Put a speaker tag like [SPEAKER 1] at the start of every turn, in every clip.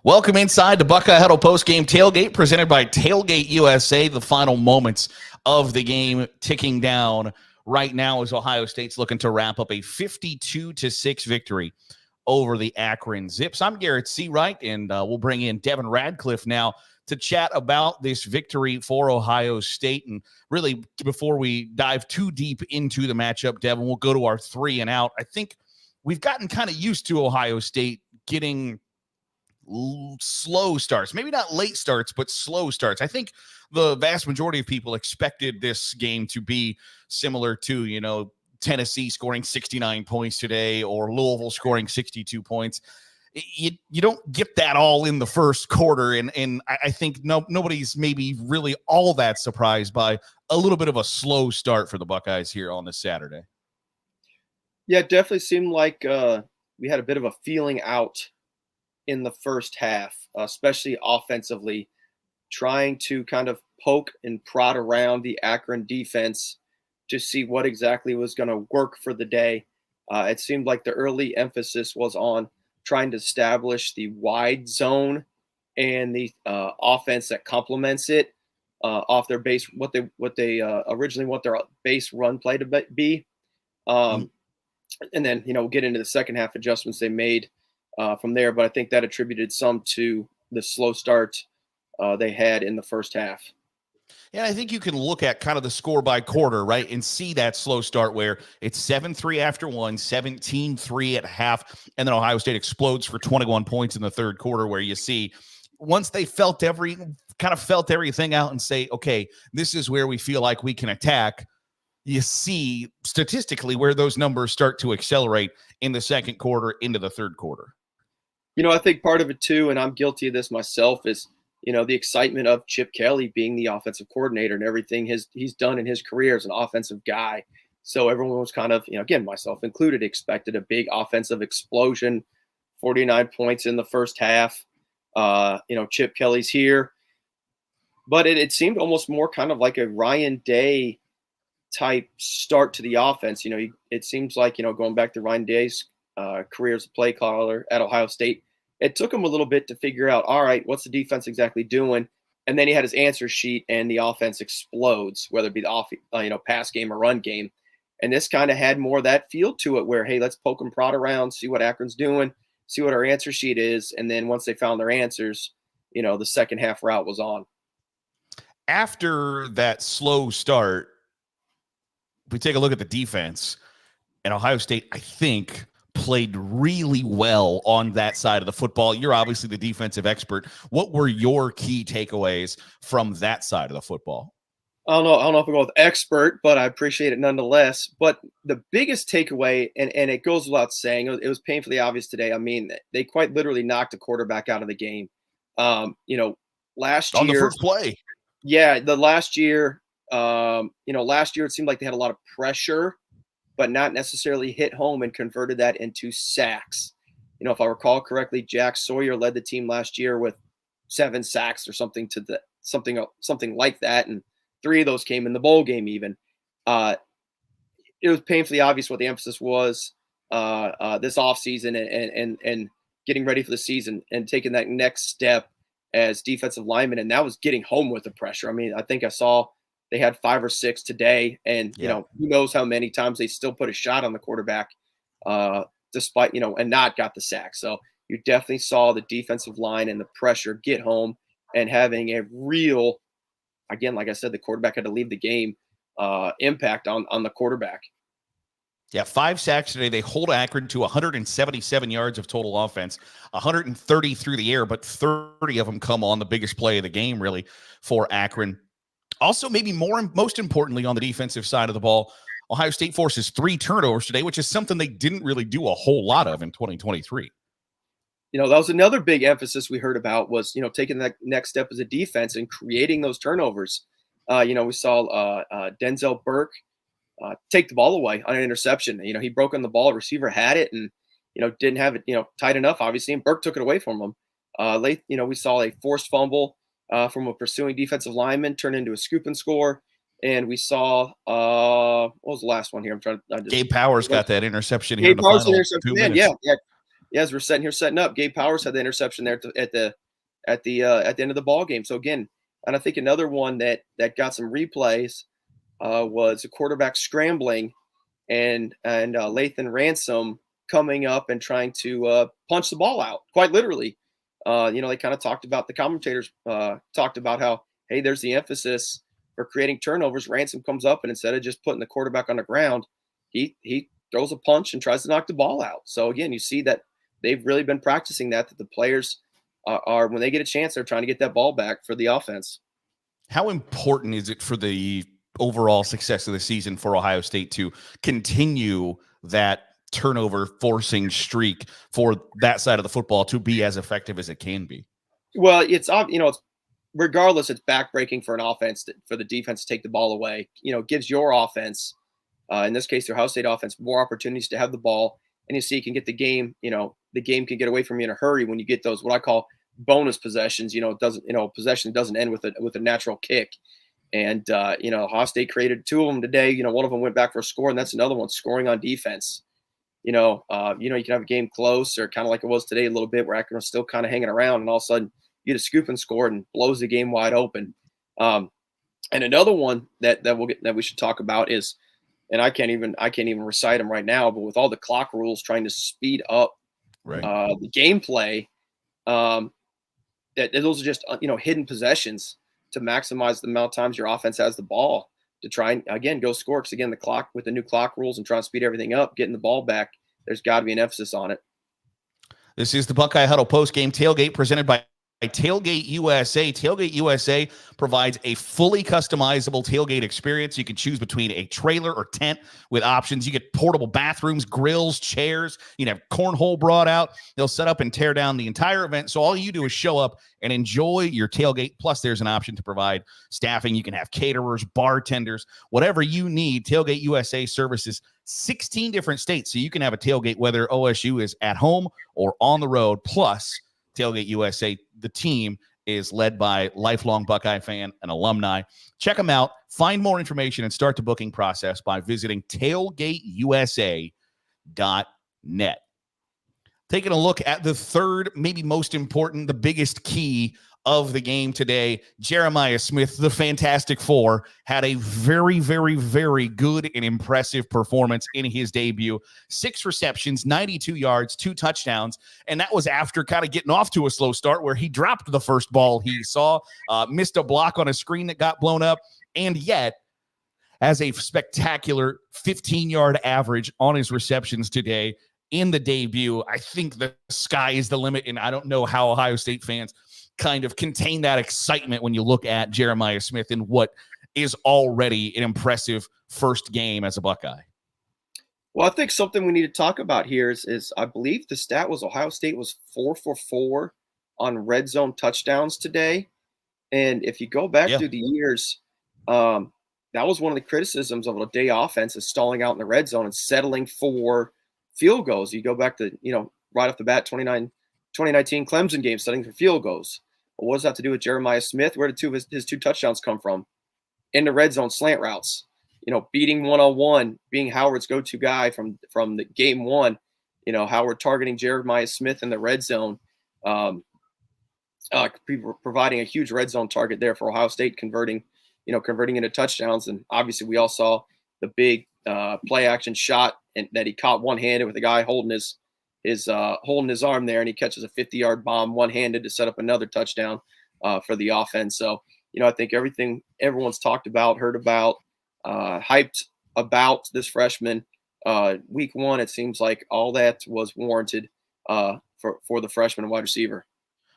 [SPEAKER 1] Welcome inside the Buckeye Huddle Postgame Tailgate presented by Tailgate USA. The final moments of the game ticking down right now as Ohio State's looking to wrap up a 52-6 victory over the Akron Zips. I'm Garrett Seawright, and we'll bring in Devin Radcliffe now to chat about this victory for Ohio State. And really, before we dive too deep into the matchup, Devin, we'll go to our 3 and out. I think we've gotten kind of used to Ohio State getting slow starts, maybe not late starts, but slow starts. I think the vast majority of people expected this game to be similar to, Tennessee scoring 69 points today or Louisville scoring 62 points. You don't get that all in the first quarter. And I think nobody's maybe really all that surprised by a little bit of a slow start for the Buckeyes here on this Saturday.
[SPEAKER 2] Yeah, it definitely seemed like we had a bit of a feeling out in the first half, especially offensively, trying to kind of poke and prod around the Akron defense to see what exactly was going to work for the day. It seemed like the early emphasis was on trying to establish the wide zone and the offense that complements it off their base, what they originally want their base run play to be. And then, get into the second half adjustments they made from there. But I think that attributed some to the slow start they had in the first half.
[SPEAKER 1] Yeah, I think you can look at kind of the score by quarter, right, and see that slow start where it's 7-3 after one, 17-3 at half, and then Ohio State explodes for 21 points in the third quarter, where you see once they felt everything out and say, okay, this is where we feel like we can attack, you see statistically where those numbers start to accelerate in the second quarter into the third quarter.
[SPEAKER 2] I think part of it too, and I'm guilty of this myself, is the excitement of Chip Kelly being the offensive coordinator and everything he's done in his career as an offensive guy. So everyone was kind of, again, myself included, expected a big offensive explosion, 49 points in the first half. Chip Kelly's here. But it seemed almost more kind of like a Ryan Day type start to the offense. It seems like, going back to Ryan Day's career as a play caller at Ohio State, it took him a little bit to figure out, all right, what's the defense exactly doing? And then he had his answer sheet and the offense explodes, whether it be the pass game or run game. And this kind of had more of that feel to it where, hey, let's poke and prod around, see what Akron's doing, see what our answer sheet is. And then once they found their answers, the second half route was on.
[SPEAKER 1] After that slow start, if we take a look at the defense, and Ohio State, I think, played really well on that side of the football. You're obviously the defensive expert. What were your key takeaways from that side of the football?
[SPEAKER 2] I don't know if I go with expert, but I appreciate it nonetheless. But the biggest takeaway, and it goes without saying, it was painfully obvious today. I mean, they quite literally knocked the quarterback out of the game. Last year
[SPEAKER 1] on the first play.
[SPEAKER 2] Yeah, last year it seemed like they had a lot of pressure, but not necessarily hit home and converted that into sacks. If I recall correctly, Jack Sawyer led the team last year with 7 sacks or something like that, and 3 of those came in the bowl game. Even it was painfully obvious what the emphasis was this offseason and getting ready for the season and taking that next step as defensive linemen, and that was getting home with the pressure. I mean, I think I saw they had 5 or 6 today, and who knows how many times they still put a shot on the quarterback, despite and not got the sack. So you definitely saw the defensive line and the pressure get home, and having a real, again, like I said, the quarterback had to leave the game, impact on the quarterback.
[SPEAKER 1] Yeah, 5 sacks today. They hold Akron to 177 yards of total offense, 130 through the air, but 30 of them come on the biggest play of the game, really, for Akron. Also, maybe most importantly on the defensive side of the ball, Ohio State forces 3 turnovers today, which is something they didn't really do a whole lot of in 2023.
[SPEAKER 2] That was another big emphasis we heard about was, taking that next step as a defense and creating those turnovers. We saw Denzel Burke take the ball away on an interception. He broke on the ball, receiver had it and, didn't have it, tight enough, obviously, and Burke took it away from him. Late, we saw a forced fumble from a pursuing defensive lineman turn into a scoop and score. And we saw, what was the last one here?
[SPEAKER 1] Gabe Powers got that interception here in the final 2 minutes.
[SPEAKER 2] Yeah. as we're setting up, Gabe Powers had the interception there at the end of the ball game. So again, and I think another one that got some replays was a quarterback scrambling and Lathan Ransom coming up and trying to punch the ball out, quite literally. They kind of talked about, the commentators talked about how, hey, there's the emphasis for creating turnovers. Ransom comes up and instead of just putting the quarterback on the ground, he throws a punch and tries to knock the ball out. So again, you see that they've really been practicing that the players are when they get a chance, they're trying to get that ball back for the offense.
[SPEAKER 1] How important is it for the overall success of the season for Ohio State to continue that turnover forcing streak for that side of the football to be as effective as it can be?
[SPEAKER 2] Well, it's regardless, it's backbreaking for an offense for the defense to take the ball away. Gives your offense, in this case, the Ohio State offense, more opportunities to have the ball, and you see you can get the game. The game can get away from you in a hurry when you get those what I call bonus possessions. Possession doesn't end with a natural kick. And Ohio State created two of them today. One of them went back for a score, and that's another one, scoring on defense. You can have a game close, or kind of like it was today a little bit, where Akron was still kind of hanging around, and all of a sudden you get a scoop and score and blows the game wide open. And another one that we should talk about is, and I can't even recite them right now, but with all the clock rules trying to speed up the gameplay, that those are just hidden possessions to maximize the amount of times your offense has the ball to try and, again, go score. Because, again, the clock, with the new clock rules and trying to speed everything up, getting the ball back, there's got to be an emphasis on it.
[SPEAKER 1] This is the Buckeye Huddle Postgame Tailgate presented by Tailgate USA. Tailgate USA provides a fully customizable tailgate experience. You can choose between a trailer or tent with options. You get portable bathrooms, grills, chairs. You can have cornhole brought out. They'll set up and tear down the entire event. So all you do is show up and enjoy your tailgate. Plus, there's an option to provide staffing. You can have caterers, bartenders, whatever you need. Tailgate USA services 16 different states. So you can have a tailgate whether OSU is at home or on the road. Plus, Tailgate USA, the team, is led by lifelong Buckeye fan and alumni. Check them out. Find more information and start the booking process by visiting tailgateusa.net. Taking a look at the third, maybe most important, the biggest key of the game today, Jeremiah Smith, the Fantastic Four, had a very, very, very good and impressive performance in his debut. 6 receptions, 92 yards, 2 touchdowns, and that was after kind of getting off to a slow start where he dropped the first ball he saw, missed a block on a screen that got blown up, and yet has a spectacular 15-yard average on his receptions today in the debut. I think the sky is the limit, and I don't know how Ohio State fans kind of contain that excitement when you look at Jeremiah Smith in what is already an impressive first game as a Buckeye.
[SPEAKER 2] Well, I think something we need to talk about here is I believe the stat was Ohio State was 4 for 4 on red zone touchdowns today. And if you go back through the years, that was one of the criticisms of a day offense, is stalling out in the red zone and settling for field goals. You go back to, right off the bat, 2019 Clemson game, settling for field goals. Well, what does that have to do with Jeremiah Smith? Where did his 2 touchdowns come from? In the red zone slant routes. Beating one-on-one, being Howard's go-to guy from the game one. Howard targeting Jeremiah Smith in the red zone, providing a huge red zone target there for Ohio State, converting into touchdowns. And obviously we all saw the big play action shot and that he caught one-handed with a guy holding his arm there, and he catches a 50-yard bomb one-handed to set up another touchdown for the offense. So, I think everything everyone's talked about, heard about, hyped about this freshman week one, it seems like all that was warranted for the freshman wide receiver.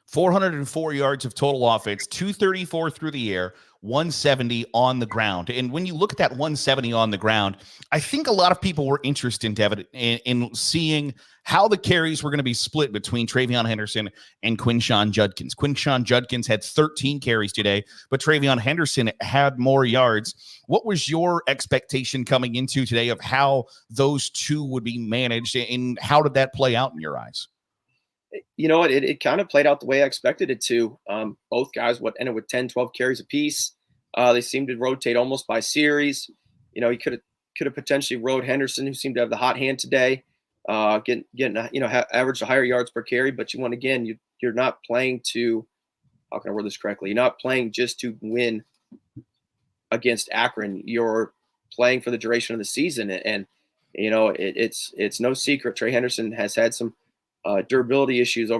[SPEAKER 1] 404 yards of total offense, 234 through the air, 170 on the ground. And when you look at that 170 on the ground, I think a lot of people were interested, Devin, in seeing how the carries were going to be split between Travion Henderson and Quinshon Judkins. Quinshon Judkins had 13 carries today, but Travion Henderson had more yards. What was your expectation coming into today of how those two would be managed, and how did that play out in your eyes?
[SPEAKER 2] It kind of played out the way I expected it to. Both guys ended with 10, 12 carries apiece. They seemed to rotate almost by series. He could have potentially rode Henderson, who seemed to have the hot hand today. getting average to higher yards per carry. But you're not playing to, how can I word this correctly? You're not playing just to win against Akron. You're playing for the duration of the season, and it's no secret Trey Henderson has had some durability issues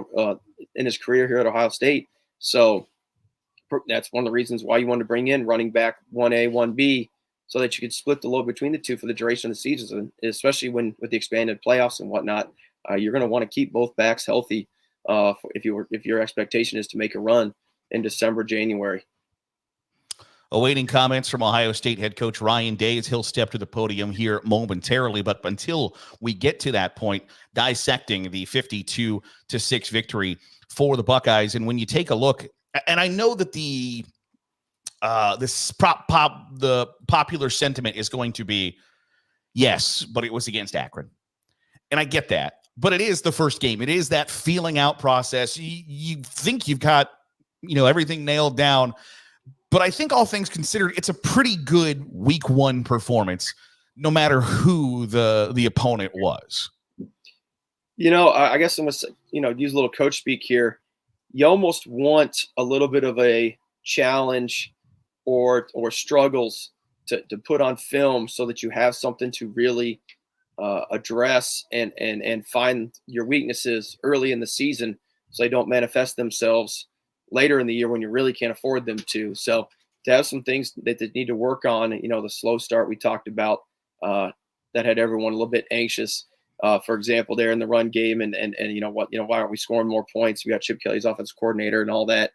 [SPEAKER 2] in his career here at Ohio State. So that's one of the reasons why you wanted to bring in running back 1A, 1B, so that you could split the load between the two for the duration of the season, especially with the expanded playoffs and whatnot. You're going to want to keep both backs healthy if your expectation is to make a run in December, January.
[SPEAKER 1] Awaiting comments from Ohio State head coach Ryan Day as he'll step to the podium here momentarily. But until we get to that point, dissecting the 52-6 victory for the Buckeyes. And when you take a look, and I know that the popular sentiment is going to be, yes, but it was against Akron. And I get that. But it is the first game. It is that feeling out process. You think you've got, everything nailed down. But I think all things considered, it's a pretty good week one performance, no matter who the opponent was.
[SPEAKER 2] I guess I'm going to, use a little coach speak here. You almost want a little bit of a challenge or struggles to put on film so that you have something to really address and find your weaknesses early in the season so they don't manifest themselves later in the year when you really can't afford them to. So to have some things that they need to work on, the slow start we talked about that had everyone a little bit anxious. For example, there in the run game and why aren't we scoring more points? We got Chip Kelly's offensive coordinator and all that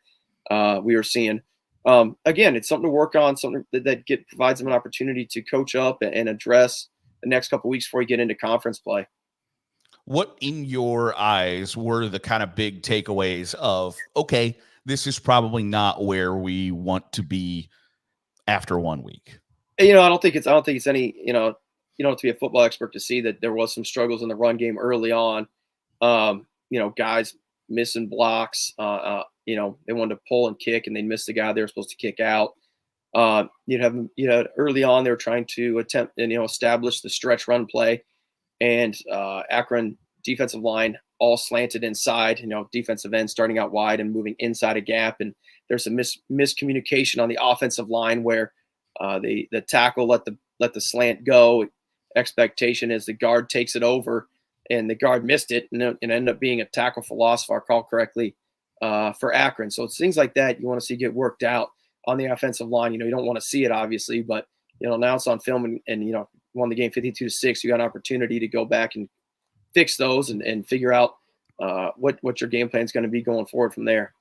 [SPEAKER 2] we were seeing. Again, it's something to work on, something that provides them an opportunity to coach up and address the next couple of weeks before you get into conference play.
[SPEAKER 1] What in your eyes were the kind of big takeaways of, okay, this is probably not where we want to be after 1 week?
[SPEAKER 2] I don't think it's any, you don't have to be a football expert to see that there was some struggles in the run game early on. Guys missing blocks, they wanted to pull and kick and they missed the guy they were supposed to kick out. Early on, they were trying to attempt and, establish the stretch run play, and Akron defensive line all slanted inside, defensive end starting out wide and moving inside a gap. And there's a miscommunication on the offensive line where the tackle let the slant go. Expectation is the guard takes it over, and the guard missed it, and ended up being a tackle for loss, if I recall correctly, for Akron. So it's things like that you want to see get worked out on the offensive line. You don't want to see it, obviously, but now it's on film and won the game 52-6. You got an opportunity to go back and fix those and figure out what your game plan is going to be going forward from there.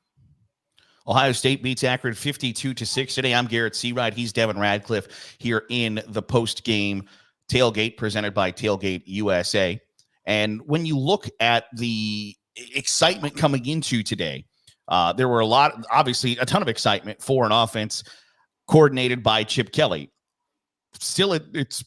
[SPEAKER 1] Ohio State beats Akron 52-6 today. I'm Garrett Seawright. He's Devin Radcliffe here in the post-game tailgate presented by Tailgate USA. And when you look at the excitement coming into today, there were obviously a ton of excitement for an offense coordinated by Chip Kelly. Still, it's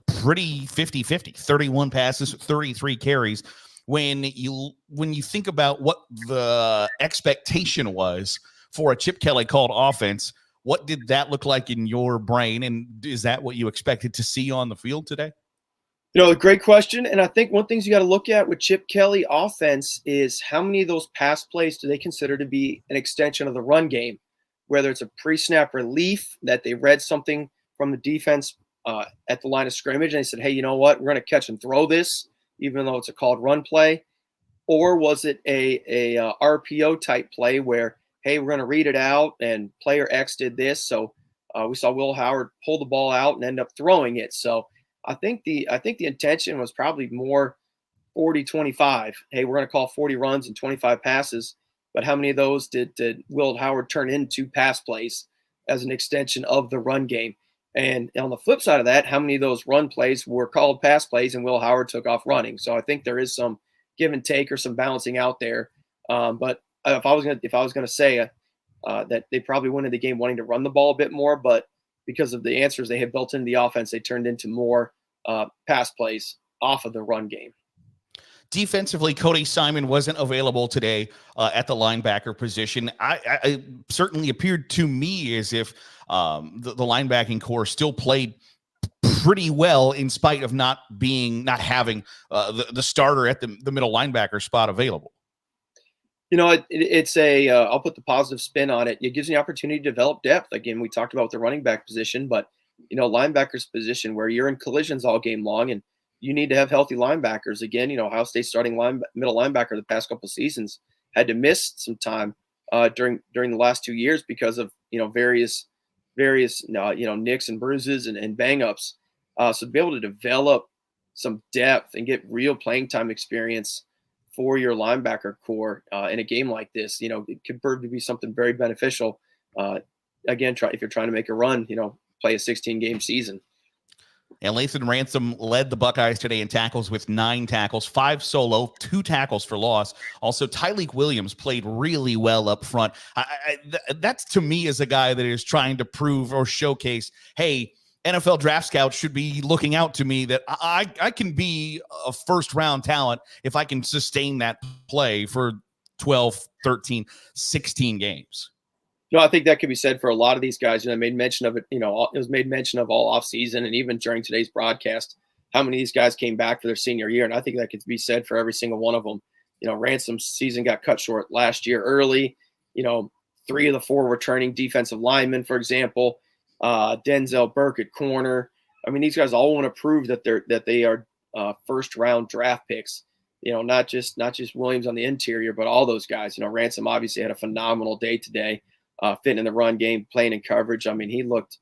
[SPEAKER 1] pretty 50-50, 31 passes, 33 carries. When you think about what the expectation was for a Chip Kelly called offense, what did that look like in your brain? And is that what you expected to see on the field today?
[SPEAKER 2] Great question. And I think one thing you got to look at with Chip Kelly offense is how many of those pass plays do they consider to be an extension of the run game, whether it's a pre-snap relief that they read something from the defense at the line of scrimmage and they said, hey, you know what, we're going to catch and throw this, even though it's a called run play. Or was it a RPO type play where, hey, we're going to read it out and player X did this. So we saw Will Howard pull the ball out and end up throwing it. So I think the intention was probably more 40-25. Hey, we're going to call 40 runs and 25 passes. But how many of those did Will Howard turn into pass plays as an extension of the run game? And on the flip side of that, how many of those run plays were called pass plays and Will Howard took off running? So I think there is some give and take or some balancing out there. But if I was going to say that they probably went into the game wanting to run the ball a bit more, but because of the answers they had built into the offense, they turned into more pass plays off of the run game.
[SPEAKER 1] Defensively, Cody Simon wasn't available today at the linebacker position. I certainly appeared to me as if the linebacking core still played pretty well in spite of not having the starter at the middle linebacker spot available.
[SPEAKER 2] It's I'll put the positive spin on it. It gives you the opportunity to develop depth. Again, we talked about the running back position, but linebacker's position where you're in collisions all game long and you need to have healthy linebackers. Again, Ohio State starting middle linebacker the past couple of seasons had to miss some time during the last 2 years because of various nicks and bruises and bang ups. So to be able to develop some depth and get real playing time experience for your linebacker core in a game like this, it could prove to be something very beneficial. Again, if you're trying to make a run, play a 16-game season.
[SPEAKER 1] And Lathan Ransom led the Buckeyes today in tackles with 9 tackles, 5 solo, 2 tackles for loss. Also, Tyleik Williams played really well up front. That's, to me, is a guy that is trying to prove or showcase, hey, NFL draft scouts should be looking out to me that I can be a first-round talent if I can sustain that play for 12, 13, 16 games.
[SPEAKER 2] I think that could be said for a lot of these guys. I made mention of it. It was made mention of all offseason and even during today's broadcast, how many of these guys came back for their senior year. And I think that could be said for every single one of them. Ransom's season got cut short last year early. 3 of the 4 returning defensive linemen, for example, Denzel Burke at corner. I mean, these guys all want to prove that they are first round draft picks. Not just Williams on the interior, but all those guys. Ransom obviously had a phenomenal day today. Fitting in the run game, playing in coverage. I mean, he looked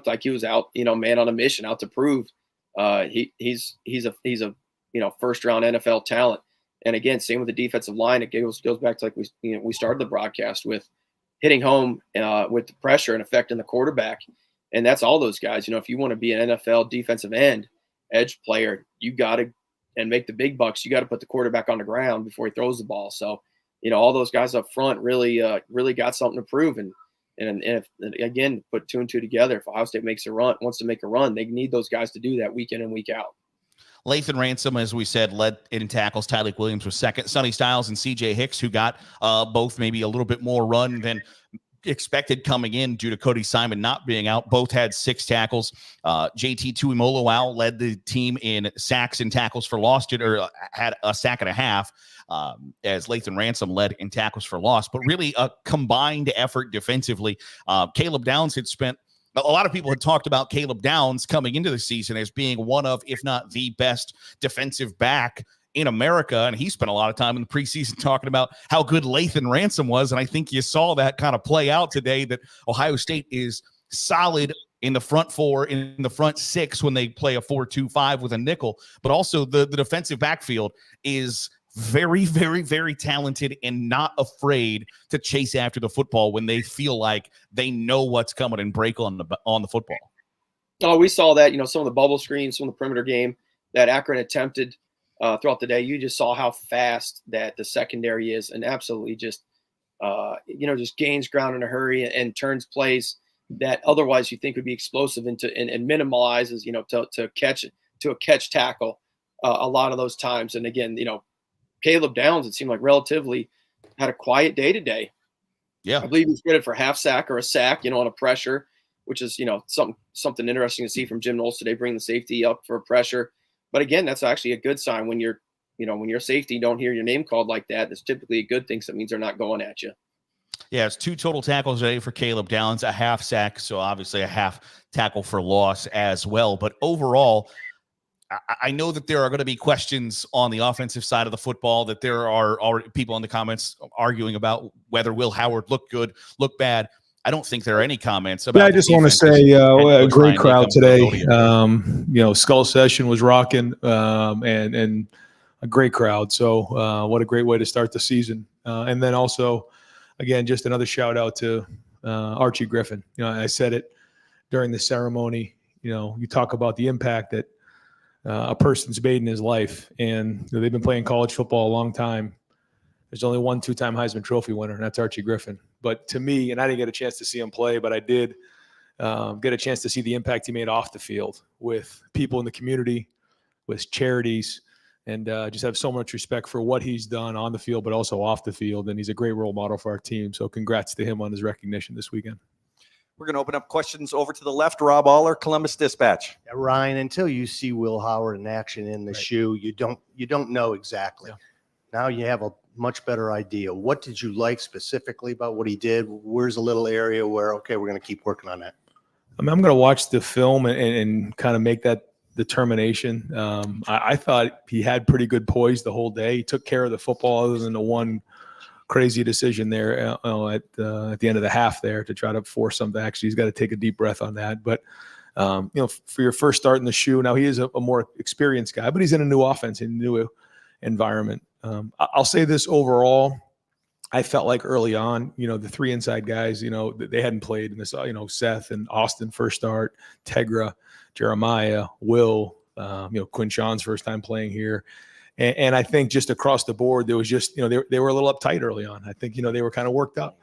[SPEAKER 2] like he was out, man on a mission, out to prove he's a first round NFL talent. And again, same with the defensive line. It goes back to like we started the broadcast with hitting home with the pressure and affecting the quarterback. And that's all those guys. If you want to be an NFL defensive end edge player, you got to and make the big bucks. You got to put the quarterback on the ground before he throws the ball. So. All those guys up front really got something to prove. And if, again, put 2 and 2 together. If Ohio State wants to make a run, they need those guys to do that week in and week out.
[SPEAKER 1] Lathan Ransom, as we said, led in tackles. Tyleik Williams was second. Sonny Styles and C.J. Hicks, who got both maybe a little bit more run than expected coming in due to Cody Simon not being out. Both had 6 tackles. JT Tuimoloau led the team in sacks and tackles for loss, or had a sack and a half, as Lathan Ransom led in tackles for loss. But really a combined effort defensively. Caleb Downs had spent a lot of people had talked about Caleb Downs coming into the season as being one of, if not the best defensive back in America. And he spent a lot of time in the preseason talking about how good Lathan Ransom was. And I think you saw that kind of play out today, that Ohio State is solid in the front 4, in the front 6 when they play a 4-2-5 with a nickel, but also the defensive backfield is very, very, very talented and not afraid to chase after the football when they feel like they know what's coming and break on the football.
[SPEAKER 2] Oh, we saw that, some of the bubble screens from the perimeter game that Akron attempted throughout the day. You just saw how fast that the secondary is, and absolutely just gains ground in a hurry and turns plays that otherwise you think would be explosive and minimalizes, to a catch tackle a lot of those times. And again, Caleb Downs, it seemed like relatively had a quiet day today.
[SPEAKER 1] Yeah.
[SPEAKER 2] I believe he's credited for half sack or a sack, on a pressure, which is, something interesting to see from Jim Knowles today, bringing the safety up for a pressure. But again, that's actually a good sign when you're safety, don't hear your name called like that. That's typically a good thing. So that means they're not going at you.
[SPEAKER 1] Yeah, it's 2 total tackles today for Caleb Downs, a half sack. So obviously a half tackle for loss as well. But overall, I know that there are going to be questions on the offensive side of the football, that there are already people in the comments arguing about whether Will Howard looked good, looked bad. I don't think there are any comments about.
[SPEAKER 3] Yeah, I just want to say a great crowd today. Skull Session was rocking, and a great crowd. So what a great way to start the season. And then also, again, just another shout out to Archie Griffin. I said it during the ceremony. You talk about the impact that a person's made in his life, and they've been playing college football a long time. There's only one 2-time Heisman Trophy winner, and that's Archie Griffin. But to me, and I didn't get a chance to see him play, but I did get a chance to see the impact he made off the field with people in the community, with charities, and just have so much respect for what he's done on the field, but also off the field. And he's a great role model for our team. So congrats to him on his recognition this weekend.
[SPEAKER 4] We're going to open up questions over to the left. Rob Aller, Columbus Dispatch.
[SPEAKER 5] Yeah, Ryan, until you see Will Howard in action in the shoe, you don't know exactly.
[SPEAKER 3] Yeah.
[SPEAKER 5] Now you have a much better idea. What did you like specifically about what he did? Where's a little area where, okay, we're going to keep working on that?
[SPEAKER 3] I mean, I'm going to watch the film and kind of make that determination. I thought he had pretty good poise the whole day. He took care of the football other than the one crazy decision there at the end of the half there to try to force something. Actually, he's got to take a deep breath on that. But, for your first start in the shoe, now he is a more experienced guy, but he's in a new offense, in a new environment. I'll say this overall, I felt like early on, the three inside guys, they hadn't played in this, Seth and Austin first start, Tegra, Jeremiah, Will, Quinshon's first time playing here. And I think just across the board, there was just, they were a little uptight early on. I think, they were kind of worked up.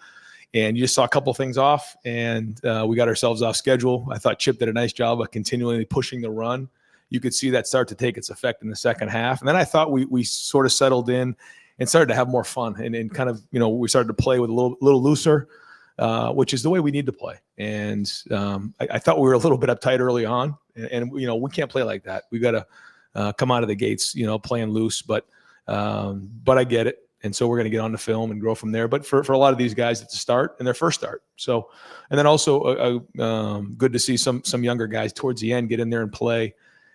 [SPEAKER 3] And you just saw a couple things off, and we got ourselves off schedule. I thought Chip did a nice job of continually pushing the run. You could see that start to take its effect in the second half. And then I thought we sort of settled in and started to have more fun and kind of, we started to play with a little looser, which is the way we need to play. And I thought we were a little bit uptight early on, and we can't play like that. We got to come out of the gates, playing loose, but I get it. And so we're going to get on the film and grow from there. But for a lot of these guys, it's a start and their first start. So, and then also good to see some younger guys towards the end get in there and play.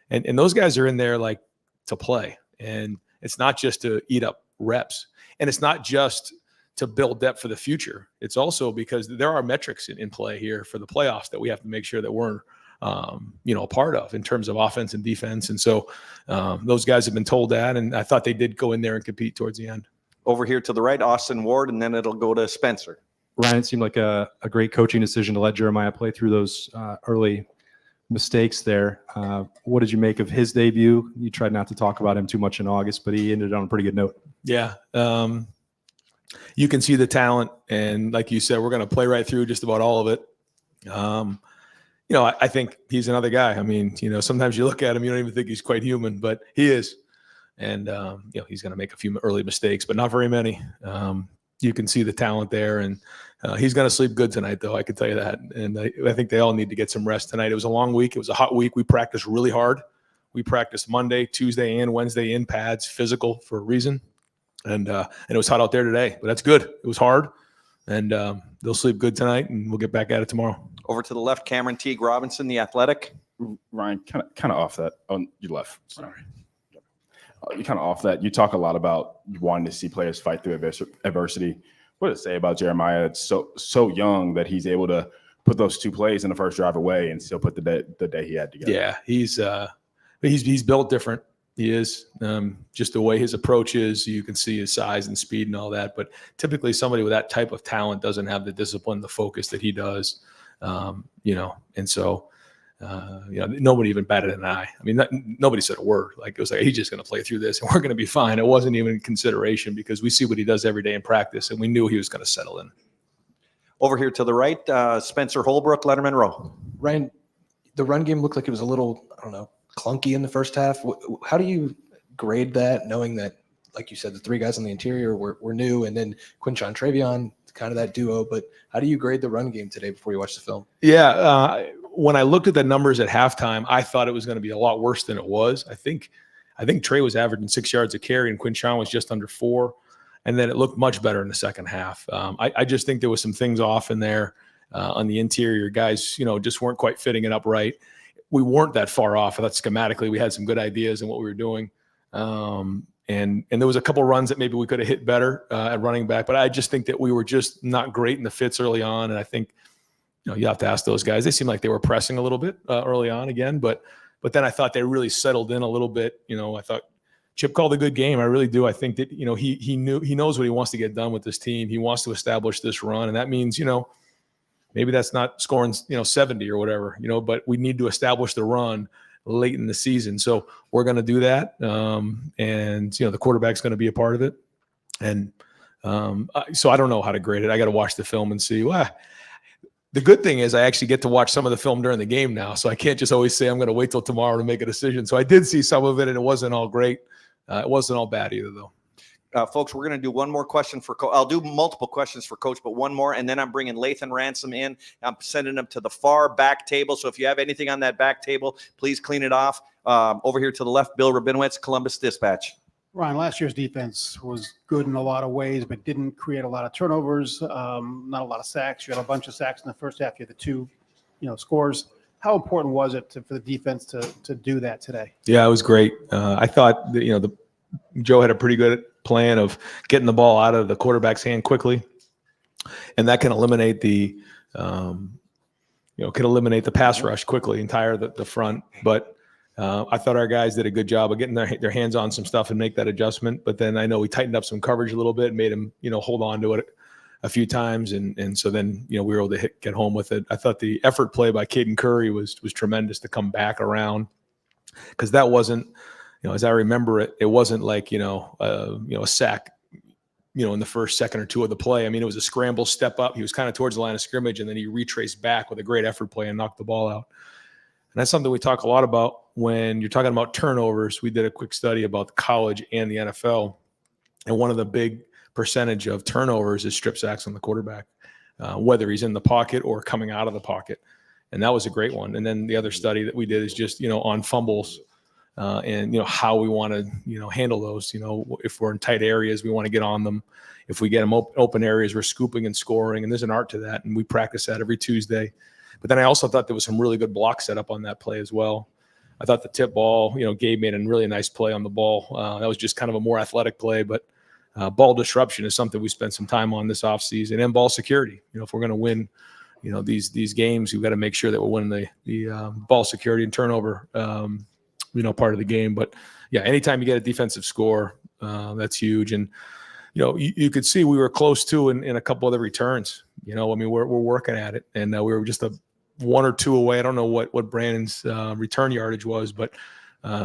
[SPEAKER 3] And those guys are in there like to play. And it's not just to eat up reps. And it's not just to build depth for the future. It's also because there are metrics in play here for the playoffs that we have to make sure that we're a part of in terms of offense and defense. And so those guys have been told that. And I thought they did go in there and compete towards the end.
[SPEAKER 4] Over here to the right, Austin Ward, and then it'll go to Spencer.
[SPEAKER 6] Ryan, it seemed like a great coaching decision to let Jeremiah play through those early mistakes there. What did you make of his debut? You tried not to talk about him too much in August, but he ended on a pretty good note.
[SPEAKER 3] Yeah. You can see the talent. And like you said, we're going to play right through just about all of it. I think he's another guy. I mean, sometimes you look at him, you don't even think he's quite human, but he is. And, he's going to make a few early mistakes, but not very many. You can see the talent there, and he's going to sleep good tonight, though. I can tell you that. And I think they all need to get some rest tonight. It was a long week. It was a hot week. We practiced really hard. We practiced Monday, Tuesday, and Wednesday in pads, physical for a reason. And it was hot out there today, but that's good. It was hard, and they'll sleep good tonight, and we'll get back at it tomorrow.
[SPEAKER 4] Over to the left, Cameron Teague Robinson, the Athletic.
[SPEAKER 7] Ryan, kind of off that. Oh, you left. Sorry. You kind of off that. You talk a lot about wanting to see players fight through adversity. What does it say about Jeremiah? It's so young that he's able to put those two plays in the first drive away and still put the day he had together.
[SPEAKER 3] Yeah, he's built different. He is just the way his approach is. You can see his size and speed and all that. But typically, somebody with that type of talent doesn't have the discipline, the focus that he does. And so. Nobody even batted an eye. I mean, nobody said a word. Like, it was like, he's just going to play through this and we're going to be fine. It wasn't even consideration because we see what he does every day in practice, and we knew he was going to settle in.
[SPEAKER 4] Over here to the right, Spencer Holbrook, Letterman Row.
[SPEAKER 8] Ryan, the run game looked like it was a little, clunky in the first half. How do you grade that, knowing that, like you said, the three guys on the interior were new, and then Quinshon Travion, kind of that duo, but how do you grade the run game today before you watch the film?
[SPEAKER 3] Yeah. When I looked at the numbers at halftime, I thought it was going to be a lot worse than it was. I think Trey was averaging 6 yards a carry and Quinshon was just under 4. And then it looked much better in the second half. I just think there was some things off in there on the interior. Guys, just weren't quite fitting it up right. We weren't that far off. I thought schematically we had some good ideas in what we were doing. And there was a couple runs that maybe we could have hit better at running back. But I just think that we were just not great in the fits early on. And I think, you have to ask those guys. They seemed like they were pressing a little bit early on again, but then I thought they really settled in a little bit. I thought Chip called a good game. I really do. I think that, he knows what he wants to get done with this team. He wants to establish this run, and that means, maybe that's not scoring, 70 or whatever, but we need to establish the run late in the season. So we're going to do that. And the quarterback's going to be a part of it. And so I don't know how to grade it. I got to watch the film and see. The good thing is I actually get to watch some of the film during the game now. So I can't just always say I'm going to wait till tomorrow to make a decision. So I did see some of it, and it wasn't all great. It wasn't all bad either, though.
[SPEAKER 4] Folks, we're going to do one more question for Coach. I'll do multiple questions for Coach, but one more, and then I'm bringing Lathan Ransom in. I'm sending them to the far back table. So if you have anything on that back table, please clean it off. Over here to the left, Bill Rabinowitz, Columbus Dispatch.
[SPEAKER 9] Ryan, last year's defense was good in a lot of ways, but didn't create a lot of turnovers, not a lot of sacks. You had a bunch of sacks in the first half. You had the 2, scores. How important was it for the defense to do that today?
[SPEAKER 3] Yeah, it was great. I thought that, Joe had a pretty good plan of getting the ball out of the quarterback's hand quickly, and that can eliminate the pass rush quickly and tire the front. But I thought our guys did a good job of getting their hands on some stuff and make that adjustment. But then I know we tightened up some coverage a little bit, made them hold on to it a few times, and so then we were able to get home with it. I thought the effort play by Caden Curry was tremendous to come back around, because that wasn't. As I remember it, it wasn't like, a sack, in the first second or two of the play. I mean, it was a scramble, step up. He was kind of towards the line of scrimmage, and then he retraced back with a great effort play and knocked the ball out. And that's something we talk a lot about when you're talking about turnovers. We did a quick study about the college and the NFL, and one of the big percentage of turnovers is strip sacks on the quarterback, whether he's in the pocket or coming out of the pocket. And that was a great one. And then the other study that we did is just, on fumbles. And how we want to handle those. If we're in tight areas, we want to get on them. If we get them open areas, we're scooping and scoring, and there's an art to that, and we practice that every Tuesday. But then I also thought there was some really good block setup on that play as well. I thought the tip ball, Gabe made a really nice play on the ball. That was just kind of a more athletic play, but ball disruption is something we spent some time on this offseason, and ball security. If we're going to win, these games, we've got to make sure that we're winning the ball security and turnover. Part of the game. But yeah, anytime you get a defensive score, that's huge. And you could see we were close to in a couple other returns. We're working at it, and we were just a 1 or 2 away. I don't know what Brandon's return yardage was, but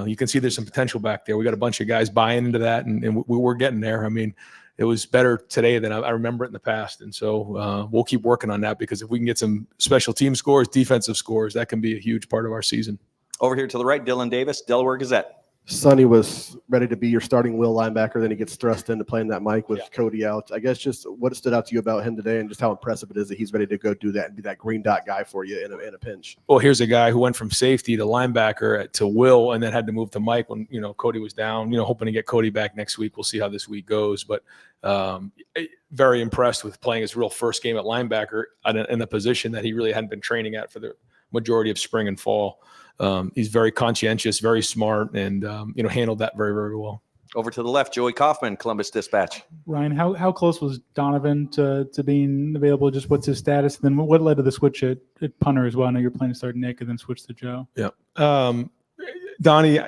[SPEAKER 3] you can see there's some potential back there. We got a bunch of guys buying into that, and we were getting there. I mean, it was better today than I remember it in the past. And so we'll keep working on that, because if we can get some special team scores, defensive scores, that can be a huge part of our season.
[SPEAKER 4] Over here to the right, Dylan Davis, Delaware Gazette.
[SPEAKER 10] Sonny was ready to be your starting will linebacker. Then he gets thrust into playing that Mike with Cody out. I guess just what stood out to you about him today, and just how impressive it is that he's ready to go do that and be that green dot guy for you in a pinch.
[SPEAKER 3] Well, here's a guy who went from safety to linebacker to will, and then had to move to Mike when, Cody was down, hoping to get Cody back next week. We'll see how this week goes. But very impressed with playing his real first game at linebacker in a position that he really hadn't been training at for the majority of spring and fall. He's very conscientious, very smart, and handled that very, very well.
[SPEAKER 4] Over to the left, Joey Kaufman, Columbus Dispatch.
[SPEAKER 11] Ryan, how close was Donovan to being available? Just what's his status? And then what led to the switch at punter as well? I know you're planning to start Nick and then switch to Joe.
[SPEAKER 3] Yeah, Donnie,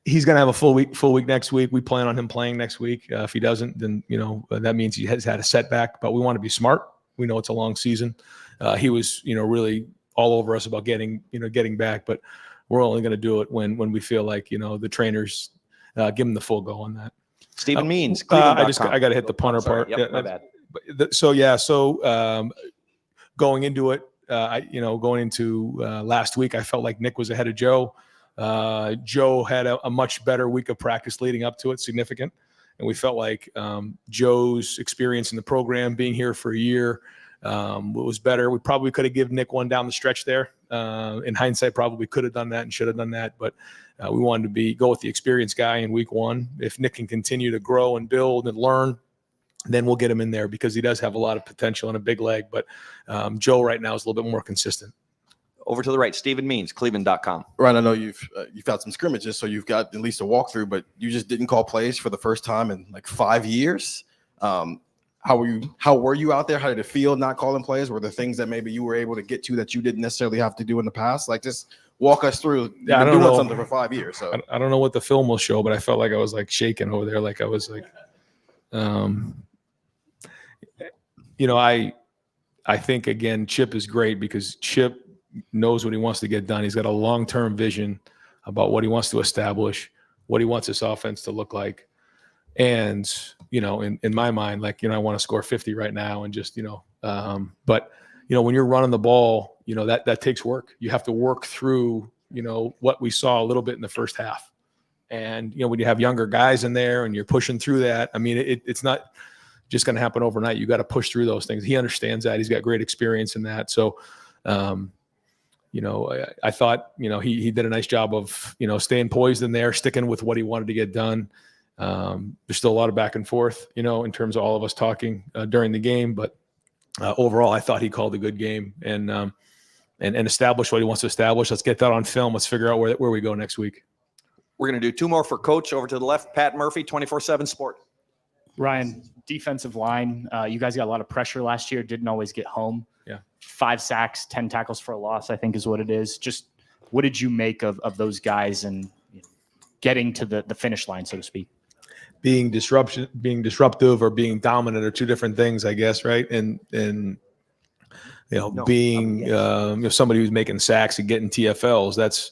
[SPEAKER 3] he's going to have a full week next week. We plan on him playing next week. If he doesn't, then that means he has had a setback. But we want to be smart. We know it's a long season. He was really all over us about getting back, but we're only going to do it when we feel like the trainers give him the full go on that.
[SPEAKER 4] Stephen Means,
[SPEAKER 3] I got to hit the punter part.
[SPEAKER 4] Yep, my bad.
[SPEAKER 3] So going into it, going into last week, I felt like Nick was ahead of Joe. Joe had a much better week of practice leading up to it, significant, and we felt like Joe's experience in the program, being here for a year, was better. We probably could have given Nick one down the stretch there. In hindsight, probably could have done that and should have done that. But we wanted to go with the experienced guy in week one. If Nick can continue to grow and build and learn, then we'll get him in there, because he does have a lot of potential and a big leg. But Joe right now is a little bit more consistent.
[SPEAKER 4] Over to the right, Stephen Means, Cleveland.com.
[SPEAKER 12] Right, I know you've had some scrimmages, so you've got at least a walkthrough, but you just didn't call plays for the first time in like 5 years. How were you out there? How did it feel not calling plays? Were there things that maybe you were able to get to that you didn't necessarily have to do in the past? Like, just walk us through. You've been doing something for 5 years. So
[SPEAKER 3] I don't know what the film will show, but I felt like I was like shaking over there. Like I was like, I think, again, Chip is great, because Chip knows what he wants to get done. He's got a long-term vision about what he wants to establish, what he wants this offense to look like. And, in my mind, like, I want to score 50 right now, and just, but, when you're running the ball, that takes work. You have to work through, what we saw a little bit in the first half. And, when you have younger guys in there and you're pushing through that, I mean, it's not just going to happen overnight. You got to push through those things. He understands that. He's got great experience in that. So, I thought, he did a nice job of, staying poised in there, sticking with what he wanted to get done. There's still a lot of back and forth, in terms of all of us talking during the game. But overall, I thought he called a good game and established what he wants to establish. Let's get that on film. Let's figure out where we go next week.
[SPEAKER 4] We're going to do 2 more for Coach. Over to the left, Pat Murphy, 24/7 Sport.
[SPEAKER 13] Ryan, defensive line. You guys got a lot of pressure last year. Didn't always get home.
[SPEAKER 3] Yeah.
[SPEAKER 13] 5 sacks, 10 tackles for a loss, I think is what it is. Just what did you make of those guys and getting to the finish line, so to speak?
[SPEAKER 3] Being disruptive or being dominant are 2 different things, I guess, right? And being somebody who's making sacks and getting TFLs, that's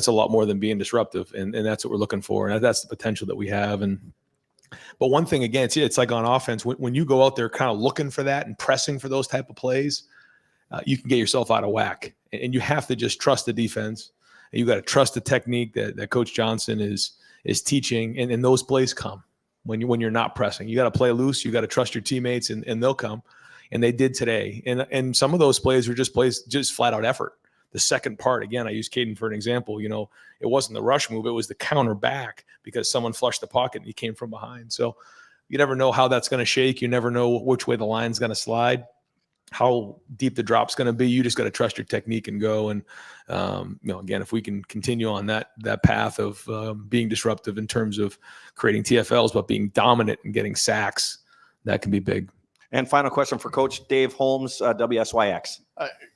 [SPEAKER 3] a lot more than being disruptive, and that's what we're looking for, and that's the potential that we have. But one thing again, it's like on offense, when you go out there kind of looking for that and pressing for those type of plays, you can get yourself out of whack, and you have to just trust the defense, and you got to trust the technique that Coach Johnson is teaching, and those plays come when you're not pressing. You got to play loose. You got to trust your teammates, and they'll come, and they did today. And some of those plays were just flat out effort. The second part, again, I use Caden for an example. It wasn't the rush move; it was the counter back because someone flushed the pocket and he came from behind. So you never know how that's going to shake. You never know which way the line's going to slide, how deep the drop's going to be. You just got to trust your technique and go. And again, if we can continue on that path of being disruptive in terms of creating TFLs, but being dominant and getting sacks, that can be big.
[SPEAKER 4] And final question for Coach Dave Holmes, WSYX.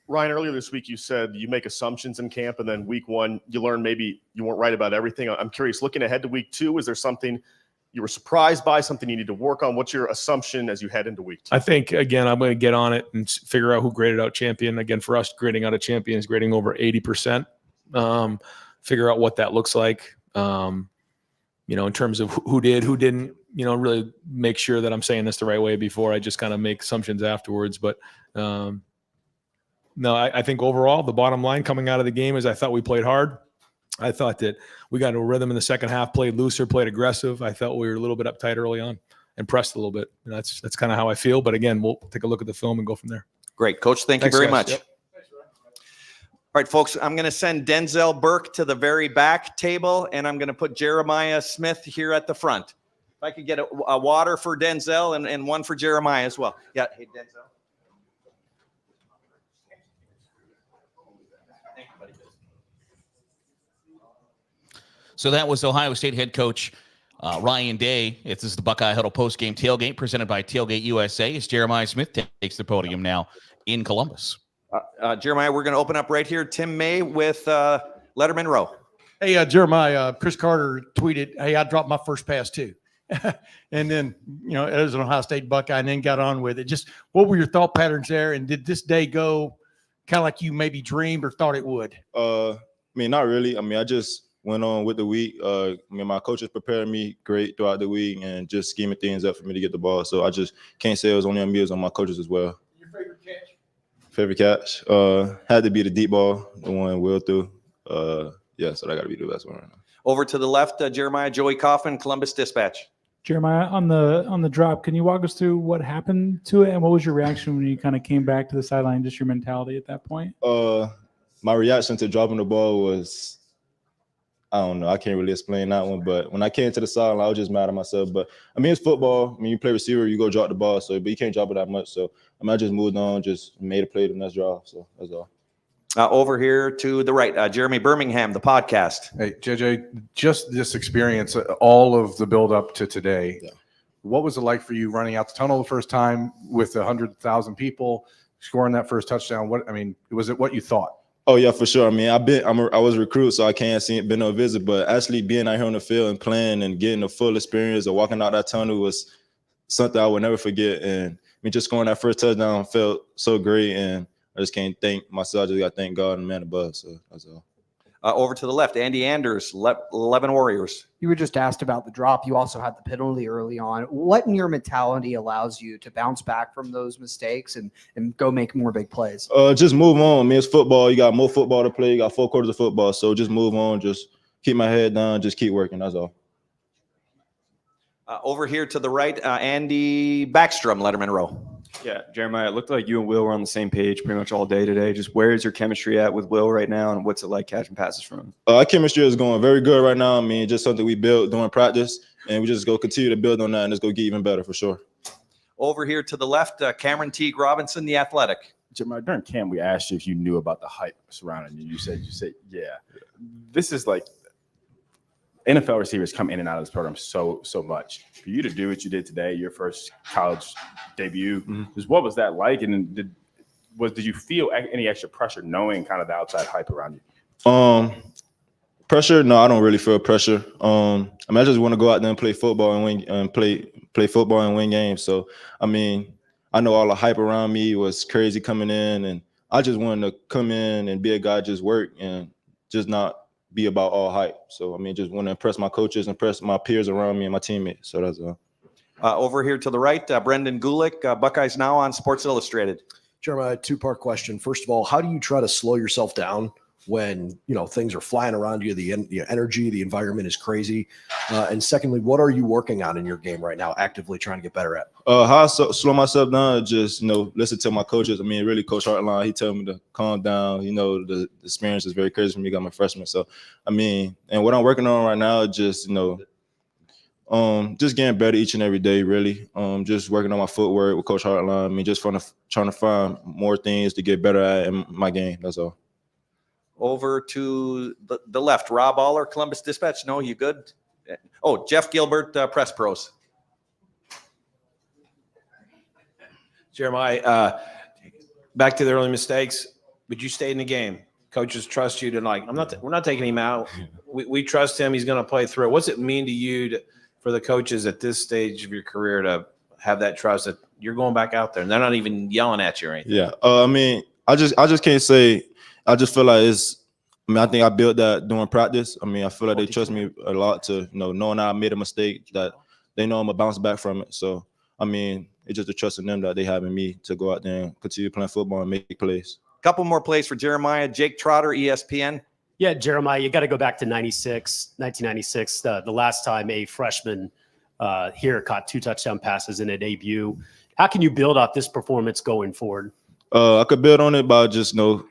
[SPEAKER 14] Ryan, earlier this week you said you make assumptions in camp, and then week 1 you learn maybe you weren't right about everything. I'm curious, looking ahead to week 2, is there something you were surprised by, something you need to work on? What's your assumption as you head into week 2?
[SPEAKER 3] I think, again, I'm going to get on it and figure out who graded out champion. Again, for us, grading out a champion is grading over 80%. Figure out what that looks like, in terms of who did, who didn't, really make sure that I'm saying this the right way before I just kind of make assumptions afterwards. But no, I think overall the bottom line coming out of the game is I thought we played hard. I thought that we got into a rhythm in the second half, played looser, played aggressive. I felt we were a little bit uptight early on and pressed a little bit. And that's kind of how I feel. But again, we'll take a look at the film and go from there.
[SPEAKER 4] Great, Coach. Thanks you very
[SPEAKER 3] guys.
[SPEAKER 4] much.
[SPEAKER 3] Yep.
[SPEAKER 4] All right, folks, I'm going to send Denzel Burke to the very back table, and I'm going to put Jeremiah Smith here at the front. If I could get a water for Denzel and one for Jeremiah as well. Yeah, hey, Denzel.
[SPEAKER 1] So that was Ohio State head coach Ryan Day. This is the Buckeye Huddle Postgame Tailgate presented by Tailgate USA. As Jeremiah Smith takes the podium now in Columbus.
[SPEAKER 4] Jeremiah, we're going to open up right here. Tim May with Letterman Row.
[SPEAKER 15] Hey, Jeremiah, Chris Carter tweeted, hey, I dropped my first pass too. And then, as an Ohio State Buckeye, and then got on with it. Just what were your thought patterns there? And did this day go kind of like you maybe dreamed or thought it would?
[SPEAKER 16] Not really. I just went on with the week. My coaches prepared me great throughout the week and just scheming things up for me to get the ball. So I just can't say it was only on me, it was on my coaches as well.
[SPEAKER 15] Your favorite catch?
[SPEAKER 16] Favorite catch? Had to be the deep ball, the one Will threw. So that got to be the best one right now.
[SPEAKER 4] Over to the left, Jeremiah, Joey Coffin, Columbus Dispatch.
[SPEAKER 11] Jeremiah, on the drop, can you walk us through what happened to it and what was your reaction when you kind of came back to the sideline, just your mentality at that point?
[SPEAKER 16] My reaction to dropping the ball was, I don't know. I can't really explain that one. But when I came to the sideline, I was just mad at myself. But, it's football. You play receiver, you go drop the ball. But you can't drop it that much. So, I just moved on, just made a play the next drive. So, that's all.
[SPEAKER 4] Over here to the right, Jeremy Birmingham, the podcast.
[SPEAKER 17] Hey, JJ, just this experience, all of the build up to today, what was it like for you running out the tunnel the first time with 100,000 people, scoring that first touchdown? Was it what you thought?
[SPEAKER 16] Oh, yeah, for sure. I was a recruit, so I can't see it, been no visit, but actually being out here on the field and playing and getting the full experience of walking out that tunnel was something I would never forget. And just scoring that first touchdown felt so great, and I just can't thank myself. I just got to thank God and the man above. So that's all.
[SPEAKER 4] Over to the left, Andy Anders, 11 Warriors.
[SPEAKER 18] You were just asked about the drop. You also had the penalty early on. What in your mentality allows you to bounce back from those mistakes and go make more big plays?
[SPEAKER 16] Just move on. It's football. You got more football to play. You got 4 quarters of football. So just move on. Just keep my head down, just keep working. That's all.
[SPEAKER 4] Over here to the right, Andy Backstrom, Letterman Row.
[SPEAKER 19] Yeah, Jeremiah, it looked like you and Will were on the same page pretty much all day today. Just where is your chemistry at with Will right now, and what's it like catching passes from him?
[SPEAKER 16] Our chemistry is going very good right now. I mean, just something we built during practice, and we just go continue to build on that and just go get even better for sure.
[SPEAKER 4] Over here to the left, Cameron Teague Robinson, the athletic.
[SPEAKER 7] Jeremiah, during camp, we asked you if you knew about the hype surrounding you. You said, yeah. This is like NFL receivers come in and out of this program so much. For you to do what you did today, your first college debut, just what was that like? And did you feel any extra pressure knowing kind of the outside hype around you?
[SPEAKER 16] Pressure? No, I don't really feel pressure. I mean, I just want to go out there and play football and win, play football and win games. So, I mean, I know all the hype around me was crazy coming in, and I just wanted to come in and be a guy, just work and just not be about all hype. So, I mean, just want to impress my coaches, impress my peers around me and my teammates. So that's all.
[SPEAKER 4] Over here to the right, Brendan Gulick, Buckeyes Now on Sports Illustrated.
[SPEAKER 20] Jeremiah, two-part question. First of all, how do you try to slow yourself down when, things are flying around you, the energy, the environment is crazy? And secondly, what are you working on in your game right now, actively trying to get better at?
[SPEAKER 16] How I slow myself down, just, listen to my coaches. I mean, really, Coach Hartline, he told me to calm down. The experience is very crazy for me. I'm a freshman. So, I mean, and what I'm working on right now, just, just getting better each and every day, really. Just working on my footwork with Coach Hartline. I mean, just trying to find more things to get better at in my game. That's all.
[SPEAKER 4] Over to the left, Rob Aller, Columbus Dispatch. No, you good? Oh, Jeff Gilbert, Press Pros.
[SPEAKER 21] Jeremiah, back to the early mistakes, but you stayed in the game. Coaches trust you to we're not taking him out. We trust him. He's going to play through it. What's it mean to you for the coaches at this stage of your career to have that trust that you're going back out there and they're not even yelling at you or anything?
[SPEAKER 16] Yeah. I mean, I just can't say. I just feel like I think I built that during practice. I mean, I feel like they trust me a lot to, knowing I made a mistake, that they know I'm going to bounce back from it. So, I mean, it's just the trust in them that they have in me to go out there and continue playing football and make plays.
[SPEAKER 4] Couple more plays for Jeremiah. Jake Trotter, ESPN.
[SPEAKER 22] Yeah, Jeremiah, you got to go back to 1996, the last time a freshman here caught 2 touchdown passes in a debut. How can you build off this performance going forward?
[SPEAKER 16] I could build on it by just, not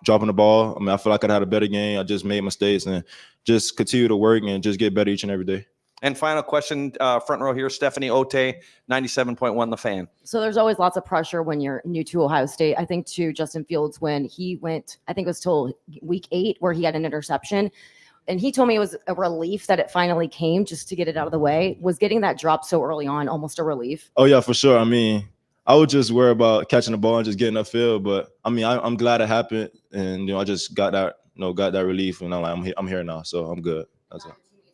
[SPEAKER 16] dropping the ball. I mean, I feel like I had a better game. I just made mistakes and just continue to work and just get better each and every day.
[SPEAKER 4] And final question, front row here, Stephanie Ote, 97.1 The Fan.
[SPEAKER 23] So there's always lots of pressure when you're new to Ohio State. I think to Justin Fields when he went, I think it was till week 8 where he had an interception. And he told me it was a relief that it finally came just to get it out of the way. Was getting that drop so early on almost a relief?
[SPEAKER 16] Oh, yeah, for sure. I mean, I would just worry about catching the ball and just getting upfield. But, I mean, I'm glad it happened. And, I just got that relief. And I'm here now, so I'm good. That's it.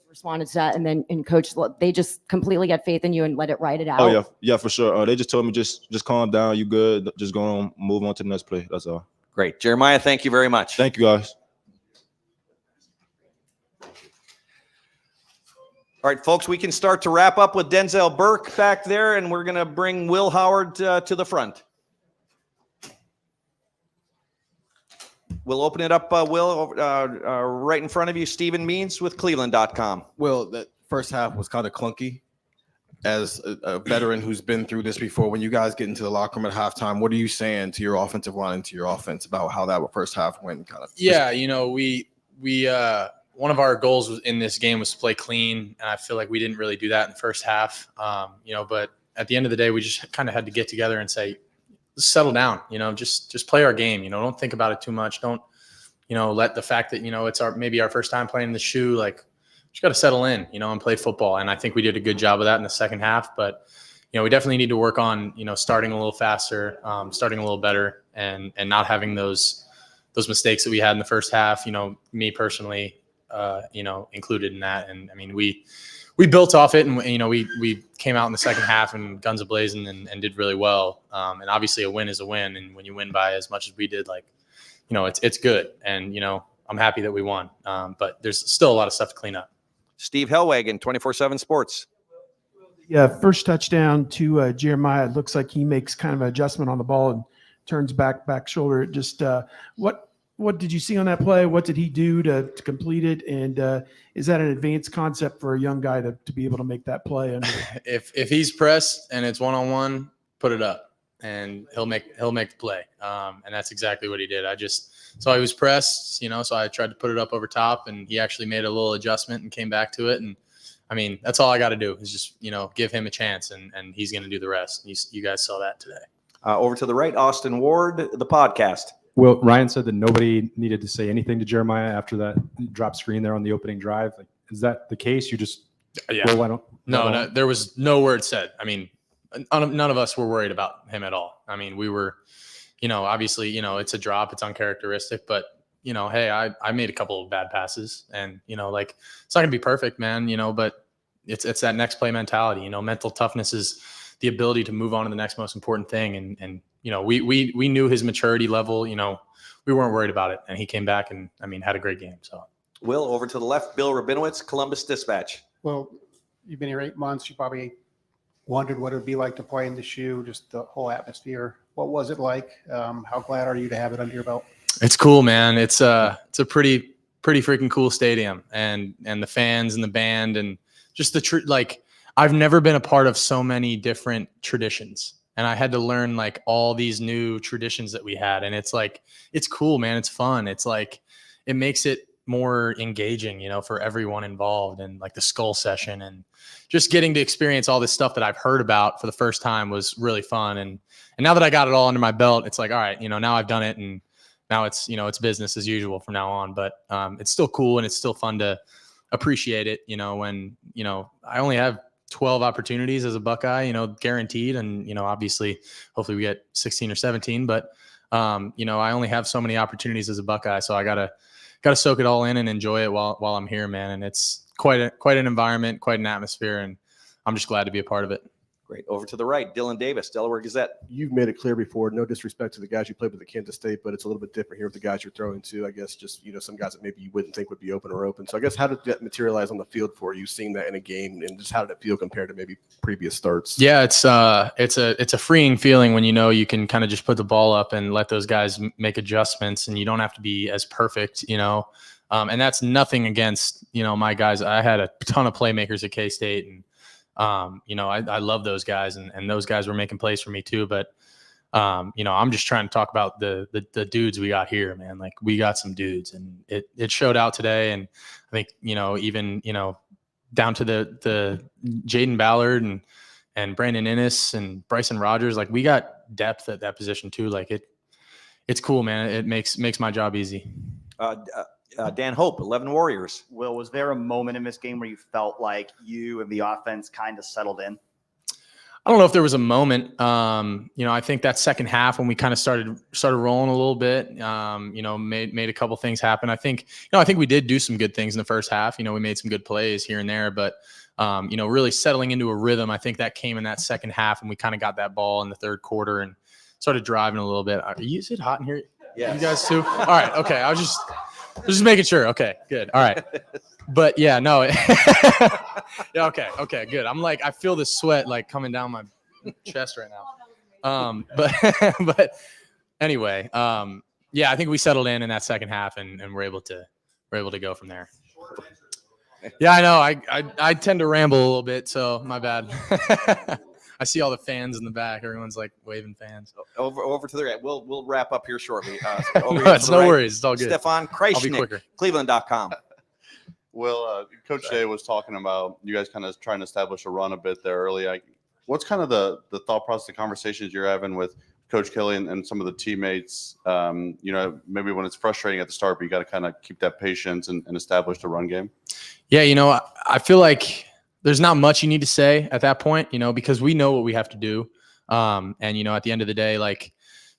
[SPEAKER 23] Responded to that, and then coach, they just completely had faith in you and let it ride it out.
[SPEAKER 16] Oh yeah, for sure. They just told me just calm down, you good, just go on, move on to the next play. That's all.
[SPEAKER 4] Great, Jeremiah. Thank you very much.
[SPEAKER 16] Thank you, guys.
[SPEAKER 4] All right, folks, we can start to wrap up with Denzel Burke back there, and we're going to bring Will Howard to the front. We'll open it up, Will, right in front of you, Stephen Means with Cleveland.com.
[SPEAKER 12] Well, that first half was kind of clunky. As a veteran who's been through this before, when you guys get into the locker room at halftime, what are you saying to your offensive line and to your offense about how that first half went?
[SPEAKER 24] Yeah, we one of our goals was in this game was to play clean, and I feel like we didn't really do that in the first half. But at the end of the day, we just kind of had to get together and say, let's settle down, just play our game, don't think about it too much. Don't, let the fact that, it's maybe our first time playing the shoe, just got to settle in, and play football. And I think we did a good job of that in the second half, but, we definitely need to work on, starting a little faster, starting a little better and not having those mistakes that we had in the first half, me personally, included in that. And I mean, we built off it and, we came out in the second half and guns a-blazing and did really well. And obviously a win is a win. And when you win by as much as we did, it's good. And, I'm happy that we won. But there's still a lot of stuff to clean up.
[SPEAKER 4] Steve Hellwagon, 24/7 Sports.
[SPEAKER 25] Yeah, first touchdown to Jeremiah. It looks like he makes kind of an adjustment on the ball and turns back shoulder. Just what what did you see on that play? What did he do to complete it? And is that an advanced concept for a young guy to be able to make that play?
[SPEAKER 24] If he's pressed and it's one-on-one, put it up, and he'll make the play. And that's exactly what he did. I just saw he was pressed, so I tried to put it up over top, and he actually made a little adjustment and came back to it. And I mean, that's all I got to do is just give him a chance, and he's going to do the rest. You guys saw that today.
[SPEAKER 4] Over to the right, Austin Ward, the podcast.
[SPEAKER 2] Well, Ryan said that nobody needed to say anything to Jeremiah after that drop screen there on the opening drive. Like, is that the case? You just
[SPEAKER 24] No, there was no word said. I mean, none of us were worried about him at all. I mean, we were, obviously, it's a drop, it's uncharacteristic, but hey, I made a couple of bad passes, and it's not gonna be perfect, man. But it's that next play mentality. Mental toughness is the ability to move on to the next most important thing, and we knew his maturity level. We weren't worried about it, and he came back and had a great game. So,
[SPEAKER 4] Will, over to the left, Bill Rabinowitz, Columbus Dispatch.
[SPEAKER 5] Well, you've been here 8 months. You probably wondered what it would be like to play in the shoe, just the whole atmosphere. What was it like? How glad are you to have it under your belt?
[SPEAKER 24] It's cool, man. It's a pretty freaking cool stadium, and the fans and the band and just the I've never been a part of so many different traditions, and I had to learn all these new traditions that we had, and it's cool, man. It's fun. It's it makes it more engaging, for everyone involved, and the skull session and just getting to experience all this stuff that I've heard about for the first time was really fun. And now that I got it all under my belt, it's all right, now I've done it, and now it's, it's business as usual from now on. But it's still cool, and it's still fun to appreciate it, when, I only have 12 opportunities as a Buckeye, guaranteed. And, obviously, hopefully we get 16 or 17, but, I only have so many opportunities as a Buckeye. So I gotta soak it all in and enjoy it while I'm here, man. And it's quite an environment, quite an atmosphere. And I'm just glad to be a part of it.
[SPEAKER 4] Great. Over to the right, Dylan Davis, Delaware Gazette.
[SPEAKER 10] You've made it clear before, no disrespect to the guys you played with at Kansas State, but it's a little bit different here with the guys you're throwing to. I guess just, some guys that maybe you wouldn't think would be open. So I guess how did that materialize on the field for you, seeing that in a game, and just how did it feel compared to maybe previous starts?
[SPEAKER 24] Yeah, it's a freeing feeling when you can kind of just put the ball up and let those guys make adjustments, and you don't have to be as perfect, and that's nothing against, my guys. I had a ton of playmakers at K-State, and I love those guys, and those guys were making plays for me too. But, I'm just trying to talk about the dudes we got here, man. We got some dudes, and it showed out today. And I think, even, down to the Jaden Ballard and Brandon Innes and Bryson Rogers, we got depth at that position too. It's cool, man. It makes my job easy.
[SPEAKER 4] Dan Hope, 11 Warriors.
[SPEAKER 6] Will, was there a moment in this game where you felt like you and the offense kind of settled in?
[SPEAKER 24] I don't know if there was a moment. I think that second half when we kind of started rolling a little bit, made a couple things happen. I think we did do some good things in the first half. We made some good plays here and there, but really settling into a rhythm. I think that came in that second half, and we kind of got that ball in the third quarter and started driving a little bit. Is it hot in here?
[SPEAKER 4] Yeah.
[SPEAKER 24] You guys too? All right. Okay. I was just making sure. Okay, good. All right. But yeah, no. Yeah. Okay, good. I feel the sweat coming down my chest right now. But anyway, yeah, I think we settled in that second half, and we're able to go from there. Yeah, I know. I tend to ramble a little bit, so my bad. I see all the fans in the back. Everyone's waving fans.
[SPEAKER 4] Over to the right. We'll wrap up here shortly.
[SPEAKER 24] It's no worries. It's all good.
[SPEAKER 4] Stefan Kreisnick, Cleveland.com.
[SPEAKER 8] Well, Coach Day was talking about you guys kind of trying to establish a run a bit there early. What's kind of the thought process, the conversations you're having with Coach Kelly and some of the teammates? Maybe when it's frustrating at the start, but you got to kind of keep that patience and establish the run game.
[SPEAKER 24] Yeah, I feel like there's not much you need to say at that point, because we know what we have to do. And, at the end of the day,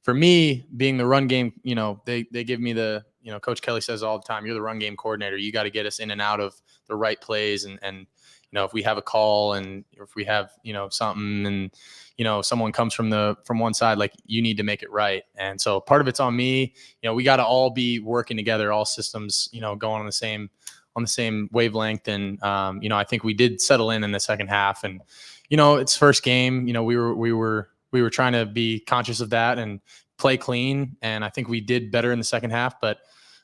[SPEAKER 24] for me being the run game, they give me Coach Kelly says all the time, you're the run game coordinator. You got to get us in and out of the right plays. And if we have a call and if we have, something and, someone comes from one side, you need to make it right. And so part of it's on me. We got to all be working together, all systems, going on the same wavelength. And, I think we did settle in the second half, and, it's first game, we were trying to be conscious of that and play clean. And I think we did better in the second half. But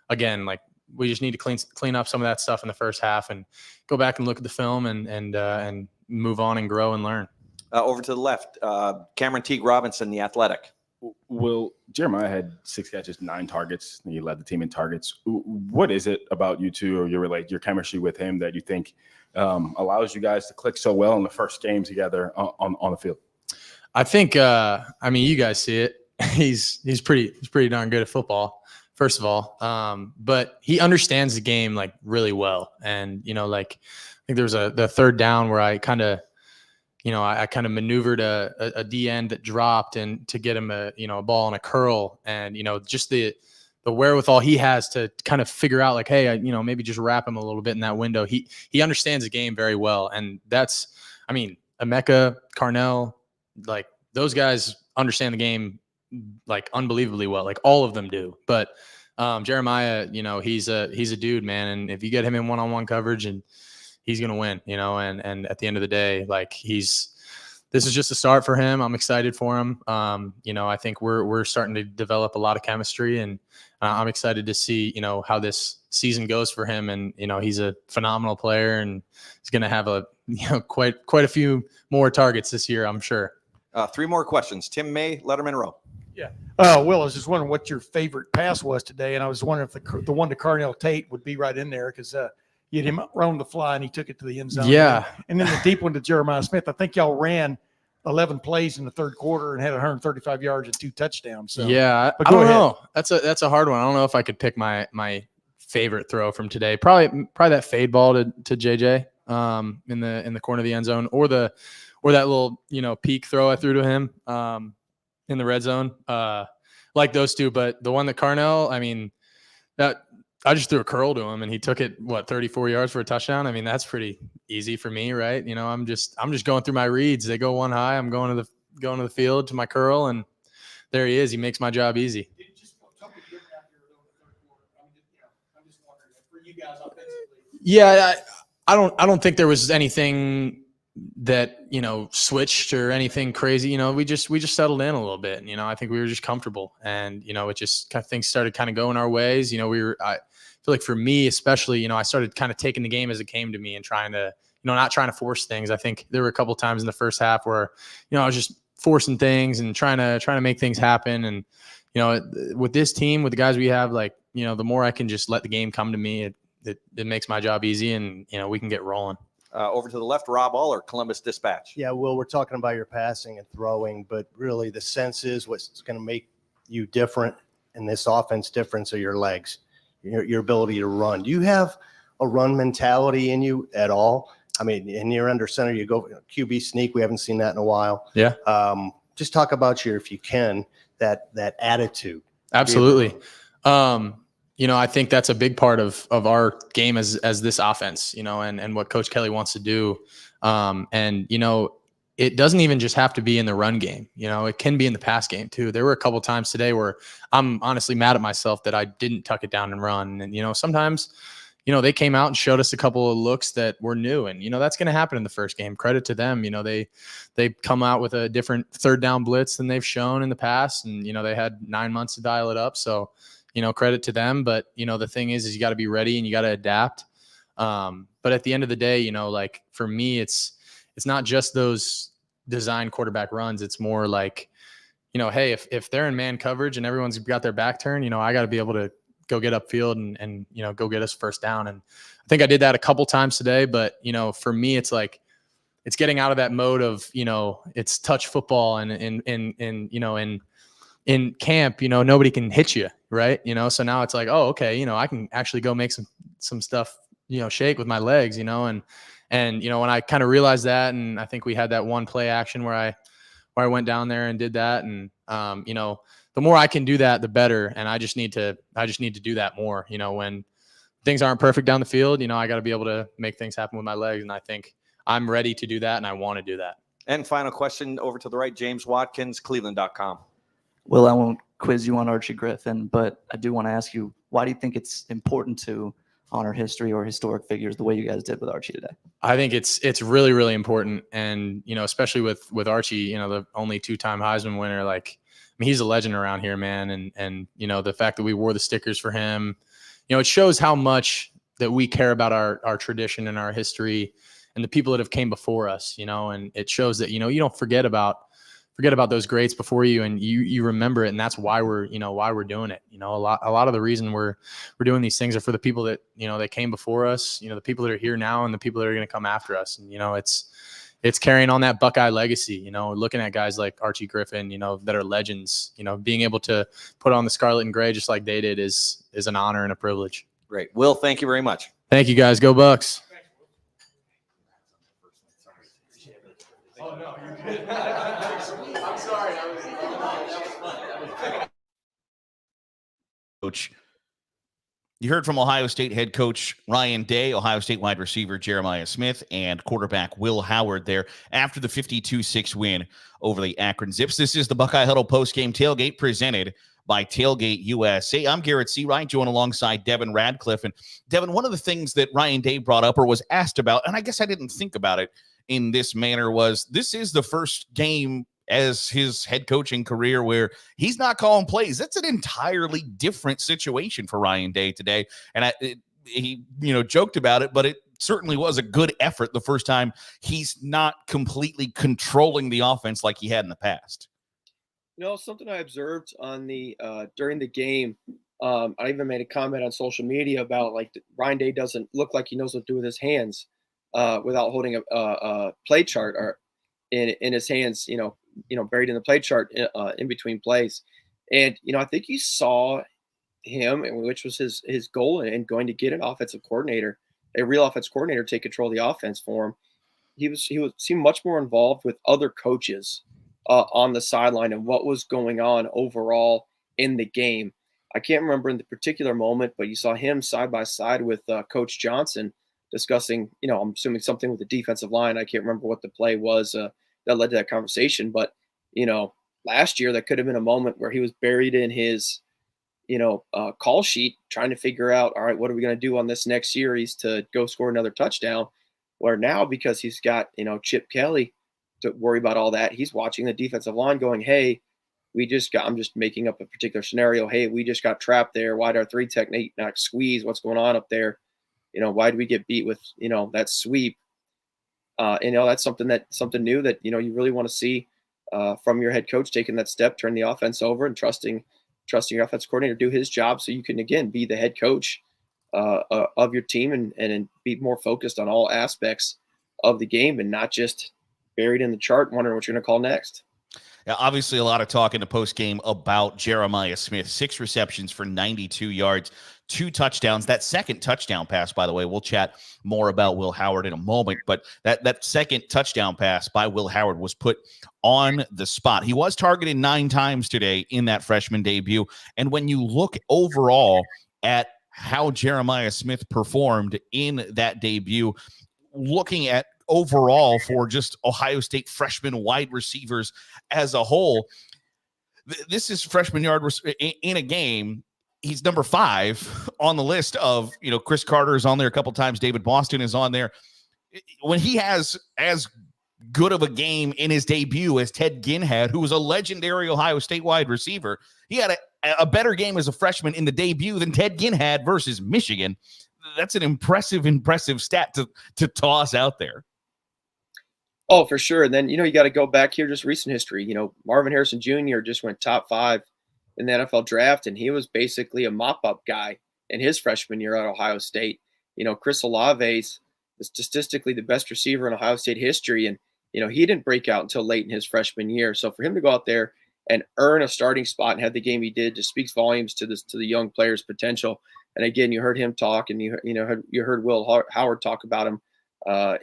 [SPEAKER 24] again, like we just need to clean up some of that stuff in the first half and go back and look at the film and move on and grow and learn.
[SPEAKER 4] Over to the left, Cameron Teague Robinson, the Athletic.
[SPEAKER 7] Well, Jeremiah had 6 catches, 9 targets. And he led the team in targets. What is it about you two or your chemistry with him that you think allows you guys to click so well in the first game together on the field?
[SPEAKER 24] I think, I mean, you guys see it. He's pretty darn good at football, first of all. But he understands the game like really well. And, you know, like I think there was the third down where I kind of, you know, I kind of maneuvered a D end that dropped and to get him a ball and a curl, and, you know, just the wherewithal he has to kind of figure out like, hey, maybe just wrap him a little bit in that window. He understands the game very well. And that's, I mean, Emeka, Carnell, like those guys understand the game like unbelievably well. Like all of them do. But Jeremiah, you know, he's a dude, man. And if you get him in one-on-one coverage, and he's going to win, you know, and at the end of the day, like this is just a start for him. I'm excited for him. You know, I think we're starting to develop a lot of chemistry, and I'm excited to see, you know, how this season goes for him. And, you know, he's a phenomenal player, and he's going to have quite a few more targets this year, I'm sure.
[SPEAKER 4] 3 more questions. Tim May, Letterman Row.
[SPEAKER 15] Yeah. Will, I was just wondering what your favorite pass was today, and I was wondering if the one to Carnell Tate would be right in there, because you had him run the fly and he took it to the end zone.
[SPEAKER 24] Yeah.
[SPEAKER 15] And then the deep one to Jeremiah Smith. I think y'all ran 11 plays in the third quarter and had 135 yards and 2 touchdowns. So
[SPEAKER 24] yeah, I don't know. That's a hard one. I don't know if I could pick my favorite throw from today. Probably that fade ball to JJ in the corner of the end zone, or that little, you know, peak throw I threw to him in the red zone. Like those two, but the one that Carnell, I mean, that I just threw a curl to him and he took it 34 yards for a touchdown. I mean, that's pretty easy for me, right? You know, I'm just going through my reads. They go one high. I'm going to the field to my curl, and there he is. He makes my job easy. Yeah, I don't think there was anything that, you know, switched or anything crazy. You know, we just settled in a little bit. You know, I think we were just comfortable, and, you know, it just kind of things started kind of going our ways. You know, I feel like for me especially, you know, I started kind of taking the game as it came to me and trying to, you know, not trying to force things. I think there were a couple of times in the first half where, you know, I was just forcing things and trying to make things happen. And, you know, with this team, with the guys we have, like, you know, the more I can just let the game come to me, it makes my job easy, and, you know, we can get rolling.
[SPEAKER 4] Over to the left, Rob Aller, Columbus Dispatch.
[SPEAKER 1] Yeah, Will, we're talking about your passing and throwing, but really the sense is what's going to make you different in this offense difference are your legs, your ability to run. Do you have a run mentality in you at all? I mean, and you're under center, you go QB sneak. We haven't seen that in a while.
[SPEAKER 24] Yeah.
[SPEAKER 1] Just talk about if you can, that attitude.
[SPEAKER 24] Absolutely. You know, I think that's a big part of our game as this offense, you know, and what Coach Kelly wants to do. And, you know, it doesn't even just have to be in the run game. You know, it can be in the pass game too. There were a couple of times today where I'm honestly mad at myself that I didn't tuck it down and run. And, you know, sometimes, you know, they came out and showed us a couple of looks that were new, and, you know, that's going to happen in the first game. Credit to them. You know, they come out with a different third down blitz than they've shown in the past. And, you know, they had 9 months to dial it up. So, you know, credit to them. But, you know, the thing is you got to be ready and you got to adapt. But at the end of the day, you know, like for me, it's not just those design quarterback runs. It's more like, you know, hey, if they're in man coverage and everyone's got their back turned, you know, I got to be able to go get upfield and, you know, go get us first down. And I think I did that a couple times today, but, you know, for me, it's like, it's getting out of that mode of, you know, it's touch football and you know, in camp, you know, nobody can hit you. Right. You know, so now it's like, oh, okay, you know, I can actually go make some stuff, you know, shake with my legs, you know, and, you know, when I kind of realized that, and I think we had that one play action where I went down there and did that. And, you know, the more I can do that, the better. And I just need to do that more. You know, when things aren't perfect down the field, you know, I got to be able to make things happen with my legs. And I think I'm ready to do that, and I want to do that.
[SPEAKER 4] And final question over to the right, James Watkins, Cleveland.com.
[SPEAKER 3] Well, I won't quiz you on Archie Griffin, but I do want to ask you, why do you think it's important to honor history or historic figures the way you guys did with Archie today?
[SPEAKER 24] I think it's really, really important. And, you know, especially with Archie, you know, the only 2-time Heisman winner, like, mean, he's a legend around here, man. And the fact that we wore the stickers for him, it shows how much that we care about our tradition and our history and the people that have came before us, and it shows that, you don't forget about those greats before you, and you remember it. And that's why we're doing it. A lot of the reason we're doing these things are for the people that, that came before us, the people that are here now and the people that are going to come after us. And, it's carrying on that Buckeye legacy, looking at guys like Archie Griffin, that are legends, being able to put on the scarlet and gray just like they did is an honor and a privilege.
[SPEAKER 4] Great. Will, thank you very much.
[SPEAKER 24] Thank you, guys. Go Bucks.
[SPEAKER 15] Oh, no, you're good. I'm sorry.
[SPEAKER 9] Coach, you heard from Ohio State head coach Ryan Day, Ohio State wide receiver Jeremiah Smith, and quarterback Will Howard there after the 52-6 win over the Akron Zips. This is the Buckeye Huddle postgame tailgate presented by Tailgate USA. I'm Garrett Seawright, joined alongside Devin Radcliffe. And Devin, one of the things that Ryan Day brought up or was asked about, and I guess I didn't think about it in this manner, was this is the first game as his head coaching career where he's not calling plays. That's an entirely different situation for Ryan Day today. And he joked about it, but it certainly was a good effort the first time he's not completely controlling the offense like he had in the past.
[SPEAKER 11] Something I observed on the during the game, I even made a comment on social media about Ryan Day doesn't look like he knows what to do with his hands without holding a play chart or in his hands, buried in the play chart in between plays. And, I think you saw him, which was his goal, and going to get an offensive coordinator, a real offensive coordinator, take control of the offense for him. He seemed much more involved with other coaches on the sideline and what was going on overall in the game. I can't remember in the particular moment, but you saw him side by side with Coach Johnson discussing, I'm assuming something with the defensive line. I can't remember what the play was that led to that conversation. But, last year that could have been a moment where he was buried in his, call sheet trying to figure out, all right, what are we going to do on this next series to go score another touchdown? Where now, because he's got, Chip Kelly to worry about all that, he's watching the defensive line going, hey, I'm just making up a particular scenario. Hey, we just got trapped there. Why'd our 3 technique not squeeze? What's going on up there? Why did we get beat with, that sweep? That's something new that, you really want to see from your head coach, taking that step, turn the offense over and trusting your offensive coordinator to do his job. So you can, again, be the head coach of your team and be more focused on all aspects of the game and not just buried in the chart, wondering what you're going to call next.
[SPEAKER 9] Now, obviously, a lot of talk in the postgame about Jeremiah Smith. 6 receptions for 92 yards, 2 touchdowns. That second touchdown pass, by the way, we'll chat more about Will Howard in a moment, but that second touchdown pass by Will Howard was put on the spot. He was targeted 9 times today in that freshman debut. And when you look overall at how Jeremiah Smith performed in that debut, looking at overall for just Ohio State freshman wide receivers as a whole, this is freshman yard in a game. He's number 5 on the list of, Chris Carter is on there a couple times. David Boston is on there. When he has as good of a game in his debut as Ted Ginn had, who was a legendary Ohio State wide receiver, he had a better game as a freshman in the debut than Ted Ginn had versus Michigan. That's an impressive stat to toss out there.
[SPEAKER 11] Oh, for sure. And then, you got to go back here, just recent history. Marvin Harrison Jr. just went top 5 in the NFL draft, and he was basically a mop-up guy in his freshman year at Ohio State. Chris Olave's statistically the best receiver in Ohio State history, and, he didn't break out until late in his freshman year. So for him to go out there and earn a starting spot and have the game he did just speaks volumes to the young player's potential. And again, you heard him talk, and you heard Will Howard talk about him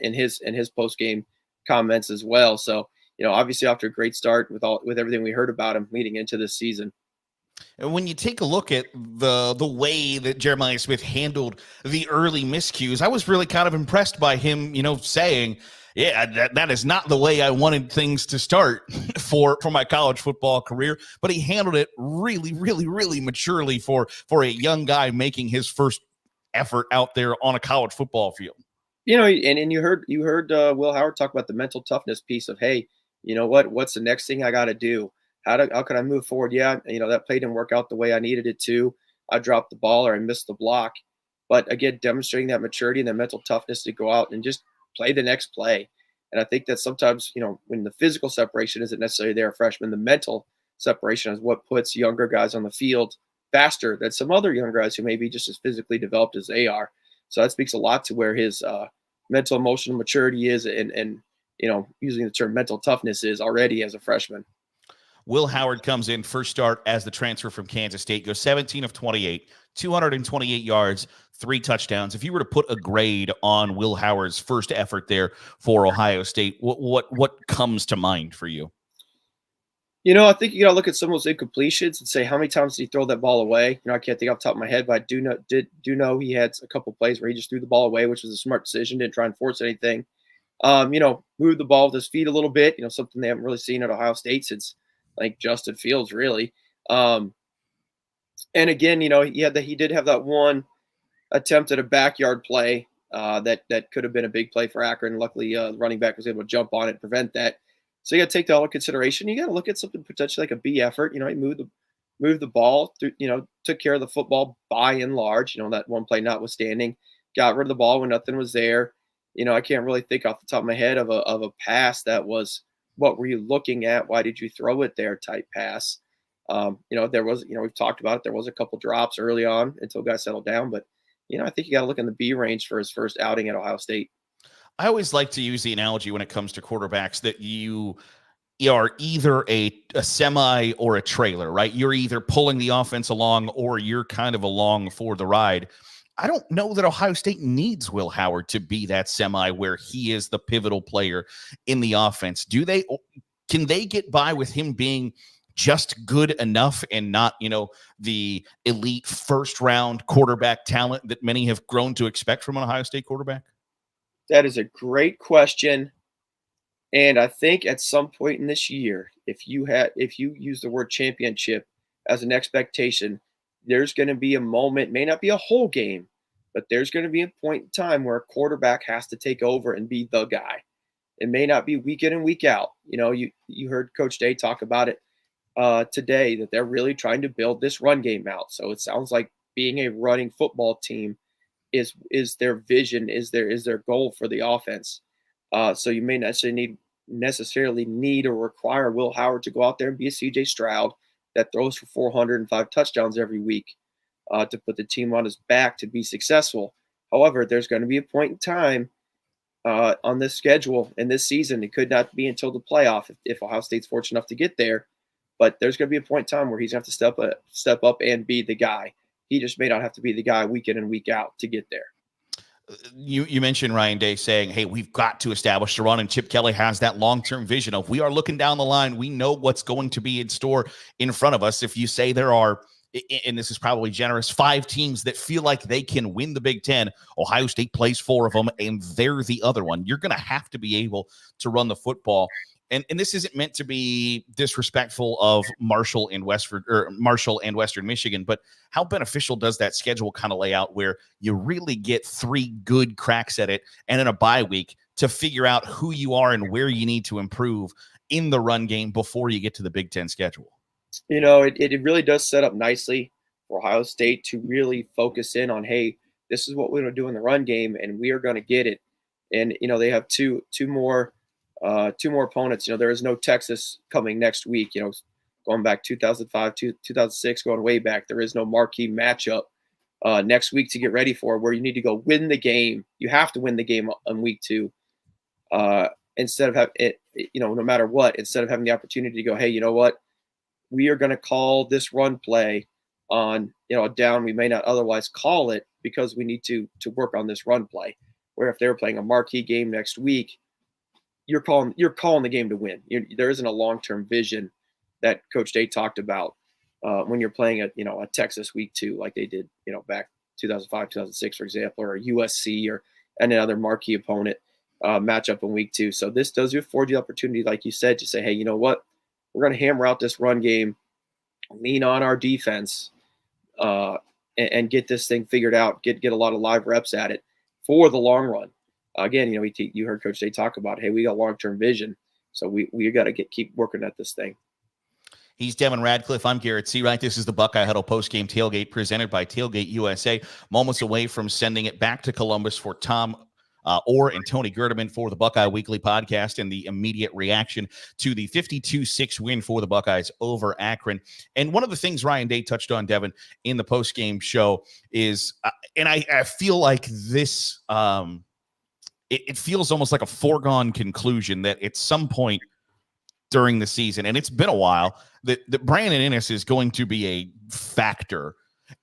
[SPEAKER 11] in his post-game comments as well. So, obviously after a great start with everything we heard about him leading into this season.
[SPEAKER 9] And when you take a look at the way that Jeremiah Smith handled the early miscues, I was really kind of impressed by him, saying, yeah, that is not the way I wanted things to start for my college football career. But he handled it really, really, really maturely for a young guy making his first effort out there on a college football field.
[SPEAKER 11] And you heard Will Howard talk about the mental toughness piece of, hey, what's the next thing I got to do? how can I move forward? Yeah, that play didn't work out the way I needed it to. I dropped the ball or I missed the block. But again, demonstrating that maturity and that mental toughness to go out and just play the next play. And I think that sometimes, when the physical separation isn't necessarily there, freshman, the mental separation is what puts younger guys on the field faster than some other young guys who may be just as physically developed as they are. So that speaks a lot to where his mental emotional maturity is and using the term mental toughness is already as a freshman.
[SPEAKER 9] Will Howard comes in first start as the transfer from Kansas State, goes 17 of 28, 228 yards, 3 touchdowns. If you were to put a grade on Will Howard's first effort there for Ohio State, what comes to mind for you?
[SPEAKER 11] I think you got to look at some of those incompletions and say, how many times did he throw that ball away? I can't think off the top of my head, but I do know he had a couple plays where he just threw the ball away, which was a smart decision, didn't try and force anything. Moved the ball with his feet a little bit, something they haven't really seen at Ohio State since like Justin Fields, really. And again, he did have that one attempt at a backyard play that could have been a big play for Akron. Luckily, the running back was able to jump on it and prevent that. So you got to take that all into consideration. You got to look at something potentially like a B effort. He moved the ball through, took care of the football by and large. That one play notwithstanding, got rid of the ball when nothing was there. I can't really think off the top of my head of a pass that was, what were you looking at? Why did you throw it there? Type pass. There was, we've talked about it. There was a couple drops early on until guys settled down, but I think you got to look in the B range for his first outing at Ohio State.
[SPEAKER 9] I always like to use the analogy when it comes to quarterbacks that you are either a semi or a trailer, right? You're either pulling the offense along or you're kind of along for the ride. I don't know that Ohio State needs Will Howard to be that semi where he is the pivotal player in the offense. Can they get by with him being just good enough and not, the elite first round quarterback talent that many have grown to expect from an Ohio State quarterback?
[SPEAKER 11] That is a great question. And I think at some point in this year, if you use the word championship as an expectation, there's going to be a moment, may not be a whole game, but there's going to be a point in time where a quarterback has to take over and be the guy. It may not be week in and week out. You heard Coach Day talk about it today, that they're really trying to build this run game out. So it sounds like being a running football team is their vision, is their goal for the offense. So you may necessarily need or require Will Howard to go out there and be a CJ Stroud that throws for 405 touchdowns every week to put the team on his back to be successful. However, there's going to be a point in time on this schedule and this season. It could not be until the playoff if Ohio State's fortunate enough to get there. But there's going to be a point in time where he's going to have to step up and be the guy. He just may not have to be the guy week in and week out to get there.
[SPEAKER 9] You mentioned Ryan Day saying, hey, we've got to establish the run, and Chip Kelly has that long-term vision of we are looking down the line. We know what's going to be in store in front of us. If you say there are, and this is probably generous, 5 teams that feel like they can win the Big Ten, Ohio State plays 4 of them, and they're the other one. You're going to have to be able to run the football. And this isn't meant to be disrespectful of Marshall and Western Michigan, but how beneficial does that schedule kind of lay out where you really get 3 good cracks at it and in a bye week to figure out who you are and where you need to improve in the run game before you get to the Big Ten schedule?
[SPEAKER 11] It really does set up nicely for Ohio State to really focus in on, hey, this is what we're going to do in the run game, and we are going to get it. And, they have two more opponents. There is no Texas coming next week, going back 2005 to 2006, going way back. There is no marquee matchup next week to get ready for where you need to go win the game. You have to win the game on week 2 instead of having it, no matter what, instead of having the opportunity to go, hey, you know what? We are going to call this run play on, a down we may not otherwise call it because we need to work on this run play. Where if they were playing a marquee game next week, you're calling the game to win. There isn't a long-term vision that Coach Day talked about when you're playing a Texas week 2 like they did back 2005, 2006, for example, or USC or another marquee opponent matchup in week 2. So this does afford you the opportunity, like you said, to say, hey, you know what? We're going to hammer out this run game, lean on our defense, and get this thing figured out. Get a lot of live reps at it for the long run. Again, you heard Coach Day talk about, hey, we got long-term vision, so we got to keep working at this thing.
[SPEAKER 9] He's Devin Radcliffe. I'm Garrett Seawright. This is the Buckeye Huddle Postgame Tailgate presented by Tailgate USA. Moments away from sending it back to Columbus for Tom Orr and Tony Gerdeman for the Buckeye Weekly Podcast and the immediate reaction to the 52-6 win for the Buckeyes over Akron. And one of the things Ryan Day touched on, Devin, in the postgame show is, and I feel like this, it feels almost like a foregone conclusion that at some point during the season, and it's been a while, that Brandon Innes is going to be a factor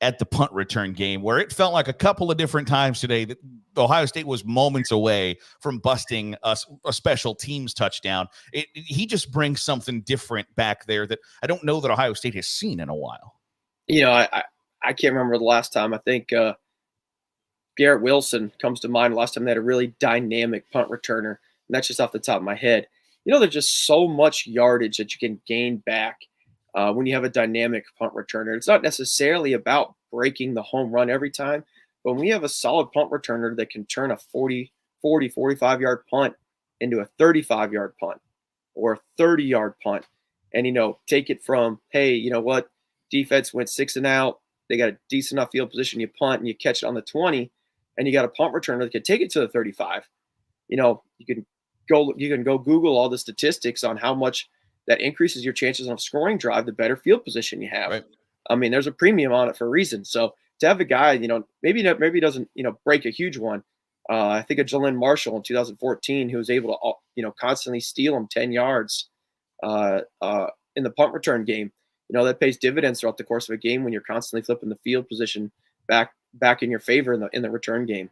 [SPEAKER 9] at the punt return game, where it felt like a couple of different times today that Ohio State was moments away from busting a special teams touchdown. He just brings something different back there that I don't know that Ohio State has seen in a while.
[SPEAKER 11] You know, I can't remember the last time. I think Garrett Wilson comes to mind. Last time they had a really dynamic punt returner, and that's just off the top of my head. You know, there's just so much yardage that you can gain back when you have a dynamic punt returner. It's not necessarily about breaking the home run every time, but when we have a solid punt returner that can turn a 45-yard punt into a 35-yard punt or a 30-yard punt and, you know, take it from, hey, you know what, defense went 6 and out, they got a decent enough field position, you punt and you catch it on the 20, and you got a punt returner that can take it to the 35. You know, you can go Google all the statistics on how much that increases your chances of scoring drive, the better field position you have. Right. I mean, there's a premium on it for a reason. So to have a guy, you know, maybe he doesn't, you know, break a huge one. I think of Jalen Marshall in 2014, who was able to, you know, constantly steal him 10 yards in the punt return game. You know, that pays dividends throughout the course of a game when you're constantly flipping the field position back in your favor in the return game.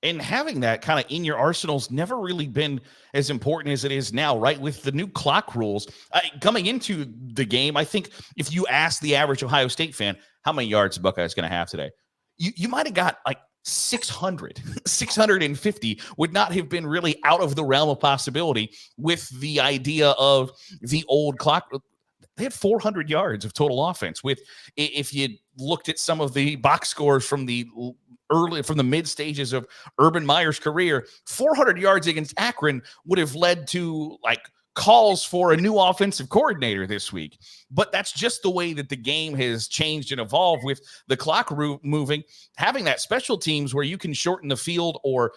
[SPEAKER 9] And having that kind of in your arsenal's never really been as important as it is now, right? With the new clock rules coming into the game, I think if you ask the average Ohio State fan, how many yards the Buckeyes going to have today, you might have got like 600, 650 would not have been really out of the realm of possibility with the idea of the old clock. They had 400 yards of total offense. With, if you looked at some of the box scores from the mid stages of Urban Meyer's career, 400 yards against Akron would have led to like calls for a new offensive coordinator this week. But that's just the way that the game has changed and evolved with the clock moving. Having that special teams where you can shorten the field or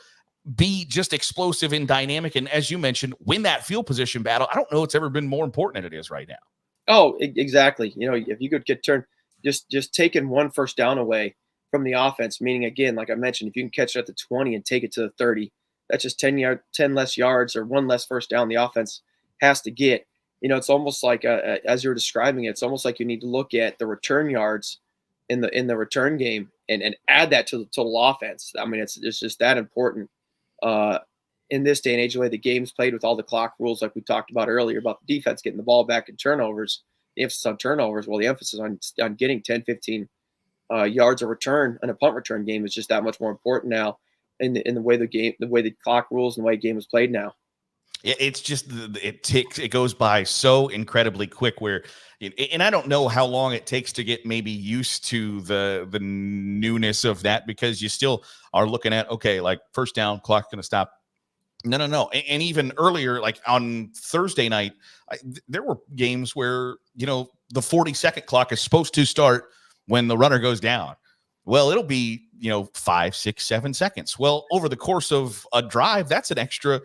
[SPEAKER 9] be just explosive and dynamic, and as you mentioned, win that field position battle. I don't know it's ever been more important than it is right now.
[SPEAKER 11] Oh, exactly. You know, if you could get turned, just taking one first down away from the offense, meaning, again, like I mentioned, if you can catch it at the 20 and take it to the 30, that's just 10 less yards or one less first down the offense has to get. You know, it's almost like, as you were describing it, it's almost like you need to look at the return yards in the return game and add that to the total offense. I mean, it's just that important in this day and age, the way the game's played with all the clock rules, like we talked about earlier, about the defense getting the ball back in turnovers, the emphasis on turnovers, well, the emphasis on getting 10, 15 yards of return in a punt return game is just that much more important now in the way the clock rules and the way the game is played now.
[SPEAKER 9] It's just it goes by so incredibly quick where, and I don't know how long it takes to get maybe used to the newness of that, because you still are looking at, okay, like first down, clock's going to stop. No. And even earlier, like on Thursday night, there were games where, you know, the 40-second clock is supposed to start when the runner goes down. Well, it'll be, you know, 5, 6, 7 seconds. Well, over the course of a drive, that's an extra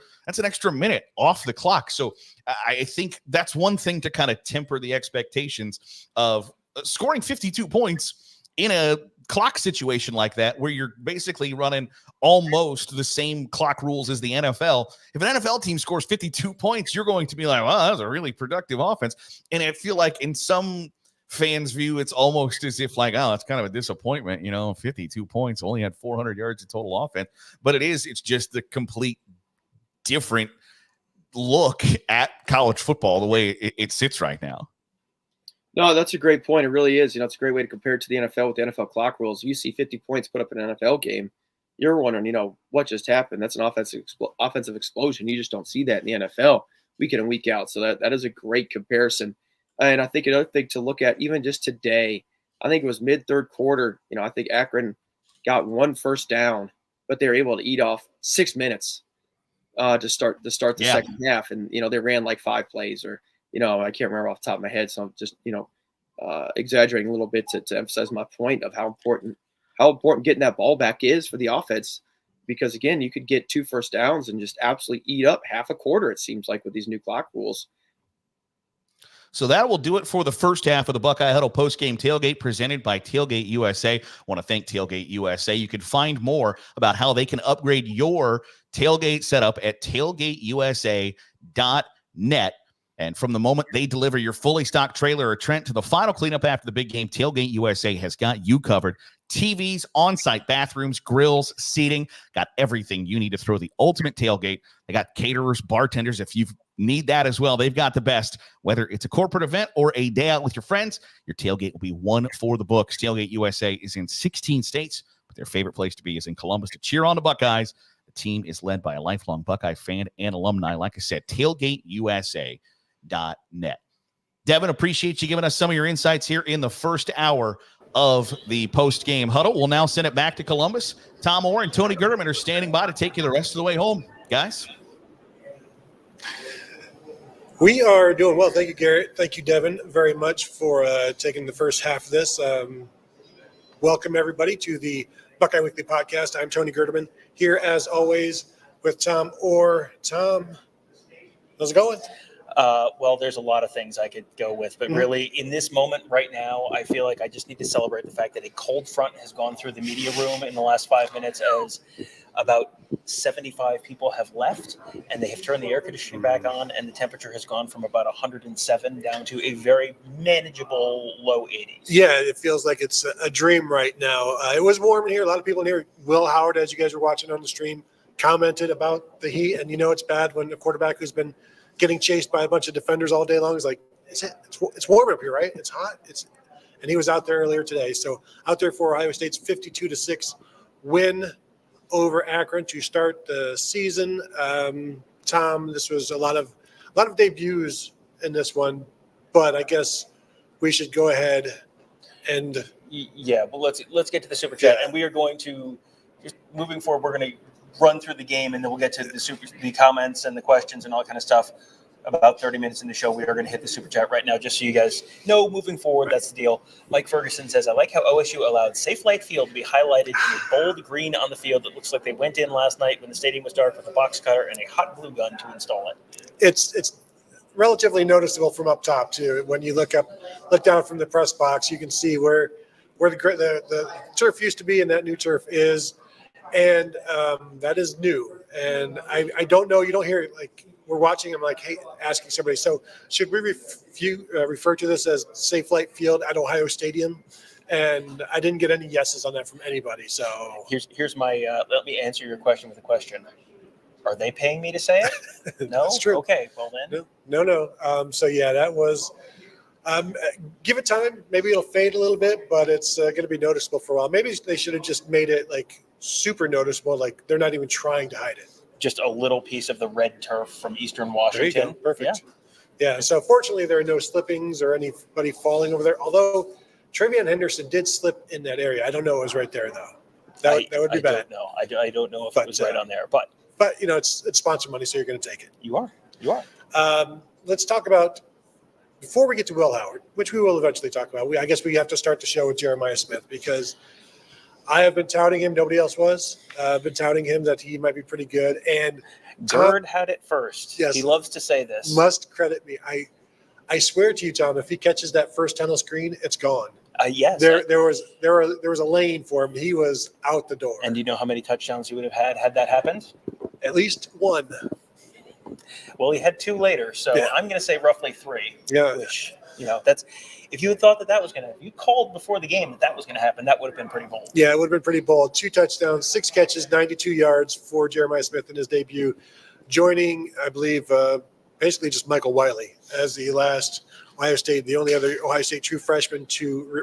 [SPEAKER 9] minute off the clock. So I think that's one thing to kind of temper the expectations of scoring 52 points in a clock situation like that, where you're basically running almost the same clock rules as the NFL. If an NFL team scores 52 points, you're going to be like, wow, that was a really productive offense. And I feel like in some fans' view, it's almost as if like, oh, it's kind of a disappointment, you know, 52 points, only had 400 yards of total offense. But it's just the complete different look at college football, the way it sits right now.
[SPEAKER 11] No, that's a great point. It really is. You know, it's a great way to compare it to the NFL with the NFL clock rules. You see 50 points put up in an NFL game, you're wondering, you know, what just happened? That's an offensive explosion. You just don't see that in the NFL week in and week out. So that is a great comparison. And I think another thing to look at, even just today, I think it was mid-third quarter, you know, I think Akron got one first down, but they were able to eat off 6 minutes to start the second half. And, you know, they ran like 5 plays or I can't remember off the top of my head, so I'm just exaggerating a little bit to emphasize my point of how important getting that ball back is for the offense. Because again, you could get 2 first downs and just absolutely eat up half a quarter, it seems like, with these new clock rules.
[SPEAKER 9] So that will do it for the first half of the Buckeye Huddle postgame tailgate presented by Tailgate USA. I want to thank Tailgate USA. You can find more about how they can upgrade your tailgate setup at tailgateusa.net. And from the moment they deliver your fully stocked trailer or Trent to the final cleanup after the big game, Tailgate USA has got you covered. TVs, on-site bathrooms, grills, seating, got everything you need to throw the ultimate tailgate. They got caterers, bartenders. If you need that as well, they've got the best. Whether it's a corporate event or a day out with your friends, your tailgate will be one for the books. Tailgate USA is in 16 states, but their favorite place to be is in Columbus to cheer on the Buckeyes. The team is led by a lifelong Buckeye fan and alumni. Like I said, tailgateusa.net. Devin, appreciate you giving us some of your insights here in the first hour of the post-game huddle. We'll now send it back to Columbus. Tom Orr and Tony Gerderman are standing by to take you the rest of the way home. Guys?
[SPEAKER 13] We are doing well. Thank you, Garrett. Thank you, Devin, very much for taking the first half of this. Welcome, everybody, to the Buckeye Weekly Podcast. I'm Tony Gerderman, here as always with Tom Orr. Tom, how's it going?
[SPEAKER 14] Well, there's a lot of things I could go with, but really in this moment right now, I feel like I just need to celebrate the fact that a cold front has gone through the media room in the last 5 minutes, as about 75 people have left and they have turned the air conditioning back on, and the temperature has gone from about 107 down to a very manageable low 80s.
[SPEAKER 13] Yeah, it feels like it's a dream right now. It was warm in here. A lot of people in here. Will Howard, as you guys were watching on the stream, commented about the heat, and it's bad when a quarterback who's been getting chased by a bunch of defenders all day long is like, it's warm up here, right? It's hot. And he was out there earlier today. So out there for Ohio State's 52-6 win over Akron to start the season. Tom, this was a lot of debuts in this one, but I guess we should go ahead and
[SPEAKER 14] well, let's get to the super chat, and we are going to just moving forward. We're going to run through the game, and then we'll get to the comments and the questions and all that kind of stuff. About 30 minutes in the show, we are going to hit the super chat right now, just so you guys know. Moving forward, that's the deal. Mike Ferguson says, I like how OSU allowed Safe Light Field to be highlighted in a bold green on the field. It looks like they went in last night when the stadium was dark with a box cutter and a hot glue gun to install it.
[SPEAKER 13] it's relatively noticeable from up top too. When you look down from the press box, you can see where the turf used to be and that new turf is. And that is new. And I don't know, you don't hear it, like we're watching, I'm like, hey, asking somebody, so should we refer to this as Safe Light Field at Ohio Stadium? And I didn't get any yeses on that from anybody. So
[SPEAKER 14] here's my, let me answer your question with a question. Are they paying me to say it? No?
[SPEAKER 13] That's true.
[SPEAKER 14] Okay, well then.
[SPEAKER 13] No. So yeah, that was, give it time. Maybe it'll fade a little bit, but it's going to be noticeable for a while. Maybe they should have just made it like super noticeable, like they're not even trying to hide it.
[SPEAKER 14] Just a little piece of the red turf from Eastern Washington.
[SPEAKER 13] There you go. Perfect. Yeah. So fortunately, there are no slippings or anybody falling over there. Although Travion Henderson did slip in that area. I don't know. It was right there though. That would be bad.
[SPEAKER 14] I don't know if it was right on there, but
[SPEAKER 13] it's sponsor money, so you're going to take it.
[SPEAKER 14] You are.
[SPEAKER 13] Let's talk about, before we get to Will Howard, which we will eventually talk about. I guess we have to start the show with Jeremiah Smith, because I have been touting him. Nobody else was. I've been touting him that he might be pretty good. And
[SPEAKER 14] Bird had it first.
[SPEAKER 13] Yes.
[SPEAKER 14] He loves to say this.
[SPEAKER 13] Must credit me. I swear to you, Tom, if he catches that first tunnel screen, it's gone.
[SPEAKER 14] Yes.
[SPEAKER 13] There was a lane for him. He was out the door.
[SPEAKER 14] And do you know how many touchdowns he would have had that happened?
[SPEAKER 13] At least one.
[SPEAKER 14] Well, he had two later, so
[SPEAKER 13] Yeah.
[SPEAKER 14] I'm going to say roughly three.
[SPEAKER 13] Yeah.
[SPEAKER 14] Which, that's, if you had thought that was going to, if you called before the game that was going to happen, that would have been pretty bold.
[SPEAKER 13] Yeah, it would have been pretty bold. 2 touchdowns, 6 catches, 92 yards for Jeremiah Smith in his debut, joining, I believe, basically just Michael Wiley as the last Ohio State, the only other Ohio State true freshman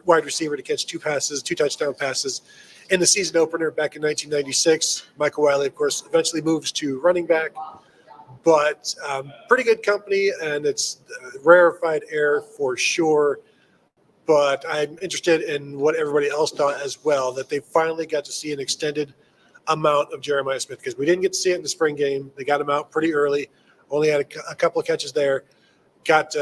[SPEAKER 13] wide receiver to catch 2 touchdown passes in the season opener back in 1996. Michael Wiley, of course, eventually moves to running back, but pretty good company, and it's rarefied air for sure. But I'm interested in what everybody else thought as well, that they finally got to see an extended amount of Jeremiah Smith, because we didn't get to see it in the spring game. They got him out pretty early, only had a couple of catches there. got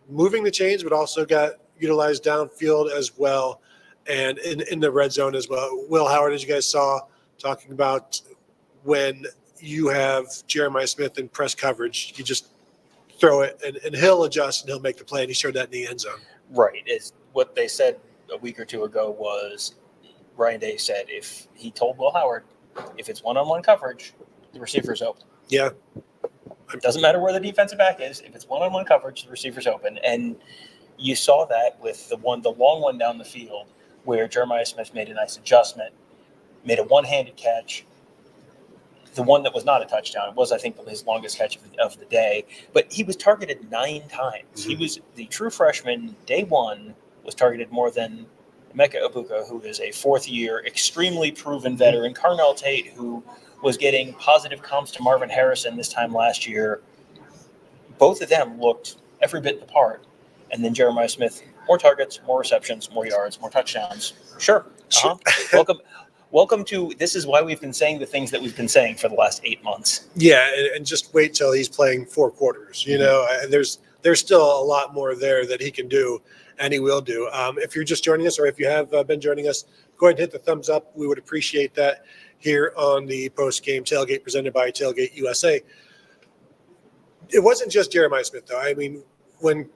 [SPEAKER 13] moving the chains, but also got utilized downfield as well, and in the red zone as well. Will Howard, as you guys saw, talking about when you have Jeremiah Smith in press coverage, you just throw it, and he'll adjust and he'll make the play, and he showed that in the end zone.
[SPEAKER 14] Right. Is what they said a week or two ago was Ryan Day said if he told Will Howard, if it's one-on-one coverage, the receiver's open.
[SPEAKER 13] Yeah.
[SPEAKER 14] It doesn't matter where the defensive back is. If it's one-on-one coverage, the receiver's open. And you saw that with the long one down the field where Jeremiah Smith made a nice adjustment, made a one-handed catch. The one that was not a touchdown, it was, I think, his longest catch of the day. But he was targeted 9 times. Mm-hmm. He was the true freshman, day one, was targeted more than Emeka Ibuka, who is a fourth-year, extremely proven veteran. Carnell Tate, who was getting positive comps to Marvin Harrison this time last year. Both of them looked every bit the part. And then Jeremiah Smith, more targets, more receptions, more yards, more touchdowns. Sure. Welcome to, this is why we've been saying the things that we've been saying for the last 8 months.
[SPEAKER 13] Yeah, and just wait till he's playing 4 quarters. You know, and there's still a lot more there that he can do, and he will do. If you're just joining us, or if you have been joining us, go ahead and hit the thumbs up. We would appreciate that here on the Postgame Tailgate presented by Tailgate USA. It wasn't just Jeremiah Smith, though. I mean, when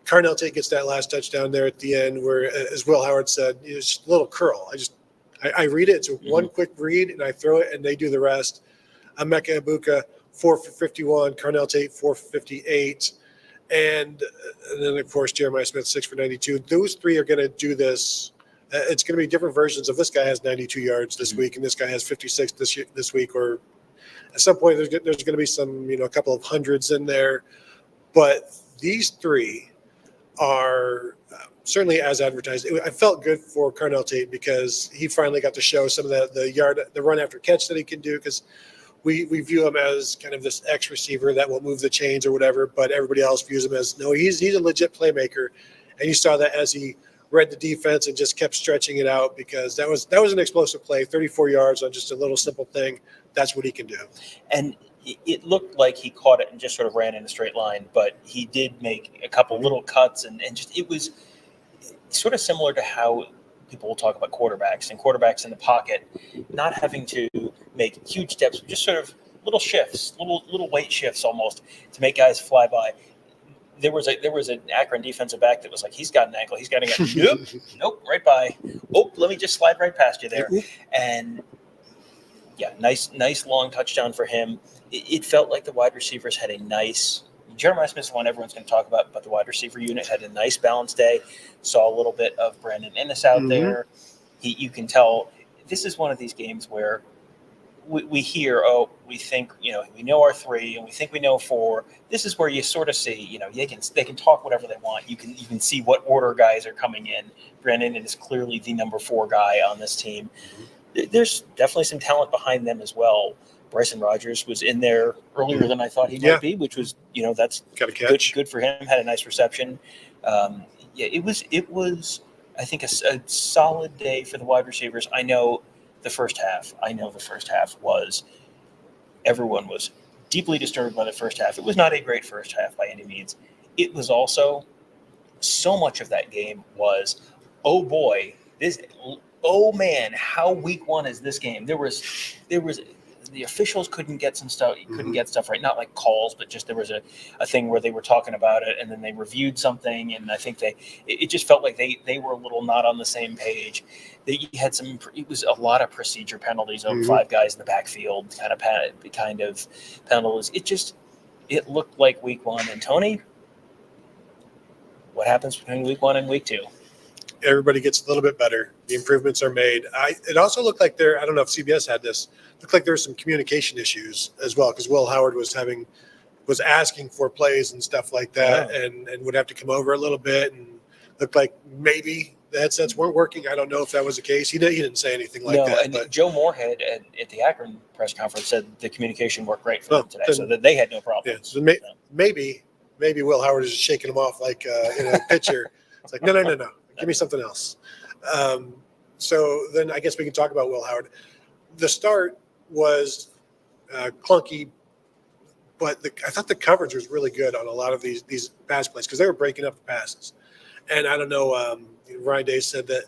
[SPEAKER 13] Carnell Tate gets that last touchdown there at the end, where, as Will Howard said, it's a little curl. I read it. It's one quick read, and I throw it, and they do the rest. Emeka Ibuka, 4 for 51. Carnell Tate, 4 for 58. And then, of course, Jeremiah Smith, 6 for 92. Those 3 are going to do this. It's going to be different versions of this guy has 92 yards this week, and this guy has 56 this week. Or at some point, there's going to be some, a couple of hundreds in there. But these 3 are certainly as advertised. I felt good for Carnell Tate because he finally got to show some of the run after catch that he can do, because we view him as kind of this X receiver that will move the chains or whatever, but everybody else views him as, no, he's a legit playmaker. And you saw that as he read the defense and just kept stretching it out, because that was an explosive play, 34 yards on just a little simple thing. That's what he can do.
[SPEAKER 14] And it looked like he caught it and just sort of ran in a straight line, but he did make a couple little cuts, and just, it was sort of similar to how people will talk about quarterbacks in the pocket, not having to make huge steps, just sort of little shifts, little weight shifts almost to make guys fly by. There was an Akron defensive back that was like, he's got an ankle, he's got an ankle. Nope, right by. Oh, let me just slide right past you there. And yeah, nice long touchdown for him. It felt like the wide receivers had a nice. Jeremiah Smith's the one everyone's going to talk about, but the wide receiver unit had a nice balanced day. Saw a little bit of Brandon Ennis out there. You can tell this is one of these games where we hear, we think, we know our 3 and we think we know 4. This is where you sort of see, they can talk whatever they want. You can see what order guys are coming in. Brandon is clearly the number 4 guy on this team. There's definitely some talent behind them as well. Bryson Rogers was in there earlier than I thought he might be, which was, that's good for him. Had a nice reception. It was, I think, a solid day for the wide receivers. I know the first half was, everyone was deeply disturbed by the first half. It was not a great first half by any means. It was also, so much of that game was, oh boy, oh man, how week 1 is this game? There was the officials couldn't get stuff right, not like calls, but just there was a thing where they were talking about it, and then they reviewed something, and I think it just felt like they were a little not on the same page. It was a lot of procedure penalties over 5 guys in the backfield, kind of penalties. It looked like week 1. And Tony, what happens between week 1 and week 2?
[SPEAKER 13] Everybody gets a little bit better. The improvements are made. It also looked like I don't know if CBS had this, looked like there were some communication issues as well, because Will Howard was asking for plays and stuff like that, and would have to come over a little bit, and looked like maybe the headsets weren't working. I don't know if that was the case. He didn't say anything like that.
[SPEAKER 14] And but Joe Morehead at the Akron press conference said the communication worked great for them today, so that they had no problem.
[SPEAKER 13] Yeah, so maybe Will Howard is just shaking him off like in a pitcher. It's like, no. Give me something else. So then I guess we can talk about Will Howard. The start was clunky, but I thought the coverage was really good on a lot of these pass plays because they were breaking up the passes. And I don't know, Ryan Day said that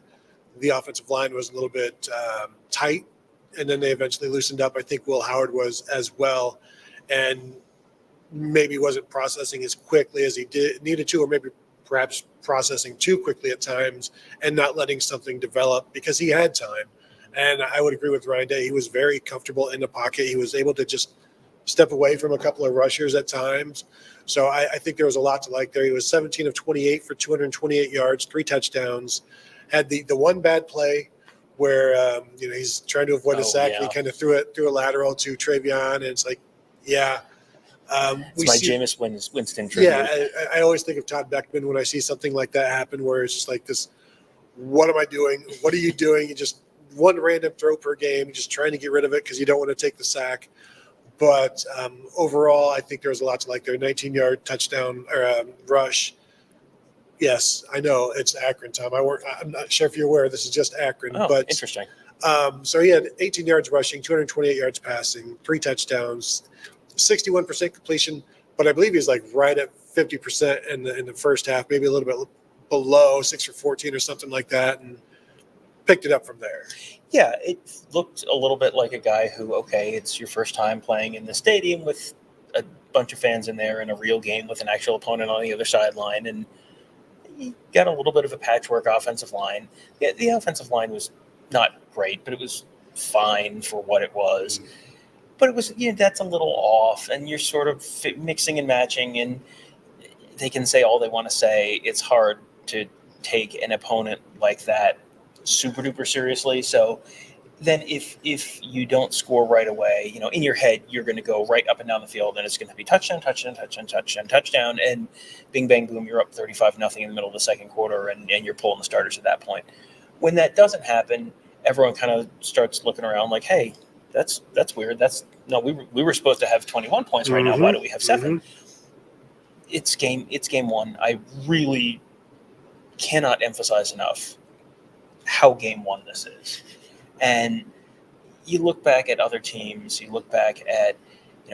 [SPEAKER 13] the offensive line was a little bit tight, and then they eventually loosened up. I think Will Howard was as well, and maybe wasn't processing as quickly as he needed to, or maybe perhaps processing too quickly at times and not letting something develop because he had time. And I would agree with Ryan Day. He was very comfortable in the pocket. He was able to just step away from a couple of rushers at times. So I think there was a lot to like there. He was 17 of 28 for 228 yards, 3 touchdowns. Had the one bad play where he's trying to avoid a sack. And he kind of threw a lateral to Travion, and it's like, yeah.
[SPEAKER 14] It's my Jameis Winston tribute.
[SPEAKER 13] Yeah, I always think of Todd Beckman when I see something like that happen, where it's just like this. What am I doing? What are you doing? You just one random throw per game, just trying to get rid of it because you don't want to take the sack. But overall, I think there's a lot to like there. 19-yard touchdown or rush. Yes, I know it's Akron, Tom. I'm not sure if you're aware. This is just Akron.
[SPEAKER 14] Oh,
[SPEAKER 13] but
[SPEAKER 14] interesting.
[SPEAKER 13] So he had 18 yards rushing, 228 yards passing, 3 touchdowns, 61% completion. But I believe he's like right at 50% in the first half, maybe a little bit below 6 for 14 or something like that, and picked it up from there.
[SPEAKER 14] Yeah, it looked a little bit like a guy who, okay, it's your first time playing in the stadium with a bunch of fans in there in a real game with an actual opponent on the other sideline, and you got a little bit of a patchwork offensive line. Yeah, the offensive line was not great, but it was fine for what it was. But it was, that's a little off, and you're sort of mixing and matching, and they can say all they want to say. It's hard to take an opponent like that super duper seriously. So then if you don't score right away, in your head, you're going to go right up and down the field, and it's going to be touchdown, and bing, bang, boom, you're up 35-0 in the middle of the second quarter, and you're pulling the starters at that point. When that doesn't happen, everyone kind of starts looking around like, hey, that's weird. We were supposed to have 21 points right now. Why do we have 7? It's game one. I really cannot emphasize enough how game one this is. And you look back at other teams, you look back at,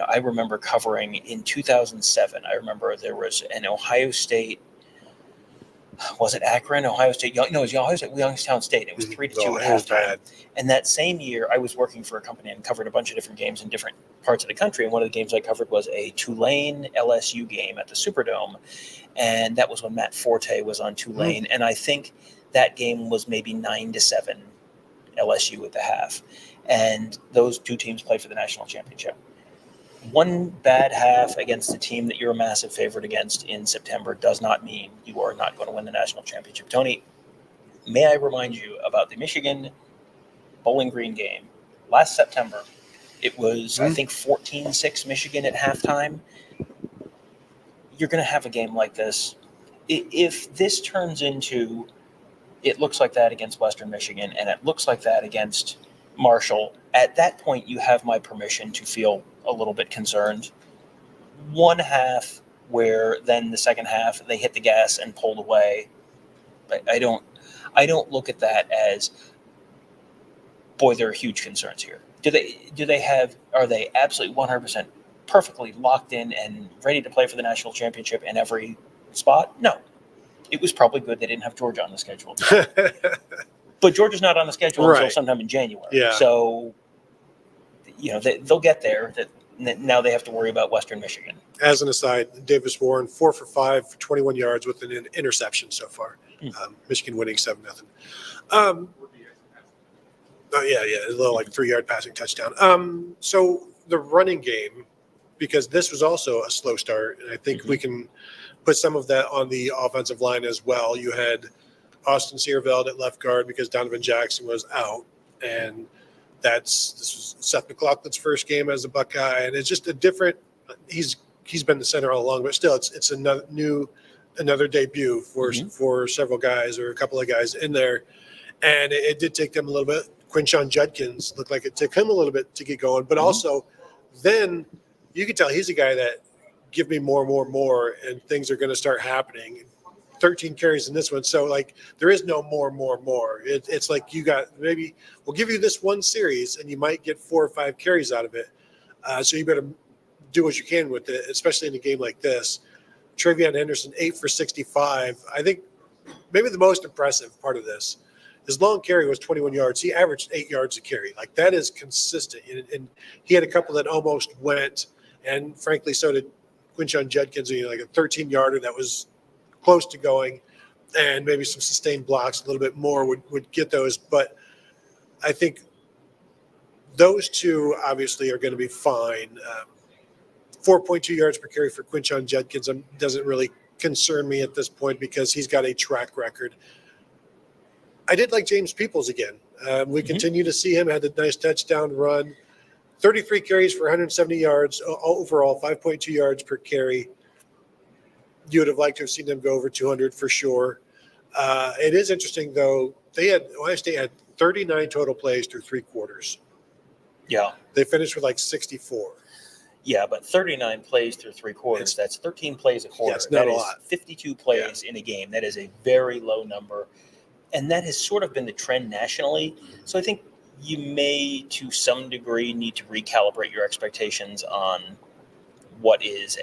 [SPEAKER 14] I remember covering in 2007, I remember there was an Ohio State, was it Akron? Ohio State? No, it was Ohio State, Youngstown State. It was 3-2 at halftime. And that same year, I was working for a company and covered a bunch of different games in different parts of the country. And one of the games I covered was a Tulane LSU game at the Superdome. And that was when Matt Forte was on Tulane. And I think that game was maybe 9-7 LSU at the half. And those two teams played for the national championship. One bad half against a team that you're a massive favorite against in September does not mean you are not going to win the national championship. Tony, may I remind you about the Michigan Bowling Green game last September? It was, I think, 14-6 Michigan at halftime. You're going to have a game like this. If this turns into, it looks like that against Western Michigan, and it looks like that against Marshall, at that point you have my permission to feel a little bit concerned. One half where then the second half they hit the gas and pulled away. I don't look at that as, boy, there are huge concerns here. Are they absolutely 100% perfectly locked in and ready to play for the national championship in every spot? No. It was probably good they didn't have Georgia on the schedule. But Georgia's not on the schedule until sometime in January. Yeah. So, they'll get there. Now they have to worry about Western Michigan.
[SPEAKER 13] As an aside, Davis Warren, 4 for 5 for 21 yards with an interception so far. Michigan winning 7-0. A little like 3-yard passing touchdown. So the running game, because this was also a slow start, and I think we can put some of that on the offensive line as well. You had Austin Searveld at left guard because Donovan Jackson was out, and this was Seth McLaughlin's first game as a Buckeye, and it's just a different. He's been the center all along, but still, it's another debut for several guys or a couple of guys in there, and it did take them a little bit. Quinshon Judkins looked like it took him a little bit to get going, but also then you can tell he's a guy that give me more, and things are going to start happening. 13 carries in this one. So, there is no more. It's like you got, maybe we'll give you this one series and you might get 4 or 5 carries out of it. So you better do what you can with it, especially in a game like this. Travion Henderson, 8 for 65. I think maybe the most impressive part of this, his long carry was 21 yards. He averaged 8 yards a carry. Like, that is consistent. And he had a couple that almost went, and frankly, so did Quinshon Judkins, like a 13-yarder that was close to going, and maybe some sustained blocks, a little bit more would get those. But I think those two obviously are going to be fine. 4.2 yards per carry for Quinshon Judkins doesn't really concern me at this point because he's got a track record. I did like James Peoples again. We continue to see him, had a nice touchdown run. 33 carries for 170 yards overall, 5.2 yards per carry. You would have liked to have seen them go over 200 for sure. It is interesting, though. Ohio State had 39 total plays through 3 quarters.
[SPEAKER 14] Yeah.
[SPEAKER 13] They finished with like 64.
[SPEAKER 14] Yeah, but 39 plays through 3 quarters, that's 13 plays a quarter.
[SPEAKER 13] Yeah, it's not
[SPEAKER 14] That
[SPEAKER 13] a
[SPEAKER 14] is
[SPEAKER 13] lot.
[SPEAKER 14] 52 plays in a game. That is a very low number. And that has sort of been the trend nationally. So I think you may, to some degree, need to recalibrate your expectations on what is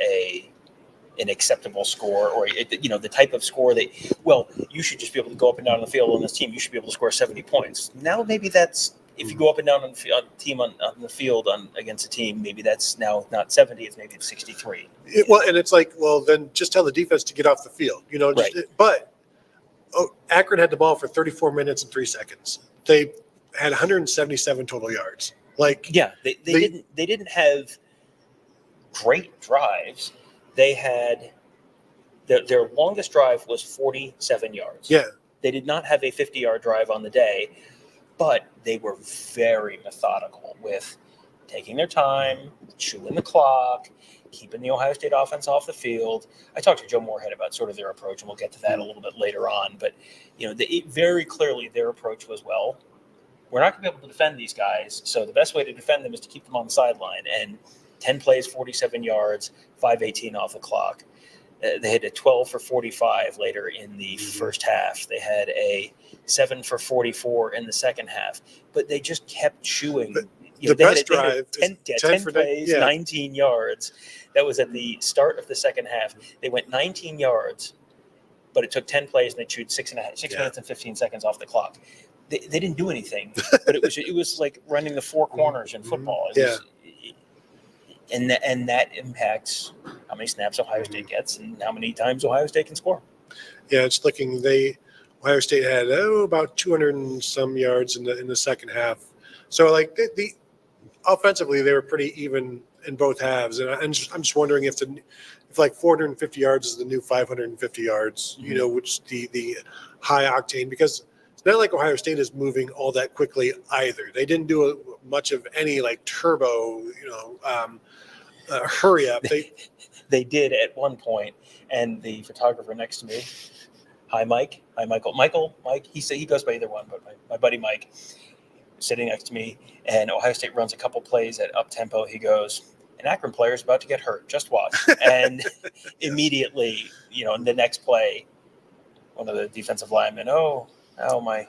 [SPEAKER 14] an acceptable score, or the type of score that, well, you should just be able to go up and down the field on this team. You should be able to score 70 points. Now maybe that's, if you go up and down on the field against a team, maybe that's now not 70, it's maybe 63.
[SPEAKER 13] And it's like, well, then just tell the defense to get off the field, But Akron had the ball for 34 minutes and 3 seconds. They had 177 total yards.
[SPEAKER 14] They didn't have great drives. They had their longest drive was 47 yards.
[SPEAKER 13] Yeah.
[SPEAKER 14] They did not have a 50-yard drive on the day, but they were very methodical with taking their time, chewing the clock, keeping the Ohio State offense off the field. I talked to Joe Morehead about sort of their approach, and we'll get to that a little bit later on. But very clearly their approach was, well, we're not going to be able to defend these guys, so the best way to defend them is to keep them on the sideline. And 10 plays, 47 yards, 5:18 off the clock. They had a 12 for 45 later in the first half. They had a 7 for 44 in the second half. But they just kept chewing.
[SPEAKER 13] The best drive,
[SPEAKER 14] 10 plays, 19 yards. That was at the start of the second half. They went 19 yards, but it took 10 plays, and they chewed 6 minutes and 15 seconds off the clock. They didn't do anything, but it was like running the 4 corners in football. And that impacts how many snaps Ohio State gets and how many times Ohio State can score.
[SPEAKER 13] Yeah, it's looking. Ohio State had about 200 and some yards in the second half. So the offensively they were pretty even in both halves. And I'm just wondering if 450 yards is the new 550 yards. Which the high octane, because it's not like Ohio State is moving all that quickly either. They didn't do much of any turbo, hurry up.
[SPEAKER 14] They did at one point, and the photographer next to me, hi Mike, hi Michael, Mike. He goes by either one, but my buddy Mike, sitting next to me, and Ohio State runs a couple plays at up tempo. He goes, an Akron player is about to get hurt. Just watch. And immediately, in the next play, one of the defensive linemen, my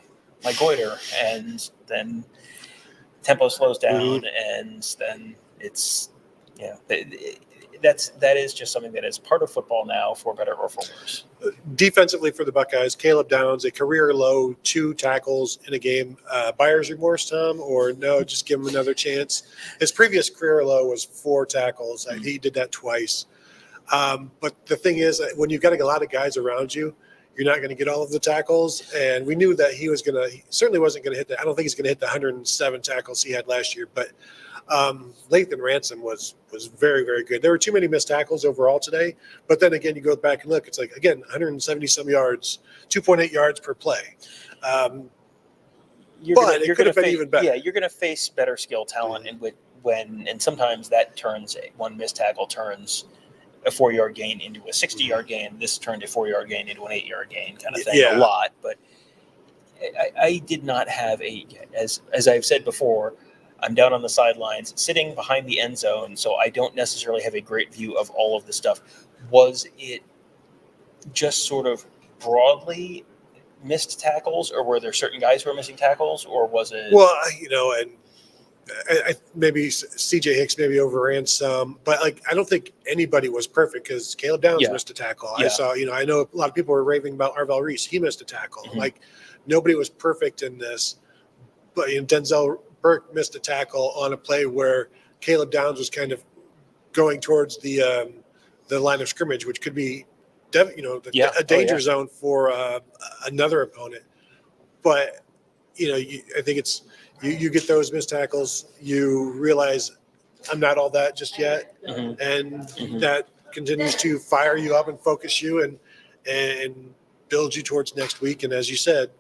[SPEAKER 14] goiter, and then tempo slows down, and then it's. That is just something that is part of football now, for better or for worse.
[SPEAKER 13] Defensively for the Buckeyes, Caleb Downs, a career low 2 tackles in a game. Buyer's remorse, Tom, or no, just give him another chance? His previous career low was 4 tackles. He did that twice. But the thing is, when you've got a lot of guys around you, you're not going to get all of the tackles. And we knew that he certainly wasn't going to hit that. I don't think he's going to hit the 107 tackles he had last year, but Lathan Ransom was very, very good. There were too many missed tackles overall today, but then again, you go back and look, it's 170 some yards, 2.8 yards per play. It could have been even better.
[SPEAKER 14] Yeah, you're going to face better skill talent, and sometimes that one missed tackle turns a 4-yard gain into a 60-yard gain. This turned a 4-yard gain into an 8-yard gain, kind of thing. A lot, but I did not have as I've said before. I'm down on the sidelines, sitting behind the end zone, so I don't necessarily have a great view of all of the stuff. Was it just sort of broadly missed tackles, or were there certain guys who were missing tackles, or was it?
[SPEAKER 13] Well, and maybe CJ Hicks maybe overran some, but like I don't think anybody was perfect because Caleb Downs missed a tackle. I saw, I know a lot of people were raving about Arvell Reese. He missed a tackle. Like nobody was perfect in this, but Denzel Burke missed a tackle on a play where Caleb Downs was kind of going towards the line of scrimmage, which could be a danger zone for another opponent. But I think it's you get those missed tackles, you realize I'm not all that just yet, and that continues to fire you up and focus you and build you towards next week. And as you said,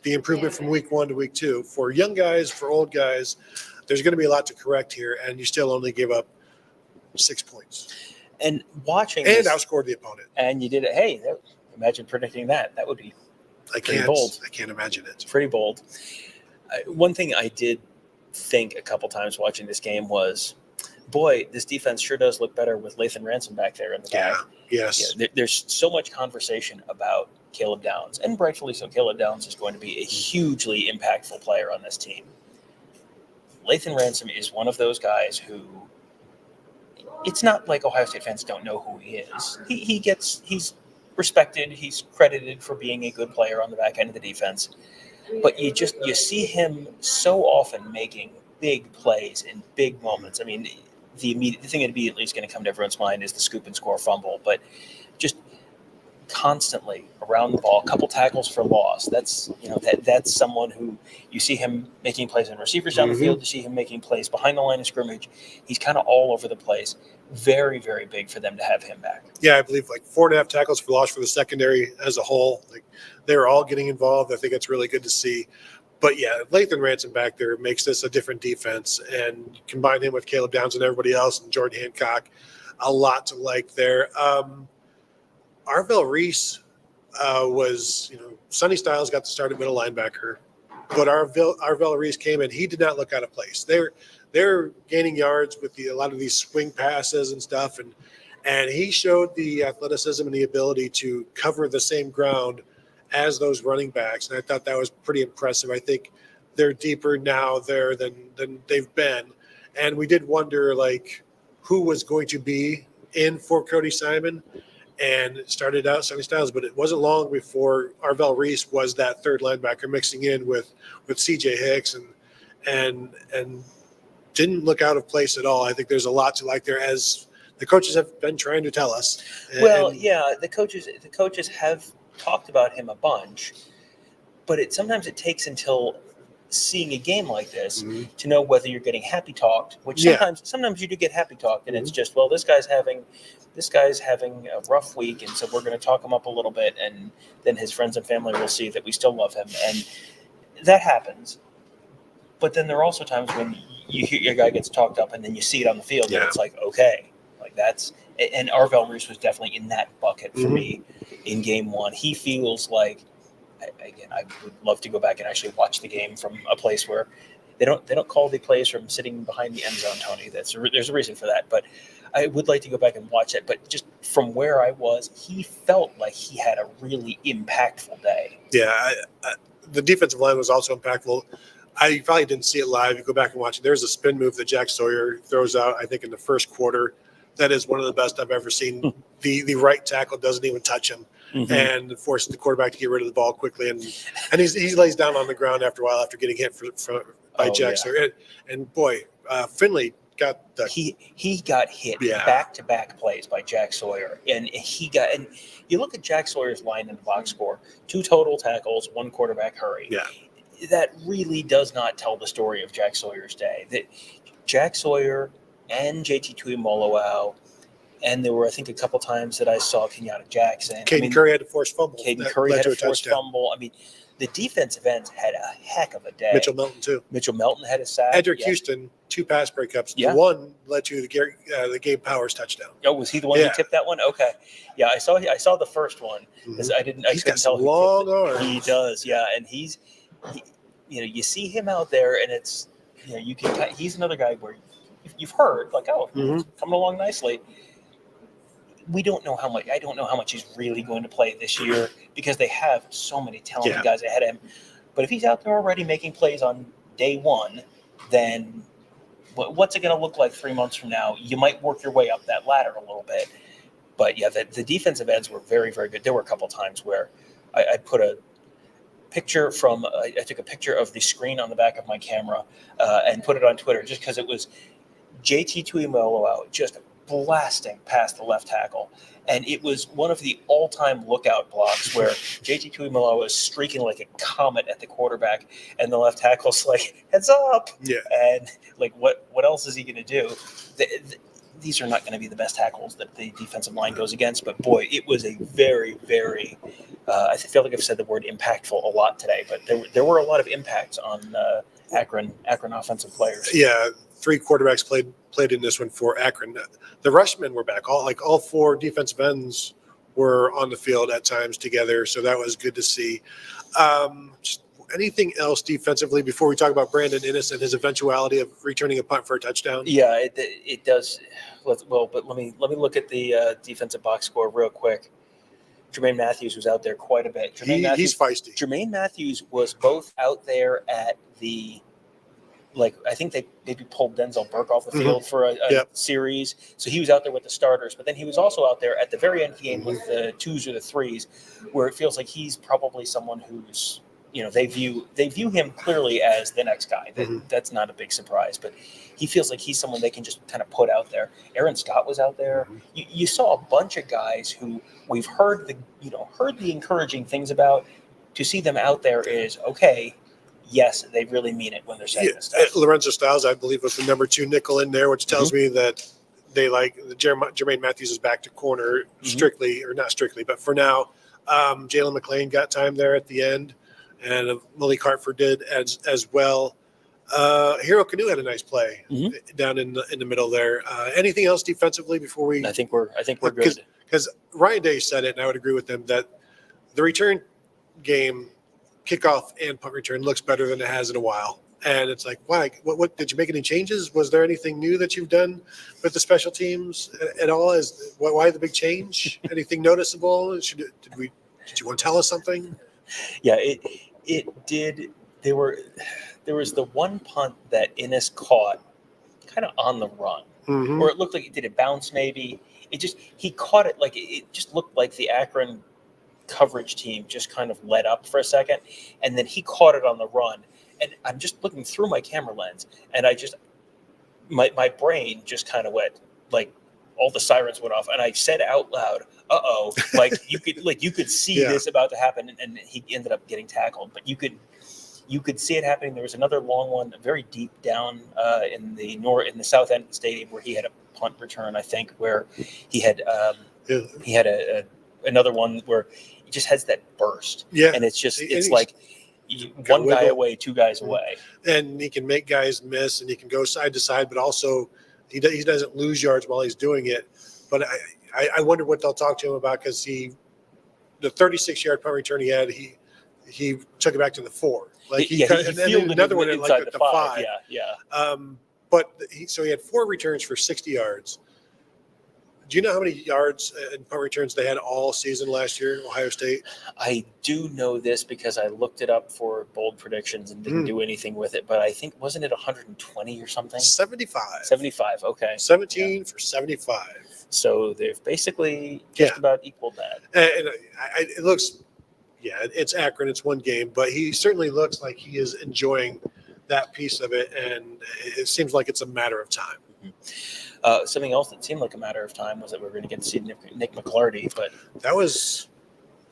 [SPEAKER 13] the improvement from week 1 to week 2 for young guys, for old guys, there's going to be a lot to correct here, and you still only give up 6 points.
[SPEAKER 14] And watching
[SPEAKER 13] and outscored the opponent.
[SPEAKER 14] And you did it. Hey, imagine predicting that. That would be pretty bold.
[SPEAKER 13] I can't imagine it.
[SPEAKER 14] Pretty bold. One thing I did think a couple times watching this game was, boy, this defense sure does look better with Lathan Ransom back there in the back.
[SPEAKER 13] Yes.
[SPEAKER 14] There's so much conversation about Caleb Downs, and rightfully so. Caleb Downs is going to be a hugely impactful player on this team. Lathan Ransom is one of those guys who, it's not like Ohio State fans don't know who he is. He's respected. He's credited for being a good player on the back end of the defense. But you see him so often making big plays in big moments. I mean, the thing that immediately is going to come to everyone's mind is the scoop and score fumble, but just constantly around the ball, a couple tackles for loss. That's someone who you see him making plays on receivers down the field. You see him making plays behind the line of scrimmage. He's kind of all over the place. Very, very big for them to have him back.
[SPEAKER 13] Yeah, I believe like 4.5 tackles for loss for the secondary as a whole. Like they're all getting involved. I think it's really good to see. But yeah, Lathan Ransom back there makes this a different defense, and combine him with Caleb Downs and everybody else and Jordan Hancock, a lot to like there. Arvell Reese was, Sonny Styles got the start at middle linebacker, but Arvell Reese came in. He did not look out of place. They're gaining yards with a lot of these swing passes and stuff, and he showed the athleticism and the ability to cover the same ground as those running backs, and I thought that was pretty impressive. I think they're deeper now there than they've been, and we did wonder like who was going to be in for Cody Simon. And it started out Sonny Styles, but it wasn't long before Arvell Reese was that third linebacker mixing in with CJ Hicks and didn't look out of place at all. I think there's a lot to like there, as the coaches have been trying to tell us.
[SPEAKER 14] The coaches have talked about him a bunch, but sometimes it takes until seeing a game like this to know whether you're getting happy talked, which sometimes you do get happy talked, and it's just, well, this guy's having a rough week, and so we're going to talk him up a little bit, and then his friends and family will see that we still love him, and that happens. But then there are also times when you hear your guy gets talked up, and then you see it on the field, and it's like, okay, like that's. And Arvell Reese was definitely in that bucket for me in game 1. He feels like, again, I would love to go back and actually watch the game from a place where they don't call the plays from sitting behind the end zone, Tony. There's a reason for that, but I would like to go back and watch it. But just from where I was, he felt like he had a really impactful day.
[SPEAKER 13] Yeah, the defensive line was also impactful. I probably didn't see it live. You go back and watch it. There's a spin move that Jack Sawyer throws out, I think, in the first quarter. That is one of the best I've ever seen. The right tackle doesn't even touch him. And forces the quarterback to get rid of the ball quickly, and he lays down on the ground after a while after getting hit by Jack Sawyer. And boy, Finley got
[SPEAKER 14] he got hit back-to-back plays by Jack Sawyer, and you look at Jack Sawyer's line in the box score: 2 total tackles, 1 quarterback hurry.
[SPEAKER 13] Yeah,
[SPEAKER 14] that really does not tell the story of Jack Sawyer's day. That Jack Sawyer and JT Tuimoloau. And there were, I think, a couple times that I saw Kenyatta Jackson.
[SPEAKER 13] Caden Curry had a forced fumble.
[SPEAKER 14] Caden Curry had a forced fumble. I mean, the defensive ends had a heck of a day.
[SPEAKER 13] Mitchell Melton, too.
[SPEAKER 14] Mitchell Melton had a sack.
[SPEAKER 13] Edric Houston, 2 pass breakups. The one led to the Gabe Powers touchdown.
[SPEAKER 14] Oh, was he the one who tipped that one? Okay. Yeah, I saw the first one because I couldn't tell who
[SPEAKER 13] long arms.
[SPEAKER 14] He does, yeah. And he's you see him out there, and it's he's another guy where you've heard like, coming along nicely. We don't know how much. I don't know how much he's really going to play this year because they have so many talented guys ahead of him. But if he's out there already making plays on day 1, then What's it going to look like 3 months from now? You might work your way up that ladder a little bit. But yeah, the defensive ends were very, very good. There were a couple times where I put a picture from, I took a picture of the screen on the back of my camera and put it on Twitter just because it was JT Tuimoloau just blasting past the left tackle. And it was one of the all-time lookout blocks where JT Tuimoloau was streaking like a comet at the quarterback, and the left tackle's like, heads up.
[SPEAKER 13] Yeah.
[SPEAKER 14] And like, what else is he going to do? These are not going to be the best tackles that the defensive line goes against, but boy, it was a very, very, I feel like I've said the word impactful a lot today, but there were a lot of impacts on Akron offensive players.
[SPEAKER 13] Yeah, 3 quarterbacks played in this one for Akron. The rushmen were back. All 4 defensive ends were on the field at times together, so that was good to see. Just anything else defensively before we talk about Brandon Innes and his eventuality of returning a punt for a touchdown?
[SPEAKER 14] Yeah, it does. But let me look at the defensive box score real quick. Jermaine Matthews was out there quite a bit.
[SPEAKER 13] He's feisty.
[SPEAKER 14] Jermaine Matthews was both out there at the, I think they maybe pulled Denzel Burke off the field for a series. So he was out there with the starters, but then he was also out there at the very end of the game with the 2s or the 3s, where it feels like he's probably someone who's, they view him clearly as the next guy. That's not a big surprise, but he feels like he's someone they can just kind of put out there. Aaron Scott was out there. You saw a bunch of guys who we've heard the encouraging things about. To see them out there is okay. Yes, they really mean it when they're saying this stuff.
[SPEAKER 13] Lorenzo Styles, I believe, was the number 2 nickel in there, which tells me that they like Jermaine Matthews is back to corner strictly, or not strictly, but for now. Jalen McClain got time there at the end, and Malik Hartford did as well. Hero Canoe had a nice play down in the middle there. Anything else defensively before we?
[SPEAKER 14] I think we're good.
[SPEAKER 13] Because Ryan Day said it, and I would agree with him that the return game, kickoff and punt return, looks better than it has in a while. And it's like, why? What did you make any changes? Was there anything new that you've done with the special teams at all? Why the big change? Anything noticeable? Did you want to tell us something?
[SPEAKER 14] Yeah, it did. There was the one punt that Innes caught kind of on the run, or it looked like did it bounce maybe? He caught it like it just looked like the Akron coverage team just kind of let up for a second, and then he caught it on the run. And I'm just looking through my camera lens, and my brain just kind of went like all the sirens went off, and I said out loud, "Uh-oh!" Like you could see this about to happen, and he ended up getting tackled. But you could see it happening. There was another long one, very deep down in the south end of the stadium, where he had a punt return, I think, where he had another one where he just has that burst, and it's like one guy away, 2 guys away,
[SPEAKER 13] and he can make guys miss, and he can go side to side, but also he doesn't lose yards while he's doing it. But I wonder what they'll talk to him about, because the 36-yard punt return he had, he took it back to the 4. Like
[SPEAKER 14] he fielded
[SPEAKER 13] another one
[SPEAKER 14] inside
[SPEAKER 13] like
[SPEAKER 14] the
[SPEAKER 13] 5.
[SPEAKER 14] Yeah.
[SPEAKER 13] But he had 4 returns for 60 yards. Do you know how many yards and punt returns they had all season last year, Ohio State?
[SPEAKER 14] I do know this because I looked it up for bold predictions and didn't do anything with it. But I think, wasn't it 120 or something?
[SPEAKER 13] 75.
[SPEAKER 14] 75, okay.
[SPEAKER 13] 17 for 75.
[SPEAKER 14] So they've basically just about equaled that.
[SPEAKER 13] And it looks, it's Akron. It's one game. But he certainly looks like he is enjoying that piece of it. And it seems like it's a matter of time.
[SPEAKER 14] Something else that seemed like a matter of time was that we were going to get to see Nick McClarty, but
[SPEAKER 13] that was,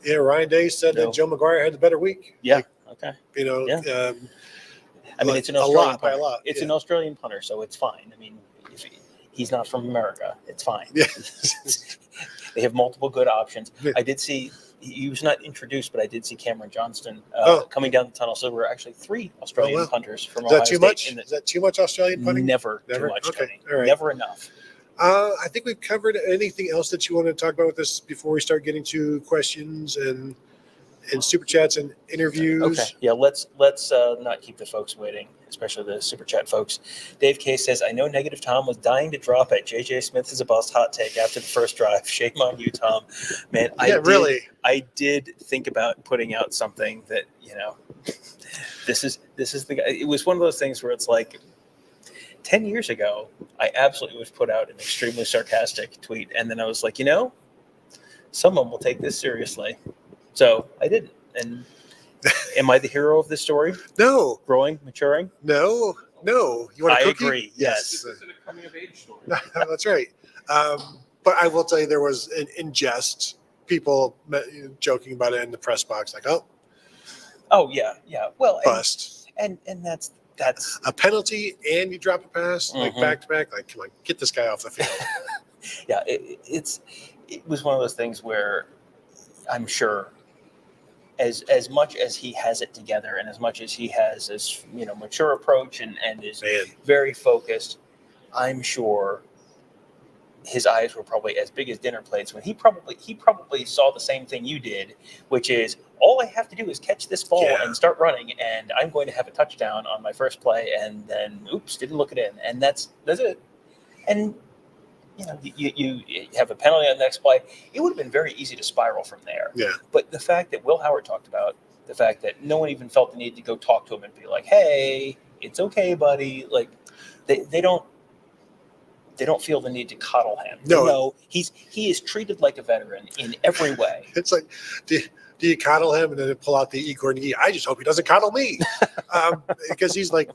[SPEAKER 13] Ryan Day said that Joe McGuire had the better week.
[SPEAKER 14] Yeah. Okay.
[SPEAKER 13] I mean,
[SPEAKER 14] it's an Australian punter.
[SPEAKER 13] by a lot.
[SPEAKER 14] It's an Australian punter, so it's fine. I mean, if he's not from America, it's fine.
[SPEAKER 13] Yeah.
[SPEAKER 14] They have multiple good options. Yeah. I did see, he was not introduced, but I did see Cameron Johnston coming down the tunnel. So there were actually 3 Australian punters from Ohio State.
[SPEAKER 13] Is that too much Australian punting?
[SPEAKER 14] Never too much.
[SPEAKER 13] Okay. All right.
[SPEAKER 14] Never enough.
[SPEAKER 13] I think we've covered anything else that you want to talk about with us before we start getting to questions and super chats and interviews.
[SPEAKER 14] Okay. Yeah, let's not keep the folks waiting, especially the super chat folks. Dave K says, I know Negative Tom was dying to drop it. JJ Smith is a bust hot take after the first drive. Shame on you, Tom. Man, I did think about putting out something that, this is the guy. It was one of those things where it's like, 10 years ago, I absolutely would put out an extremely sarcastic tweet. And then I was like, someone will take this seriously. So I didn't. And am I the hero of this story?
[SPEAKER 13] No.
[SPEAKER 14] Growing, maturing?
[SPEAKER 13] No. You want a cookie?
[SPEAKER 14] Agree. Yes.
[SPEAKER 4] coming of age story.
[SPEAKER 13] That's right. But I will tell you, there was in jest, people joking about it in the press box, like,
[SPEAKER 14] Oh yeah. Well,
[SPEAKER 13] bust.
[SPEAKER 14] And that's
[SPEAKER 13] A penalty and you drop a pass, like
[SPEAKER 14] Mhm.
[SPEAKER 13] back to back. Like, come on, get this guy off the field.
[SPEAKER 14] yeah. It was one of those things where I'm sure as much as he has it together and as much as he has this mature approach and is very focused, I'm sure his eyes were probably as big as dinner plates when he probably saw the same thing you did, which is all I have to do is catch this ball and start running, and I'm going to have a touchdown on my first play, and then oops, didn't look it in, and that's it. And you have a penalty on the next play. It would have been very easy to spiral from there.
[SPEAKER 13] Yeah.
[SPEAKER 14] But the fact that Will Howard talked about the fact that no one even felt the need to go talk to him and be like, "Hey, it's okay, buddy." Like they don't feel the need to coddle him.
[SPEAKER 13] No.
[SPEAKER 14] He is treated like a veteran in every way.
[SPEAKER 13] It's like, do you coddle him and then pull out the Igor Nyi? I just hope he doesn't coddle me, because he's like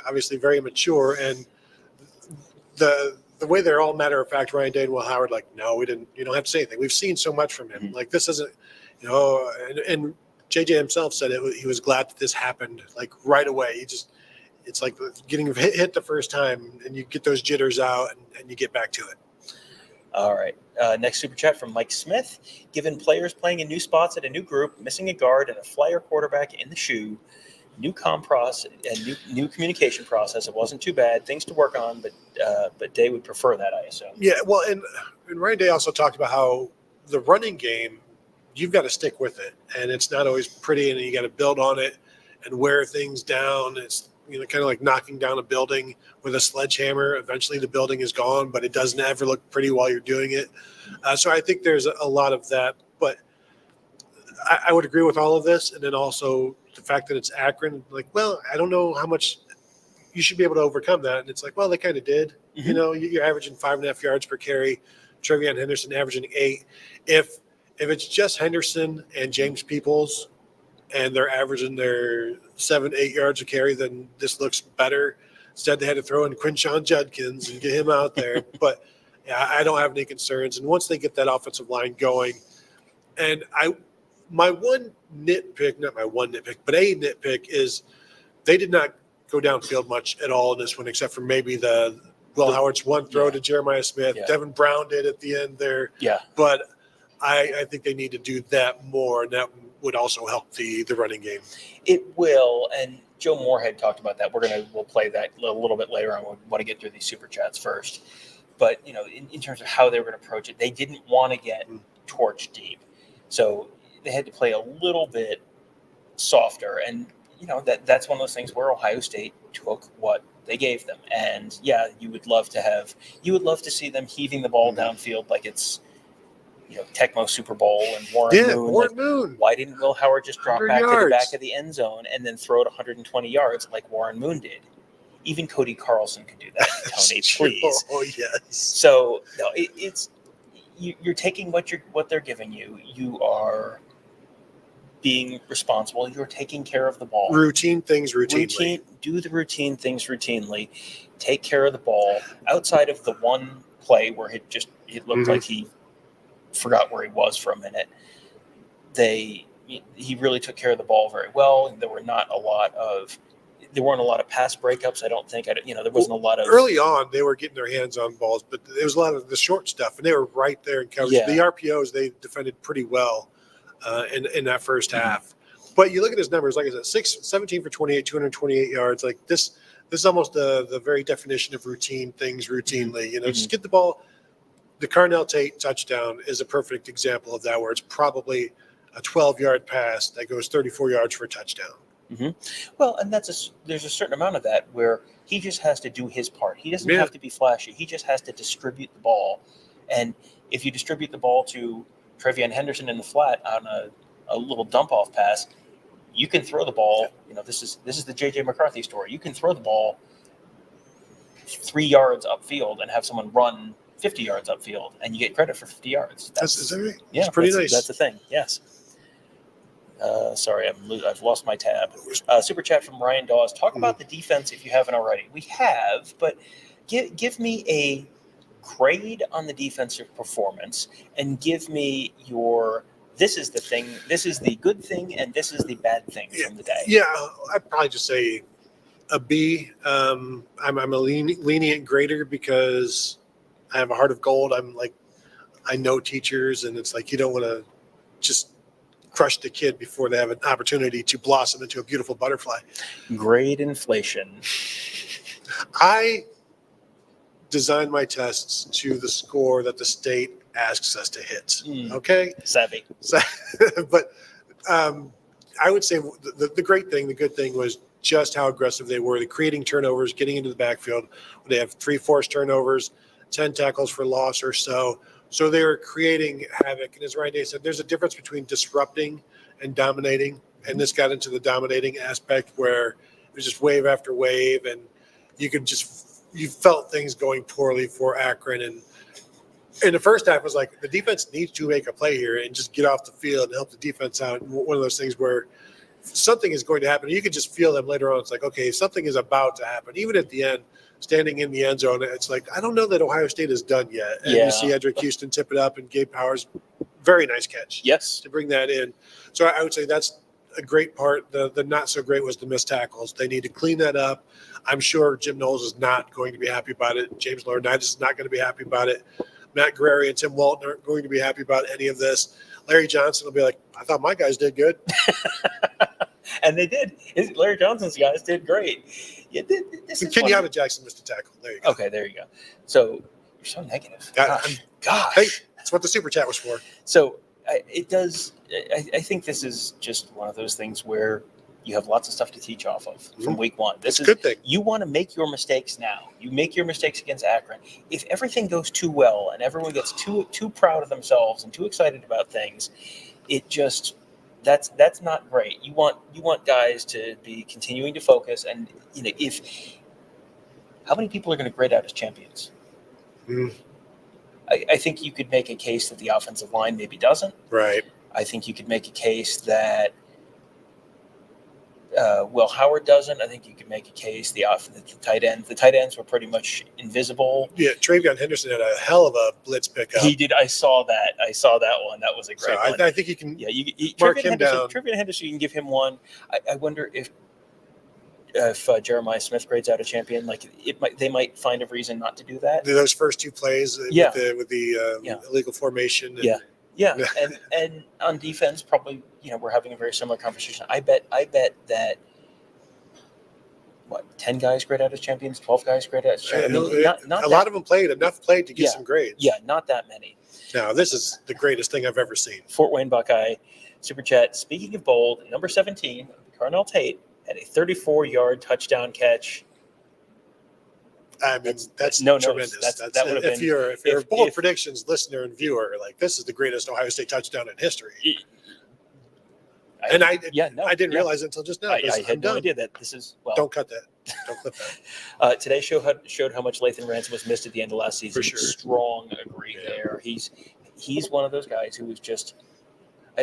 [SPEAKER 13] obviously very mature, and the way they're all matter of fact. Ryan Day and Will Howard, like, no, we didn't. You don't have to say anything. We've seen so much from him. Like, this isn't, and JJ himself said he was glad that this happened like right away. It's like getting hit the first time, and you get those jitters out, and you get back to it.
[SPEAKER 14] All right. Next super chat from Mike Smith. Given players playing in new spots at a new group, missing a guard and a flyer quarterback in the shoe, new comm process and new communication process, it wasn't too bad. Things to work on, but Day would prefer that, I assume.
[SPEAKER 13] Yeah, well, and Ryan Day also talked about how the running game, you've got to stick with it, and it's not always pretty, and you got to build on it and wear things down. It's kind of like knocking down a building with a sledgehammer. Eventually the building is gone, but it doesn't ever look pretty while you're doing it. So I think there's a lot of that, but I would agree with all of this. And then also the fact that it's Akron, like, well, I don't know how much you should be able to overcome that. And it's like, well, they kind of did. You're averaging 5.5 yards per carry. Trevion Henderson averaging 8. If it's just Henderson and James Peoples, and they're averaging their 7-8 yards a carry, then this looks better. Instead, they had to throw in Quinshawn Judkins and get him out there. But yeah, I don't have any concerns. And once they get that offensive line going, and my one nitpick, not my one nitpick, but a nitpick is they did not go downfield much at all in this one, except for maybe the Will Howard's one throw to Jeremiah Smith.
[SPEAKER 14] Yeah.
[SPEAKER 13] Devin Brown did at the end there.
[SPEAKER 14] Yeah.
[SPEAKER 13] But I think they need to do that more, and that would also help the running game.
[SPEAKER 14] It will, and Joe Morehead talked about that. We'll play that a little bit later on. We want to get through these super chats first. But in terms of how they were going to approach it, they didn't want to get torch deep, so they had to play a little bit softer. And that's one of those things where Ohio State took what they gave them. And yeah, you would love to see them heaving the ball downfield like it's Tecmo Super Bowl and Warren Moon. Why didn't Will Howard just drop back to the back of the end zone and then throw it 120 yards like Warren Moon did? Even Cody Carlson could do that. Tony, please.
[SPEAKER 13] Oh yes.
[SPEAKER 14] So no, you're taking what they're giving you. You are being responsible. You're taking care of the ball.
[SPEAKER 13] Routine things routinely.
[SPEAKER 14] Do the routine things routinely. Take care of the ball. Outside of the one play where it looked like he forgot where he was for a minute, he really took care of the ball very well. There weren't a lot of pass breakups. I don't think. There wasn't a lot of
[SPEAKER 13] early on. They were getting their hands on balls, but there was a lot of the short stuff, and they were right there in coverage.
[SPEAKER 14] Yeah.
[SPEAKER 13] The RPOs they defended pretty well in that first half. But you look at his numbers, like I said, 17 for 28, 228 yards. Like this is almost the very definition of routine things routinely. Just get the ball. The Carnell Tate touchdown is a perfect example of that, where it's probably a 12-yard pass that goes 34 yards for a touchdown.
[SPEAKER 14] Mm-hmm. Well, and there's a certain amount of that where he just has to do his part. He doesn't have to be flashy. He just has to distribute the ball. And if you distribute the ball to Trevion Henderson in the flat on a little dump-off pass, you can throw the ball. This is the J.J. McCarthy story. You can throw the ball 3 yards upfield and have someone run 50 yards upfield, and you get credit for 50 yards.
[SPEAKER 13] Is that right?
[SPEAKER 14] Yeah,
[SPEAKER 13] It's pretty
[SPEAKER 14] that's,
[SPEAKER 13] nice.
[SPEAKER 14] That's the thing. Yes. Sorry, I've lost my tab. Super chat from Ryan Dawes. Talk about the defense if you haven't already. We have, but give me a grade on the defensive performance, and give me your. This is the thing. This is the good thing, and this is the bad thing from the day.
[SPEAKER 13] Yeah, I'd probably just say a B. I'm a lenient grader because I have a heart of gold. I know teachers, and it's like you don't want to just crush the kid before they have an opportunity to blossom into a beautiful butterfly.
[SPEAKER 14] Grade inflation.
[SPEAKER 13] I design my tests to the score that the state asks us to hit. Okay?
[SPEAKER 14] Savvy.
[SPEAKER 13] But I would say the great thing, the good thing was just how aggressive they were. The creating turnovers, getting into the backfield. They have 3 forced turnovers, 10 tackles for loss or so. So they were creating havoc. And as Ryan Day said, there's a difference between disrupting and dominating. And this got into the dominating aspect where it was just wave after wave. And you felt things going poorly for Akron. And in the first half, it was like the defense needs to make a play here and just get off the field and help the defense out. One of those things where something is going to happen. You can just feel them later on. It's like, okay, something is about to happen. Even at the end, standing in the end zone, it's like, I don't know that Ohio State is done yet. And you see Edric Houston tip it up and Gabe Powers, very nice catch.
[SPEAKER 14] Yes.
[SPEAKER 13] To bring that in. So I would say that's a great part. The not so great was the missed tackles. They need to clean that up. I'm sure Jim Knowles is not going to be happy about it. James Laurinaitis is not going to be happy about it. Matt Guerreri and Tim Walton aren't going to be happy about any of this. Larry Johnson will be like, I thought my guys did good.
[SPEAKER 14] And they did. Larry Johnson's guys did great. Yeah, this is
[SPEAKER 13] Kenyatta Jackson missed a tackle. There you go.
[SPEAKER 14] Okay, there you go. So you're so negative. Gosh.
[SPEAKER 13] Hey, that's what the super chat was for.
[SPEAKER 14] So it does. I think this is just one of those things where you have lots of stuff to teach off of from week one. This is a good thing. You want to make your mistakes now. You make your mistakes against Akron. If everything goes too well and everyone gets too proud of themselves and too excited about things, it just that's not great. You want guys to be continuing to focus, and if how many people are going to grade out as champions? I think you could make a case that the offensive line maybe doesn't.
[SPEAKER 13] Right.
[SPEAKER 14] I think you could make a case that Will Howard doesn't. I think you could make a case the tight ends. The tight ends were pretty much invisible.
[SPEAKER 13] Yeah, Travion Henderson had a hell of a blitz pickup.
[SPEAKER 14] He did. I saw that one. That was a great one.
[SPEAKER 13] I think you can.
[SPEAKER 14] Yeah, you
[SPEAKER 13] mark him down.
[SPEAKER 14] Travion Henderson, you can give him one. I wonder if Jeremiah Smith grades out a champion, they might find a reason not to do that.
[SPEAKER 13] Those first 2 plays with the illegal formation.
[SPEAKER 14] And on defense, probably we're having a very similar conversation. I bet that 10 guys grade out as champions, 12 guys grade out as champions.
[SPEAKER 13] A lot of them played to get some grades.
[SPEAKER 14] Yeah, not that many.
[SPEAKER 13] Now this is the greatest thing I've ever seen.
[SPEAKER 14] Fort Wayne Buckeye super chat. Speaking of bold, number 17, Carnell Tate had a 34-yard touchdown catch.
[SPEAKER 13] I mean, that's
[SPEAKER 14] no,
[SPEAKER 13] tremendous.
[SPEAKER 14] That would have
[SPEAKER 13] if you're a bold predictions listener and viewer, like this is the greatest Ohio State touchdown in history. I didn't realize it until just now.
[SPEAKER 14] I had no idea that this is. Well,
[SPEAKER 13] don't cut that. Don't clip that.
[SPEAKER 14] Today showed how much Lathan Ransom was missed at the end of last season.
[SPEAKER 13] For sure.
[SPEAKER 14] Strong agree there. He's one of those guys who was just.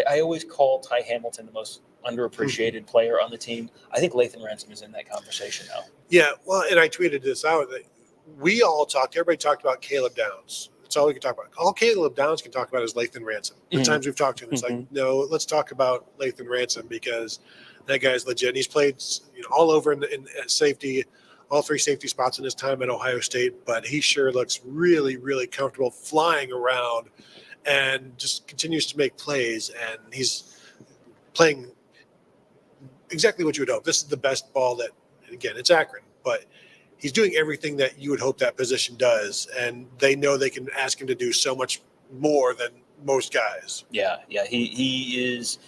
[SPEAKER 14] I always call Ty Hamilton the most underappreciated player on the team. I think Lathan Ransom is in that conversation now.
[SPEAKER 13] Yeah, well, and I tweeted this out. Everybody talked about Caleb Downs. That's all we can talk about. All Caleb Downs can talk about is Lathan Ransom. The times we've talked to him, it's like, no, let's talk about Lathan Ransom because that guy's legit. And he's played all over in safety, all 3 safety spots in his time at Ohio State, but he sure looks really, really comfortable flying around and just continues to make plays. And he's playing exactly what you would hope. This is the best ball that, and again, it's Akron, but he's doing everything that you would hope that position does. And they know they can ask him to do so much more than most guys.
[SPEAKER 14] Yeah. He is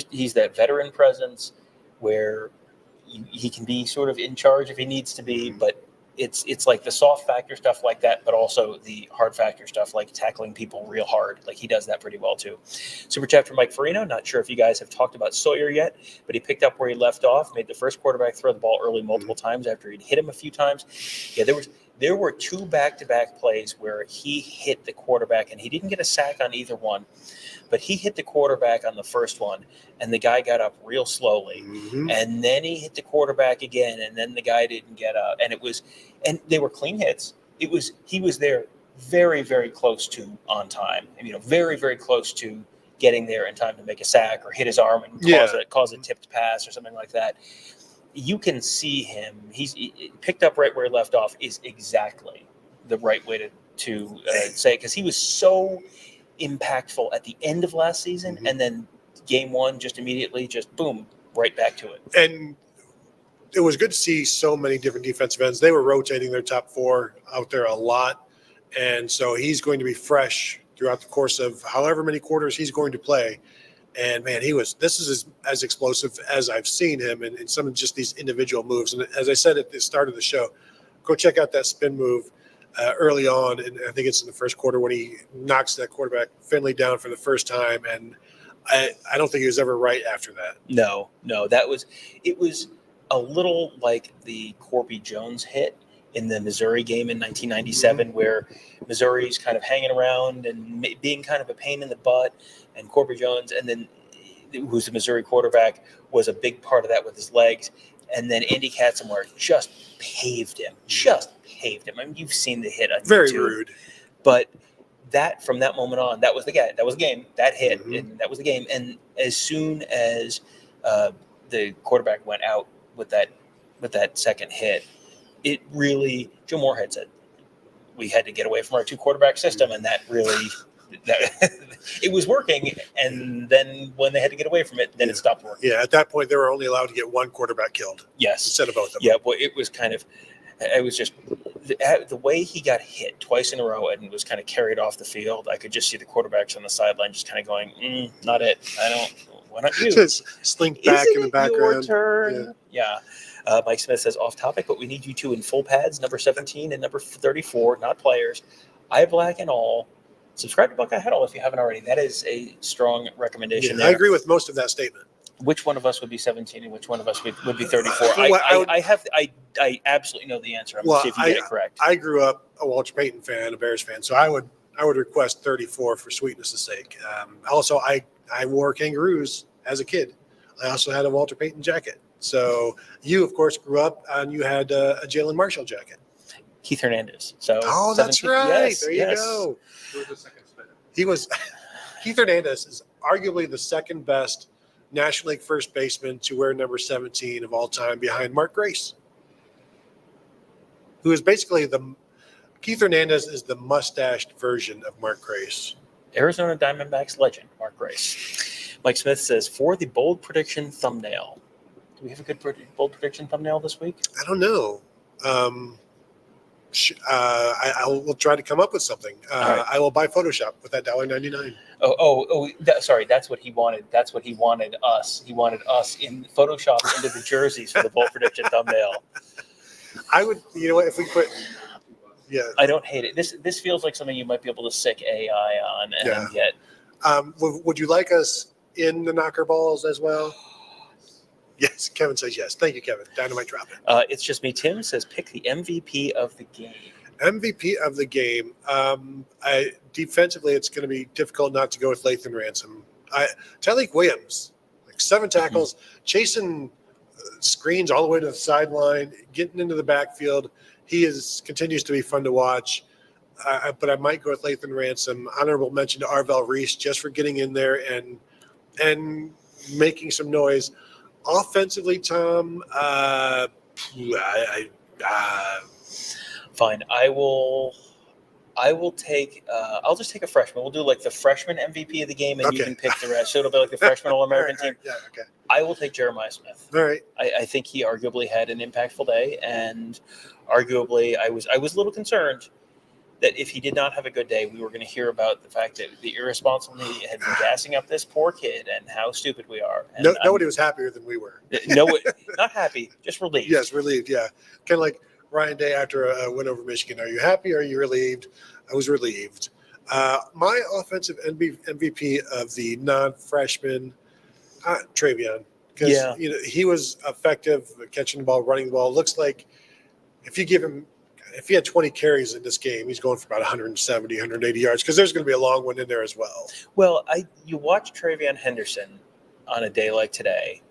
[SPEAKER 14] he's that veteran presence where he can be sort of in charge if he needs to be, but it's like the soft factor stuff like that, but also the hard factor stuff like tackling people real hard. Like he does that pretty well too. Super chat from Mike Farino. Not sure if you guys have talked about Sawyer yet, but he picked up where he left off, made the first quarterback throw the ball early multiple times after he'd hit him a few times. Yeah, There were 2 back-to-back plays where he hit the quarterback, and he didn't get a sack on either one, but he hit the quarterback on the first one, and the guy got up real slowly. And then he hit the quarterback again, and then the guy didn't get up. And they were clean hits. He was there very, very close to on time. Very, very close to getting there in time to make a sack or hit his arm and cause a tipped pass or something like that. You can see him. He picked up right where he left off is exactly the right way to say it, because he was so impactful at the end of last season, and then game 1 just immediately boom, right back to it.
[SPEAKER 13] And it was good to see so many different defensive ends. They were rotating their top 4 out there a lot, and so he's going to be fresh throughout the course of however many quarters he's going to play. And man, this is as explosive as I've seen him in some of just these individual moves. And as I said at the start of the show, go check out that spin move early on. And I think it's in the first quarter when he knocks that quarterback Finley down for the first time. And I don't think he was ever right after that.
[SPEAKER 14] No, it was a little like the Corby Jones hit in the Missouri game in 1997, where Missouri's kind of hanging around and being kind of a pain in the butt, and Corby Jones, and then who's the Missouri quarterback, was a big part of that with his legs. And then Andy Katzenmoyer just paved him. I mean, you've seen the hit.
[SPEAKER 13] Very rude.
[SPEAKER 14] But from that moment on, that was the guy. That was the game. That hit, and that was the game. And as soon as the quarterback went out with that second hit, it really, Joe Morehead said, we had to get away from our 2 quarterback system, and that really it was working. And then when they had to get away from it, then it stopped working.
[SPEAKER 13] Yeah, at that point, they were only allowed to get 1 quarterback killed.
[SPEAKER 14] Yes.
[SPEAKER 13] Instead of both of them.
[SPEAKER 14] Yeah, well, it was just the way he got hit twice in a row and was kind of carried off the field. I could just see the quarterbacks on the sideline just kind of going, not it. Why not you?
[SPEAKER 13] Just slink back in the background.
[SPEAKER 14] Your turn? Yeah. Mike Smith says, off topic, but we need you 2 in full pads, number 17 and number 34, not players. Eye black and all. Subscribe to Buckeye Huddle if you haven't already. That is a strong recommendation.
[SPEAKER 13] I agree with most of that statement.
[SPEAKER 14] Which one of us would be 17 and which one of us would be 34? I absolutely know the answer. I'm going to see if you get it correct.
[SPEAKER 13] I grew up a Walter Payton fan, a Bears fan, so I would request 34 for sweetness' sake. Also, I wore kangaroos as a kid. I also had a Walter Payton jacket. So you, of course, grew up and you had a Jalen Marshall jacket.
[SPEAKER 14] Keith Hernandez. So
[SPEAKER 13] that's right.
[SPEAKER 14] Yes,
[SPEAKER 13] there you go. Keith Hernandez is arguably the second best National League first baseman to wear number 17 of all time, behind Mark Grace, who is basically Keith Hernandez is the mustached version of Mark Grace.
[SPEAKER 14] Arizona Diamondbacks legend, Mark Grace. Mike Smith says, for the bold prediction thumbnail. Do we have a good bold prediction thumbnail this week?
[SPEAKER 13] I don't know. I will try to come up with something.
[SPEAKER 14] Right.
[SPEAKER 13] I will buy Photoshop with that $1.99.
[SPEAKER 14] Sorry. That's what he wanted. That's what he wanted us. He wanted us in Photoshop into the jerseys for the bold prediction thumbnail.
[SPEAKER 13] I would, if we put, yeah.
[SPEAKER 14] I don't hate it. This feels like something you might be able to sick AI on and get.
[SPEAKER 13] Would you like us in the knocker balls as well? Yes, Kevin says yes. Thank you, Kevin. Dynamite drop it.
[SPEAKER 14] It's just me. Tim says pick the MVP of the game.
[SPEAKER 13] MVP of the game. Defensively, it's going to be difficult not to go with Lathan Ransom. Tyleik Williams, 7 tackles, chasing screens all the way to the sideline, getting into the backfield. He continues to be fun to watch. But I might go with Lathan Ransom. Honorable mention to Arvell Reese just for getting in there and making some noise. Offensively, Tom,
[SPEAKER 14] fine. I will take. I'll just take a freshman. We'll do like the freshman MVP of the game, and you can pick the rest. So it'll be like the freshman All-American team.
[SPEAKER 13] Yeah, okay.
[SPEAKER 14] I will take Jeremiah Smith.
[SPEAKER 13] All right.
[SPEAKER 14] I think he arguably had an impactful day, and arguably I was a little concerned that if he did not have a good day, we were going to hear about the fact that the irresponsible media had been gassing up this poor kid and how stupid we are. And
[SPEAKER 13] nobody was happier than we were.
[SPEAKER 14] No, not happy, just relieved.
[SPEAKER 13] Yes, relieved, yeah. Kind of like Ryan Day after a win over Michigan. Are you happy or are you relieved? I was relieved. My offensive MVP of the non-freshman, Travion. Because he was effective catching the ball, running the ball. Looks like if you give him if he had 20 carries in this game, he's going for about 170, 180 yards because there's going to be a long one in there as well.
[SPEAKER 14] Well, you watch Travion Henderson on a day like today,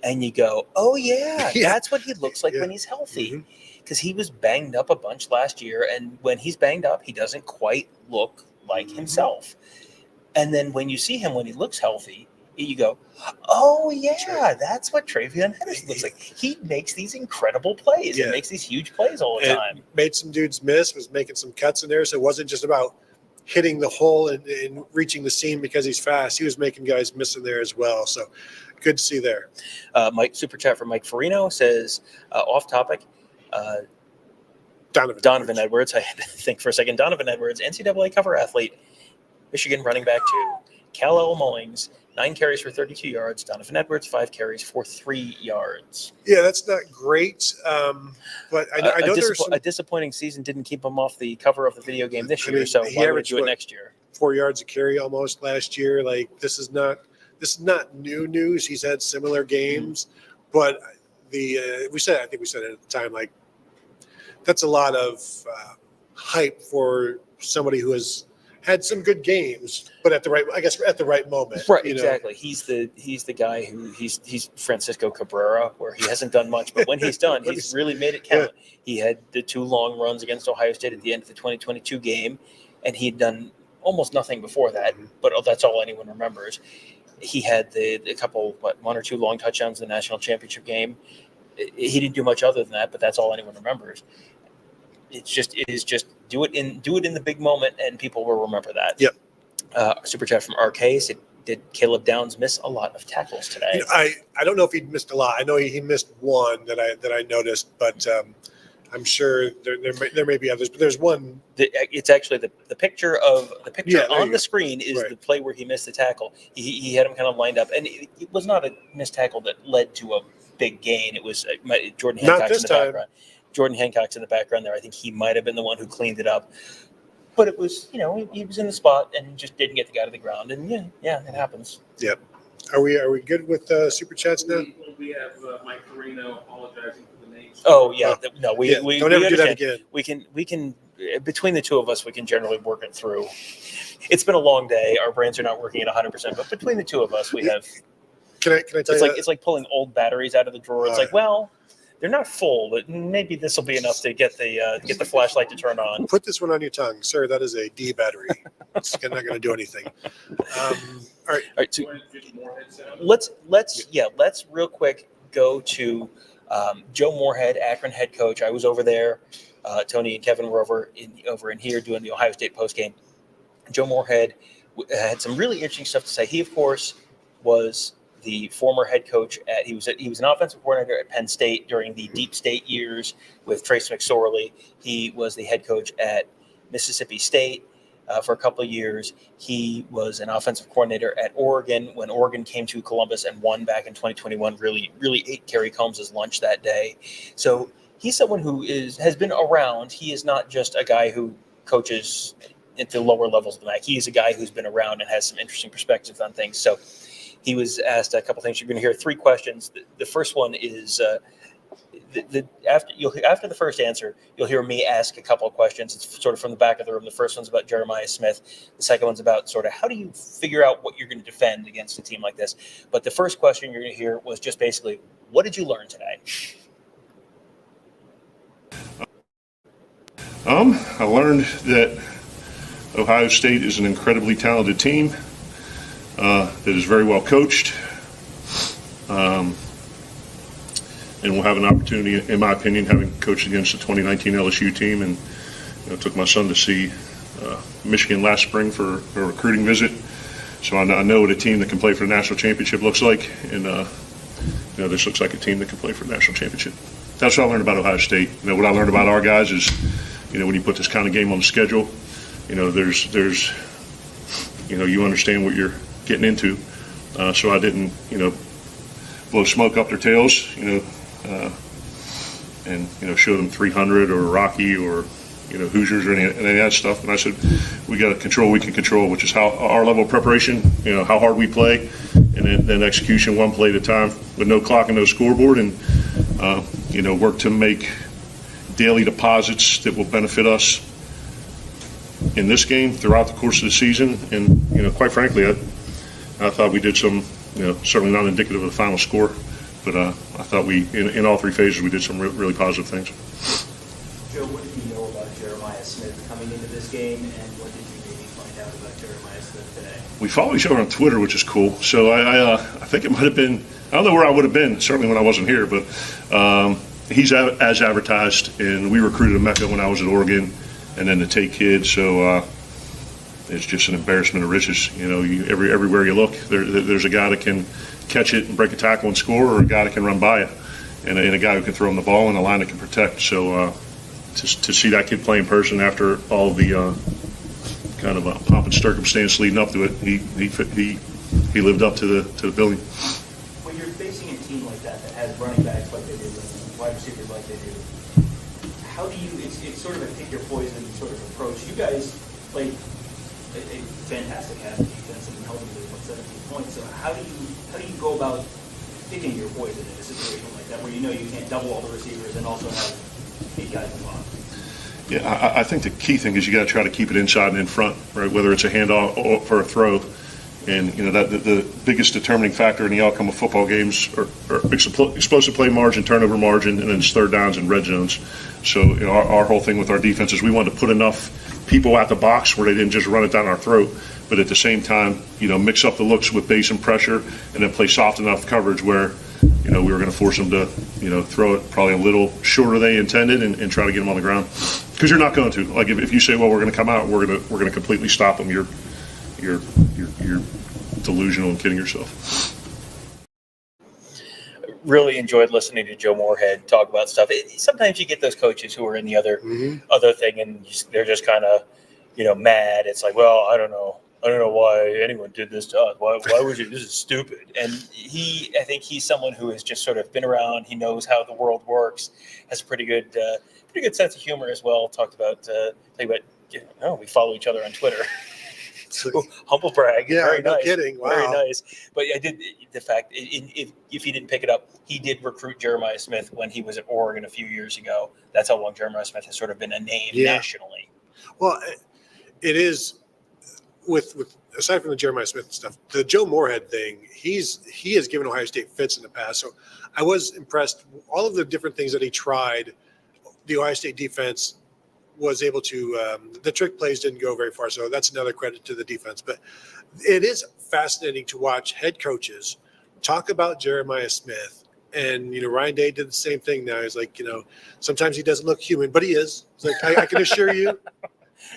[SPEAKER 14] and you go, oh, yeah, that's what he looks like when he's healthy. Because he was banged up a bunch last year, and when he's banged up, he doesn't quite look like himself. And then when you see him when he looks healthy, you go, oh, yeah, that's what Travion Henderson looks like. He makes these incredible plays. He makes these huge plays all the time.
[SPEAKER 13] Made some dudes miss, was making some cuts in there. So it wasn't just about hitting the hole and reaching the seam because he's fast. He was making guys miss in there as well. So good to see there.
[SPEAKER 14] Mike, super chat from Mike Farino says, off topic,
[SPEAKER 13] Donovan
[SPEAKER 14] Edwards. I had to think for a second. Donovan Edwards, NCAA cover athlete, Michigan running back 2. Cal Mullings, 9 carries for 32 yards. Donovan Edwards, 5 carries for 3 yards.
[SPEAKER 13] Yeah, that's not great. But I know there's
[SPEAKER 14] a disappointing season didn't keep him off the cover of the video game this year. So
[SPEAKER 13] he
[SPEAKER 14] why would
[SPEAKER 13] averaged
[SPEAKER 14] he do it next year?
[SPEAKER 13] 4 yards a carry almost last year. Like this is not new news. He's had similar games, but I think we said it at the time, like that's a lot of hype for somebody who has had some good games, but at the right moment.
[SPEAKER 14] Right, exactly. He's the guy who he's Francisco Cabrera, where he hasn't done much, but when he's done, he's really made it count. He had the 2 long runs against Ohio State at the end of the 2022 game, and he'd done almost nothing before that, but that's all anyone remembers. He had the couple, 1 or 2 long touchdowns in the national championship game. He didn't do much other than that, but that's all anyone remembers. It is just do it in the big moment, and people will remember that.
[SPEAKER 13] Yep.
[SPEAKER 14] Super chat from RK said, did Caleb Downs miss a lot of tackles today?
[SPEAKER 13] I don't know if he missed a lot. I know he missed one that I noticed, but I'm sure there may be others. But there's one.
[SPEAKER 14] It's actually the picture on the
[SPEAKER 13] go.
[SPEAKER 14] screen is the play where he missed the tackle. He had him kind of lined up, and it was not a missed tackle that led to a big gain. It was Jordan Hancock's in the background. Jordan Hancock's in the background there. I think he might have been the one who cleaned it up. But it was, he was in the spot and just didn't get the guy to the ground. And yeah, it happens.
[SPEAKER 13] Yep. Are we good with super chats now?
[SPEAKER 17] We have Mike Carino apologizing for the names.
[SPEAKER 14] Oh yeah, no, we
[SPEAKER 13] don't ever do that again.
[SPEAKER 14] We can between the two of us, we can generally work it through. It's been a long day. Our brains are not working at 100%, but between the two of us, we have.
[SPEAKER 13] Can I tell you?
[SPEAKER 14] It's like pulling old batteries out of the drawer. It's like, well, they're not full, but maybe this will be enough to get the flashlight to turn on.
[SPEAKER 13] Put this one on your tongue, sir. That is a D battery. It's not going to do anything. All right.
[SPEAKER 14] So let's real quick go to Joe Morehead, Akron head coach. I was over there. Tony and Kevin were over in here doing the Ohio State postgame. Joe Morehead had some really interesting stuff to say. He, of course, was the former head coach he was an offensive coordinator at Penn State during the Deep State years with Trace McSorley. He was the head coach at Mississippi State for a couple of years. He was an offensive coordinator at Oregon when Oregon came to Columbus and won back in 2021. Really ate Kerry Combs' lunch that day. So he's someone who has been around. He is not just a guy who coaches at the lower levels of the MAC. He is a guy who's been around and has some interesting perspectives on things. So he was asked a couple things. You're going to hear 3 questions. The first one is after the first answer, you'll hear me ask a couple of questions. It's sort of from the back of the room. The first one's about Jeremiah Smith. The second one's about sort of how do you figure out what you're going to defend against a team like this. But the first question you're going to hear was just basically, what did you learn today?
[SPEAKER 18] I learned that Ohio State is an incredibly talented team that is very well coached, and we'll have an opportunity, in my opinion, having coached against the 2019 LSU team, and took my son to see Michigan last spring for a recruiting visit. So I know what a team that can play for the national championship looks like, and this looks like a team that can play for the national championship. That's what I learned about Ohio State. What I learned about our guys is, when you put this kind of game on the schedule, there's you understand what you're getting into. So I didn't, blow smoke up their tails, and show them 300 or Rocky or Hoosiers or any of that stuff. And I said, we got to control what we can control, which is how our level of preparation, how hard we play, and then execution one play at a time with no clock and no scoreboard, and work to make daily deposits that will benefit us in this game throughout the course of the season. And, quite frankly, I thought we did some, certainly not indicative of the final score, but I thought we, in all three phases, we did some really positive things.
[SPEAKER 14] Joe, what did you know about Jeremiah Smith coming into this game, and what did you maybe find out about Jeremiah Smith today?
[SPEAKER 18] We follow each other on Twitter, which is cool. So I think it might have been, I don't know where I would have been, certainly when I wasn't here, but he's as advertised, and we recruited him when I was at Oregon, and then the Tate kid. So it's just an embarrassment of riches. Everywhere you look, there's a guy that can catch it and break a tackle and score, or a guy that can run by it, and a guy who can throw him the ball, and a line that can protect. So to see that kid play in person after all the kind of pomp and circumstance leading up to it, he lived up to the billing.
[SPEAKER 14] When you're facing a team like that has running backs like they do, and wide receivers like they do, how do you? It's sort of a pick your poison sort of approach. You guys played a fantastic half of defense and held them to 17 points. So how do you go about picking your poison in a situation like that, where you can't double all the receivers and also have 8 guys in line?
[SPEAKER 18] Yeah, I think the key thing is you got to try to keep it inside and in front, right? Whether it's a handoff or for a throw, and that the biggest determining factor in the outcome of football games are explosive play margin, turnover margin, and then it's third downs and red zones. So our whole thing with our defense is we wanted to put enough people at the box where they didn't just run it down our throat, but at the same time, mix up the looks with base and pressure, and then play soft enough coverage where we were going to force them to throw it probably a little shorter than they intended and try to get them on the ground. Because you're not going to. Like if you say, well, we're going to come out, we're going to completely stop them. You're delusional and kidding yourself.
[SPEAKER 14] Really enjoyed listening to Joe Morehead talk about stuff. Sometimes you get those coaches who are in the other thing, and they're just kind of mad. It's like, well, I don't know why anyone did this to us. Why would you? This is stupid. And I think he's someone who has just sort of been around. He knows how the world works. Has a pretty good sense of humor as well. Talked about we follow each other on Twitter. So, humble brag.
[SPEAKER 13] Yeah,
[SPEAKER 14] very
[SPEAKER 13] no
[SPEAKER 14] nice.
[SPEAKER 13] kidding. Wow.
[SPEAKER 14] Very nice. But I did the fact if he didn't pick it up, he did recruit Jeremiah Smith when he was at Oregon a few years ago. That's how long Jeremiah Smith has sort of been a name nationally.
[SPEAKER 13] Well, it is with aside from the Jeremiah Smith stuff, the Joe Morehead thing. He has given Ohio State fits in the past. So I was impressed. All of the different things that he tried, the Ohio State defense was able to, the trick plays didn't go very far. So that's another credit to the defense. But it is fascinating to watch head coaches talk about Jeremiah Smith. And, Ryan Day did the same thing now. He's like, sometimes he doesn't look human, but he is. It's like, I can assure you,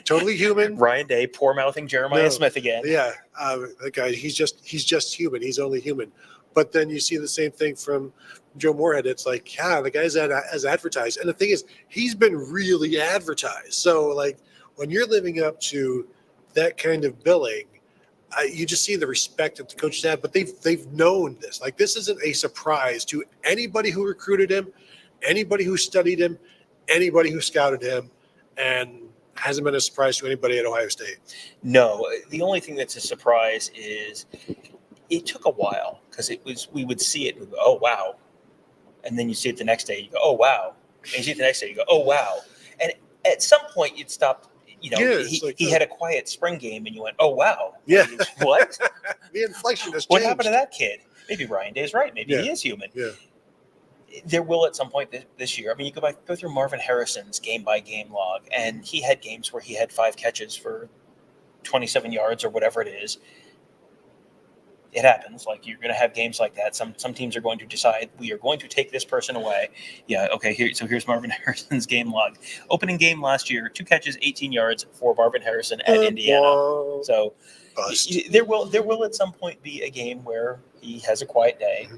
[SPEAKER 13] totally human.
[SPEAKER 14] Ryan Day, poor mouthing Jeremiah Smith again.
[SPEAKER 13] Yeah. That guy, he's just human. He's only human. But then you see the same thing from Joe Morehead. It's like, yeah, the guy's as advertised. And the thing is, he's been really advertised. So, like, when you're living up to that kind of billing, you just see the respect that the coaches have. But they've known this. Like, this isn't a surprise to anybody who recruited him, anybody who studied him, anybody who scouted him, and hasn't been a surprise to anybody at Ohio State.
[SPEAKER 14] No, the only thing that's a surprise is it took a while because we would see it and we go, oh, wow. And then you see it the next day, you go, oh, wow. And you see it the next day, you go, oh, wow. And at some point you'd stop, he had a quiet spring game and you went, oh, wow.
[SPEAKER 13] Yeah.
[SPEAKER 14] What?
[SPEAKER 13] The inflation has changed.
[SPEAKER 14] What happened to that kid? Maybe Ryan Day is right. Maybe he is human.
[SPEAKER 13] Yeah.
[SPEAKER 14] There will at some point this year. I mean, you go through Marvin Harrison's game-by-game log, and he had games where he had 5 catches for 27 yards or whatever it is. It happens. Like, you're going to have games like that. Some teams are going to decide, we are going to take this person away. Yeah, okay, here's Marvin Harrison's game log. Opening game last year, 2 catches, 18 yards for Marvin Harrison at Indiana. So there will at some point be a game where he has a quiet day.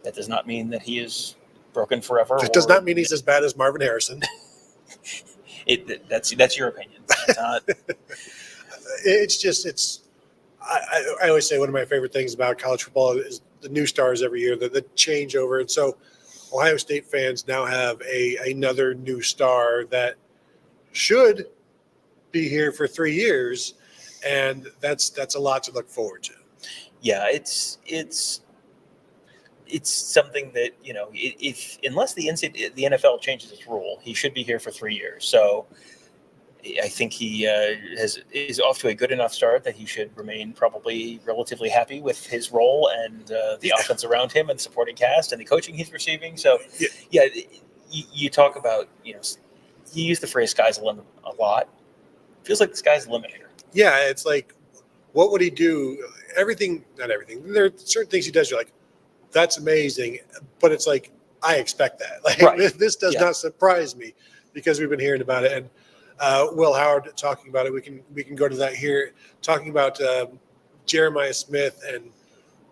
[SPEAKER 14] That does not mean that he is broken forever.
[SPEAKER 13] It does not mean he's as bad as Marvin Harrison.
[SPEAKER 14] That's your opinion. It's not.
[SPEAKER 13] I always say one of my favorite things about college football is the new stars every year, the changeover. And so Ohio State fans now have another new star that should be here for 3 years. And that's a lot to look forward to.
[SPEAKER 14] Yeah, it's it's something that, if unless the NFL changes its rule, he should be here for 3 years. So I think he is off to a good enough start that he should remain probably relatively happy with his role and the offense around him and supporting cast and the coaching he's receiving. So you talk about, you use the phrase "sky's the limit" a lot. Feels like the sky's the limit here.
[SPEAKER 13] Yeah, it's like, what would he do? Not everything. There are certain things he does. You're like, that's amazing, but it's like, I expect that. Like
[SPEAKER 14] Right.
[SPEAKER 13] this does not surprise me because we've been hearing about it. And Will Howard talking about it. We can go to that here. Talking about Jeremiah Smith and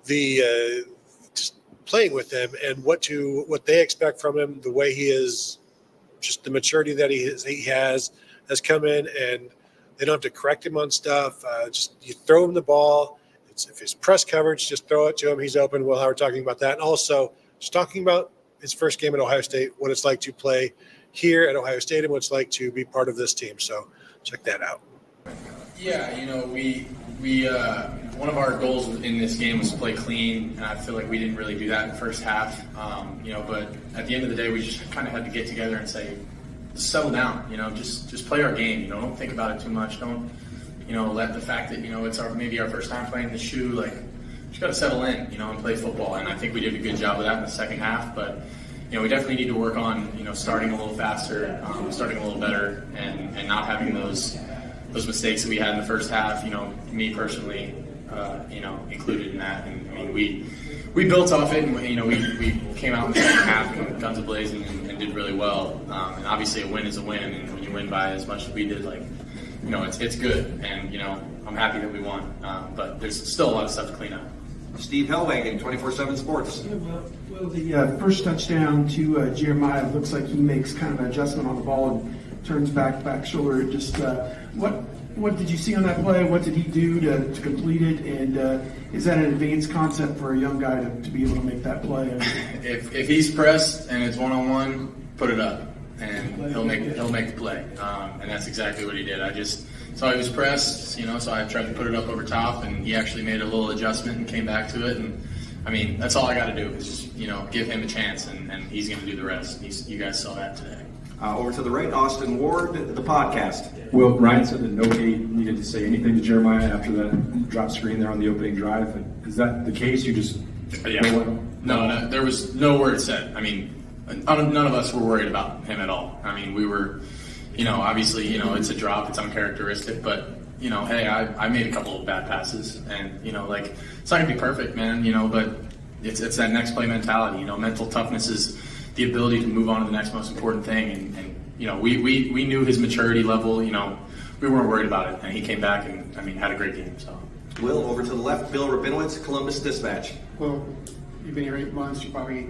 [SPEAKER 13] the just playing with him and what they expect from him. The way he is, just the maturity that he has come in, and they don't have to correct him on stuff. Just you throw him the ball. If his press coverage, just throw it to him. He's open. Will Howard talking about that. And also just talking about his first game at Ohio State, what it's like to play here at Ohio State and what it's like to be part of this team. So check that out.
[SPEAKER 24] Yeah, we one of our goals in this game was to play clean, and I feel like we didn't really do that in the first half. But at the end of the day, we just kind of had to get together and say, settle down. Just play our game. Don't think about it too much. Don't let the fact that it's maybe our first time playing the shoe, like, just got to settle in, and play football. And I think we did a good job of that in the second half. But we definitely need to work on starting a little faster, starting a little better, and not having those mistakes that we had in the first half. Me personally, included in that. And I mean, we built off it, and we came out in the second half and guns a-blazing and did really well. And obviously, a win is a win, and when you win by as much as we did, like, it's good, and I'm happy that we won. But there's still a lot of stuff to clean up.
[SPEAKER 4] Steve Hellwagen, 24/7 Sports.
[SPEAKER 25] Well, the first touchdown to Jeremiah looks like he makes kind of an adjustment on the ball and turns back shoulder. Just what did you see on that play? What did he do to complete it? And is that an advanced concept for a young guy to be able to make that play?
[SPEAKER 24] If he's pressed and it's one-on-one, put it up, and he'll make the play. And that's exactly what he did. I just saw he was pressed, so I tried to put it up over top, and he actually made a little adjustment and came back to it. And I mean, that's all I got to do is just give him a chance, and he's going to do the rest. You guys saw that today.
[SPEAKER 4] Over to the right, Austin Ward, the podcast.
[SPEAKER 2] Well, Ryan said that nobody needed to say anything to Jeremiah after that drop screen there on the opening drive. Is that the case? You just
[SPEAKER 24] No, there was no word said. I mean, none of us were worried about him at all. I mean, we were, obviously, it's a drop, it's uncharacteristic, but hey, I made a couple of bad passes, and it's not gonna be perfect, man. But it's that next play mentality. Mental toughness is the ability to move on to the next most important thing, and we knew his maturity level. We weren't worried about it, and he came back and had a great game. So,
[SPEAKER 4] Will, over to the left, Bill Rabinowitz, Columbus Dispatch.
[SPEAKER 5] Well, you've been here 8 months. You probably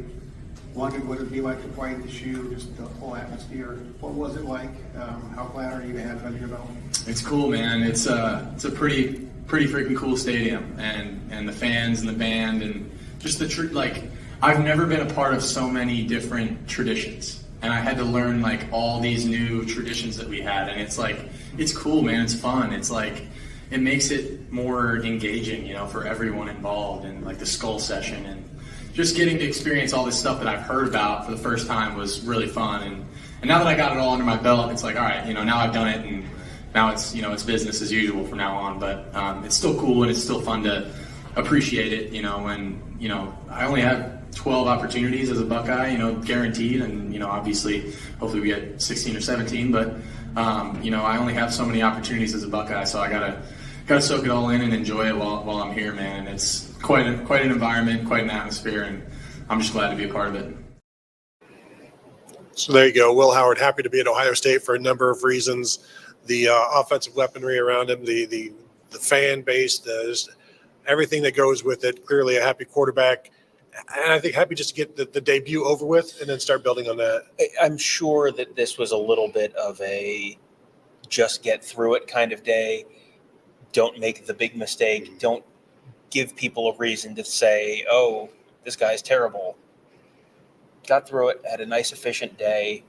[SPEAKER 5] wondered what it would be like to play in the shoe, just the whole atmosphere. What was it like? How glad are you to have it under your belt?
[SPEAKER 24] It's cool, man. It's a pretty freaking cool stadium, and the fans and the band and just the I've never been a part of so many different traditions, and I had to learn all these new traditions that we had, and it's cool, man. It's fun. It's it makes it more engaging, for everyone involved, and the skull session, and just getting to experience all this stuff that I've heard about for the first time was really fun. And now that I got it all under my belt, it's all right, now I've done it, and now it's business as usual from now on. But it's still cool, and it's still fun to appreciate it, when I only have 12 opportunities as a Buckeye, guaranteed, and obviously, hopefully we get 16 or 17, but I only have so many opportunities as a Buckeye, so I gotta soak it all in and enjoy it while I'm here, man. And it's quite an environment, quite an atmosphere, and I'm just glad to be a part of it.
[SPEAKER 13] So there you go. Will Howard, happy to be at Ohio State for a number of reasons. The offensive weaponry around him, the fan base, just everything that goes with it. Clearly a happy quarterback. And I think happy just to get the debut over with and then start building on that.
[SPEAKER 14] I'm sure that this was a little bit of a just get through it kind of day. Don't make the big mistake. Don't give people a reason to say, oh, this guy's terrible. Got through it, had a nice, efficient day,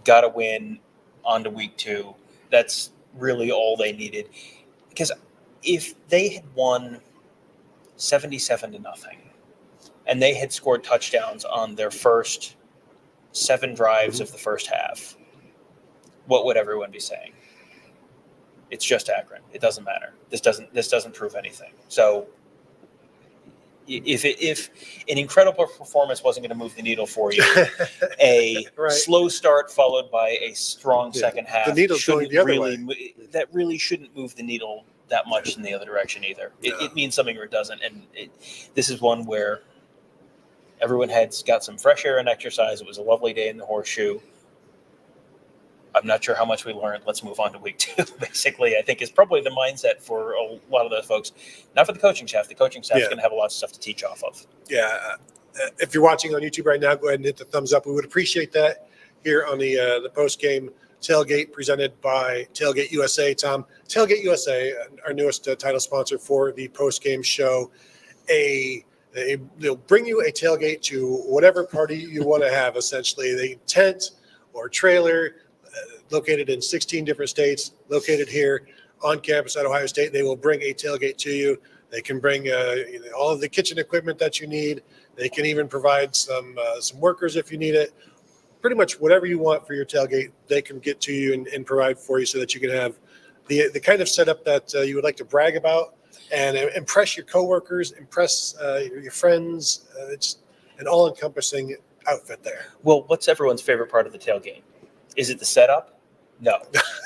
[SPEAKER 14] got a win, on to week 2. That's really all they needed. Because if they had won 77-0, and they had scored touchdowns on their first 7 drives of the first half, what would everyone be saying? It's just Akron. It doesn't matter. This doesn't prove anything. So if an incredible performance wasn't going to move the needle for you, a
[SPEAKER 13] Right.
[SPEAKER 14] slow start followed by a strong second half,
[SPEAKER 13] The needle's going the other
[SPEAKER 14] that really shouldn't move the needle that much in the other direction either. It means something or it doesn't. And this is one where everyone had got some fresh air and exercise. It was a lovely day in the Horseshoe. I'm not sure how much we learned. Let's move on to week 2, basically, I think is probably the mindset for a lot of those folks. Not for the coaching staff. The coaching staff is going to have a lot of stuff to teach off of.
[SPEAKER 13] Yeah. If you're watching on YouTube right now, go ahead and hit the thumbs up. We would appreciate that here on the post-game tailgate presented by Tailgate USA. Tom, Tailgate USA, our newest title sponsor for the post-game show. They'll bring you a tailgate to whatever party you want to have, essentially. The tent or trailer, located in 16 different states, located here on campus at Ohio State. They will bring a tailgate to you. They can bring all of the kitchen equipment that you need. They can even provide some workers if you need it. Pretty much whatever you want for your tailgate, they can get to you and provide for you so that you can have the kind of setup that you would like to brag about and impress your coworkers, impress your friends. It's an all-encompassing outfit there.
[SPEAKER 14] Well, what's everyone's favorite part of the tailgate? Is it the setup? No.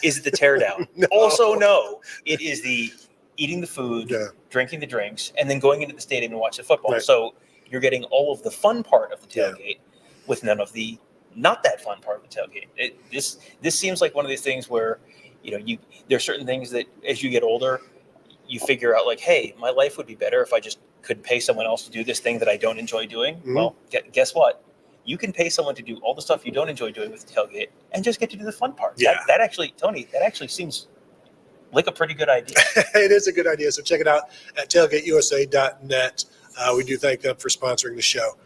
[SPEAKER 14] Is it the teardown?
[SPEAKER 13] No.
[SPEAKER 14] Also, no. It is the eating the food, drinking the drinks, and then going into the stadium and watching football.
[SPEAKER 13] Right.
[SPEAKER 14] So you're getting all of the fun part of the tailgate with none of the not that fun part of the tailgate. This seems like one of these things where, there's certain things that as you get older, you figure out like, hey, my life would be better if I just could pay someone else to do this thing that I don't enjoy doing.
[SPEAKER 13] Mm-hmm.
[SPEAKER 14] Well, guess what? You can pay someone to do all the stuff you don't enjoy doing with the tailgate and just get to do the fun part.
[SPEAKER 13] Yeah.
[SPEAKER 14] That actually, Tony, that actually seems like a pretty good idea.
[SPEAKER 13] It is a good idea. So check it out at tailgateusa.net. We do thank them for sponsoring the show.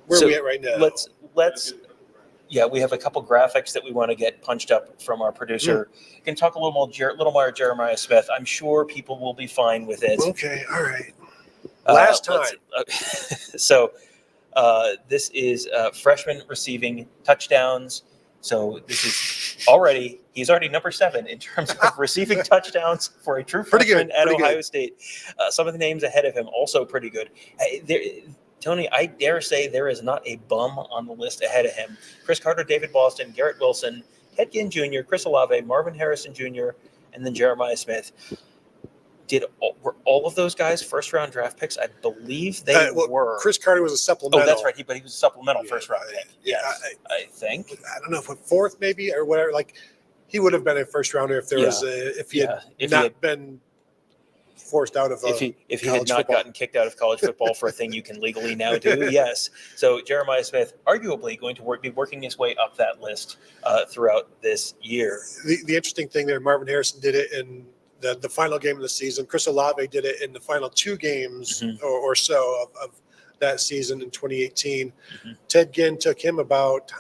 [SPEAKER 13] Where are we at right now?
[SPEAKER 14] Let's we have a couple graphics that we want to get punched up from our producer. You can talk a little more Jeremiah Smith. I'm sure people will be fine with it.
[SPEAKER 13] Okay, all right. Last time.
[SPEAKER 14] This is freshman receiving touchdowns. So this is he's already number 7 in terms of receiving touchdowns for a true freshman at Ohio State. Some of the names ahead of him also pretty good. Tony, I dare say there is not a bum on the list ahead of him. Chris Carter, David Boston, Garrett Wilson, Ted Ginn Jr., Chris Olave, Marvin Harrison Jr., and then Jeremiah Smith. Were all of those guys first-round draft picks? I believe they were.
[SPEAKER 13] Chris Carter was a supplemental.
[SPEAKER 14] Oh, that's right. But he was a supplemental first-round pick. Yes, I think.
[SPEAKER 13] I don't know if 4th maybe or whatever. Like he would have been a first-rounder if there was if he had been forced out of
[SPEAKER 14] if he had not gotten kicked out of college football for a thing you can legally now do. Yes. So Jeremiah Smith arguably going to be working his way up that list throughout this year.
[SPEAKER 13] The interesting thing there, Marvin Harrison did it in the final game of the season. Chris Olave did it in the final 2 games or so of that season in 2018. Ted Ginn took him about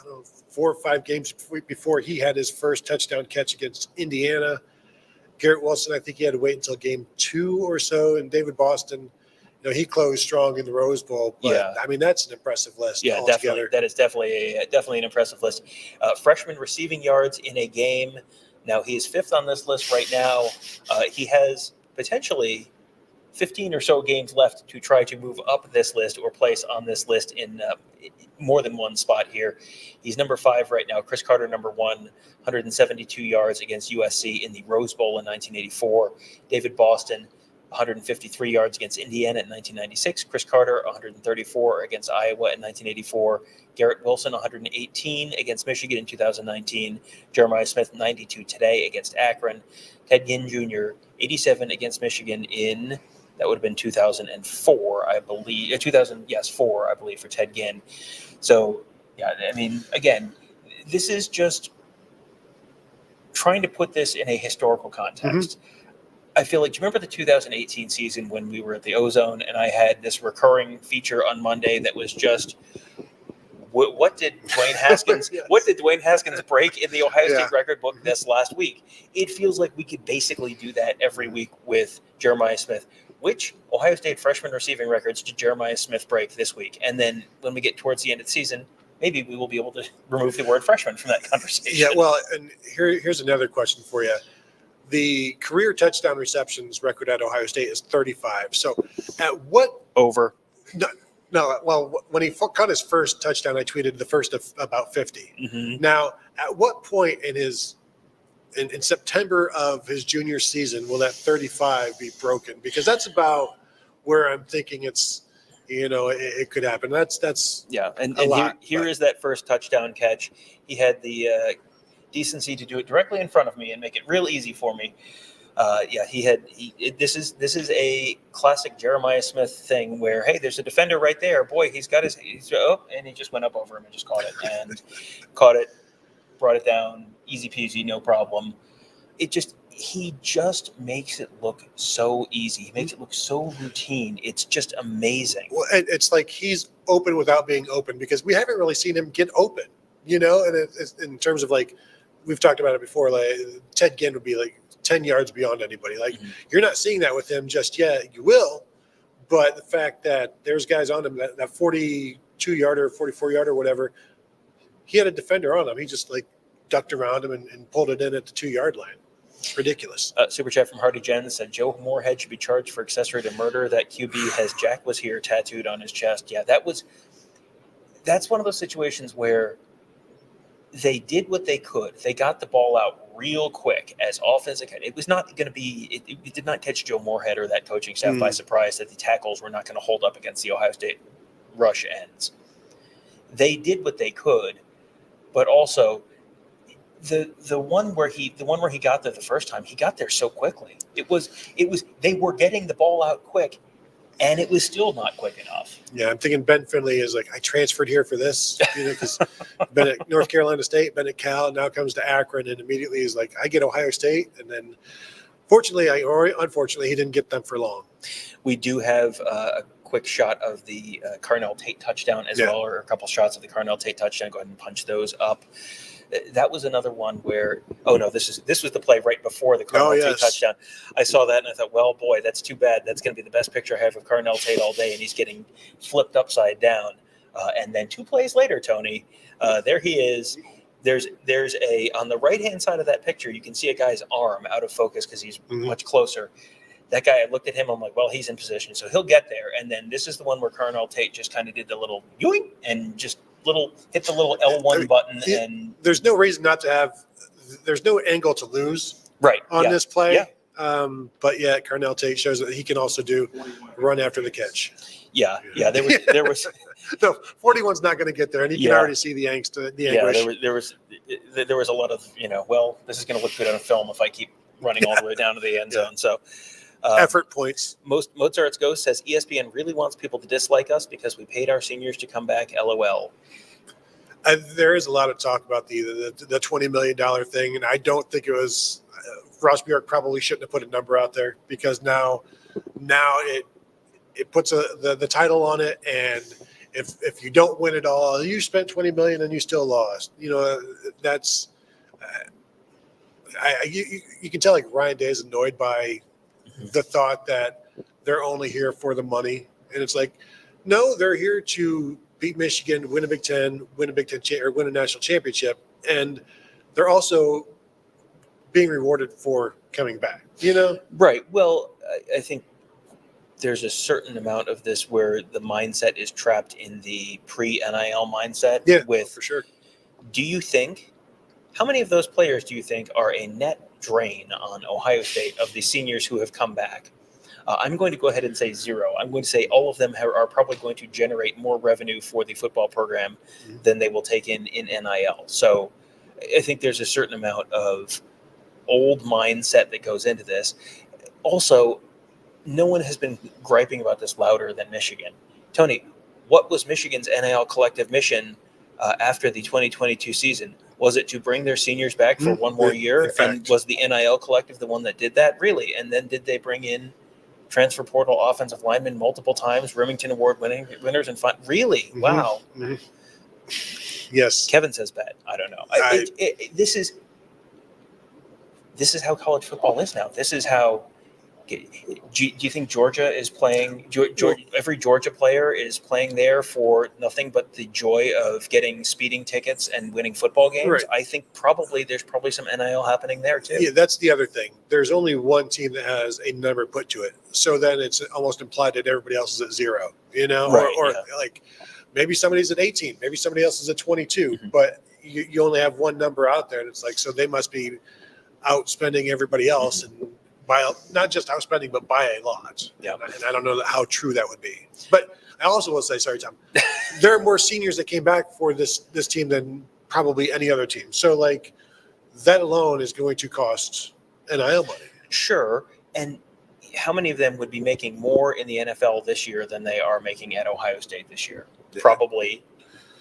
[SPEAKER 13] 4 or 5 games before he had his first touchdown catch against Indiana. Garrett Wilson, I think he had to wait until game 2 or so. And David Boston, he closed strong in the Rose Bowl. But, I mean, that's an impressive list.
[SPEAKER 14] Yeah,
[SPEAKER 13] altogether.
[SPEAKER 14] definitely. That is definitely an impressive list. Freshman receiving yards in a game. Now, he is 5th on this list right now. He has potentially 15 or so games left to try to move up this list or place on this list in more than one spot here. He's number 5 right now. Chris Carter, number 1, 172 yards against USC in the Rose Bowl in 1984. David Boston, 153 yards against Indiana in 1996. Chris Carter, 134 against Iowa in 1984. Garrett Wilson, 118 against Michigan in 2019. Jeremiah Smith, 92 today against Akron. Ted Ginn Jr., 87 against Michigan in, that would have been 2004, I believe. 4, I believe, for Ted Ginn. So, I mean, again, this is just trying to put this in a historical context. I feel like, do you remember the 2018 season when we were at the Ozone and I had this recurring feature on Monday that was just, what did Dwayne Haskins what did Dwayne Haskins break in the Ohio State record book this last week? It feels like we could basically do that every week with Jeremiah Smith. which Ohio State freshman receiving records did Jeremiah Smith break this week? And then when we get towards the end of the season, maybe we will be able to remove the word freshman from that conversation.
[SPEAKER 13] Yeah, well, and here's another question for you. The career touchdown receptions record at Ohio State is 35. So at what
[SPEAKER 14] over?
[SPEAKER 13] No, well, when he caught his first touchdown, I tweeted the first of about 50.
[SPEAKER 14] Mm-hmm.
[SPEAKER 13] Now, at what point in September of his junior season will that 35 be broken? Because that's about where I'm thinking it could happen. That's
[SPEAKER 14] yeah, and
[SPEAKER 13] lot,
[SPEAKER 14] here is that first touchdown catch. He had the decency to do it directly in front of me and make it real easy for me. This is a classic Jeremiah Smith thing where, hey, there's a defender right there. Boy, and he just went up over him and just caught it and brought it down, easy peasy, no problem. He just makes it look so easy. He makes it look so routine. It's just amazing.
[SPEAKER 13] Well, and it's like he's open without being open, because we haven't really seen him get open, and it's in terms of, like, we've talked about it before, like Ted Ginn would be like 10 yards beyond anybody. Like, you're not seeing that with him just yet. You will, but the fact that there's guys on him, that 42-yarder, 44-yarder, whatever, he had a defender on him. He just, like, ducked around him and pulled it in at the 2-yard line. Ridiculous.
[SPEAKER 14] Super chat from Hardy Jen said Joe Morehead should be charged for accessory to murder. That QB has Jack was here tattooed on his chest. Yeah, that's one of those situations where they did what they could. They got the ball out real quick, as often as it could. It was not going to be, it did not catch Joe Morehead or that coaching staff by surprise that the tackles were not going to hold up against the Ohio State rush ends. They did what they could, but also the one where he got there the first time, he got there so quickly. It was they were getting the ball out quick, and it was still not quick enough.
[SPEAKER 13] Yeah, I'm thinking Ben Finley is like, I transferred here for this, because been at North Carolina State, been at Cal, and now comes to Akron, and immediately he's like, I get Ohio State, and then fortunately, or unfortunately, he didn't get them for long.
[SPEAKER 14] We do have a quick shot of the Carnell Tate touchdown as well, or a couple shots of the Carnell Tate touchdown. Go ahead and punch those up. That was another one where, this was the play right before the Carnell Tate touchdown. I saw that and I thought, well, boy, that's too bad. That's going to be the best picture I have of Carnell Tate all day, and he's getting flipped upside down. And then 2 plays later, Tony, there he is. There's on the right-hand side of that picture, you can see a guy's arm out of focus because he's much closer. That guy, I looked at him, I'm like, well, he's in position, so he'll get there. And then this is the one where Carnell Tate just kind of did the little yoink and just hit the little L1 button. And
[SPEAKER 13] there's no reason not to have, there's no angle to lose on this play.
[SPEAKER 14] Yeah.
[SPEAKER 13] But yeah, Carnell Tate shows that he can also do run after the catch.
[SPEAKER 14] Yeah. There was
[SPEAKER 13] no, 41's not going to get there, and you can already see the angst, the anguish.
[SPEAKER 14] There was a lot of, this is going to look good on a film if I keep running all the way down to the end zone. So
[SPEAKER 13] effort points.
[SPEAKER 14] Mozart's Ghost says ESPN really wants people to dislike us because we paid our seniors to come back. LOL.
[SPEAKER 13] There is a lot of talk about the $20 million thing, and I don't think it was Ross Bjork probably shouldn't have put a number out there, because now it puts the title on it, and if you don't win it all, you spent $20 million and you still lost. That's you can tell, like, Ryan Day is annoyed by the thought that they're only here for the money, and it's like, no, they're here to beat Michigan, win a Big Ten, win a national championship, and they're also being rewarded for coming back.
[SPEAKER 14] Right. Well, I think there's a certain amount of this where the mindset is trapped in the pre-NIL mindset.
[SPEAKER 13] Yeah,
[SPEAKER 14] for
[SPEAKER 13] sure.
[SPEAKER 14] How many of those players do you think are a net drain on Ohio State of the seniors who have come back? I'm going to go ahead and say 0. I'm going to say all of them are probably going to generate more revenue for the football program than they will take in NIL. So I think there's a certain amount of old mindset that goes into this. Also, no one has been griping about this louder than Michigan. Tony, what was Michigan's NIL collective mission after the 2022 season? Was it to bring their seniors back for one more year? And was the NIL collective the one that did that? Really? And then did they bring in transfer portal offensive linemen multiple times, Remington Award winners, and really? Wow.
[SPEAKER 13] Yes.
[SPEAKER 14] Kevin says bad. I don't know. This is how college football is now. This is how Do you think Georgia is playing? Every Georgia player is playing there for nothing but the joy of getting speeding tickets and winning football games.
[SPEAKER 13] Right.
[SPEAKER 14] I think there's probably some NIL happening there too.
[SPEAKER 13] Yeah, that's the other thing. There's only one team that has a number put to it, so then it's almost implied that everybody else is at 0.
[SPEAKER 14] Right,
[SPEAKER 13] or like maybe somebody's at 18, maybe somebody else is at 22, but you only have one number out there, and it's like so they must be outspending everybody else and. By not just outspending, but by a lot.
[SPEAKER 14] Yeah.
[SPEAKER 13] And I don't know how true that would be. But I also will say, sorry, Tom, there are more seniors that came back for this team than probably any other team. So, like, that alone is going to cost NIL money.
[SPEAKER 14] Sure. And how many of them would be making more in the NFL this year than they are making at Ohio State this year? Yeah. Probably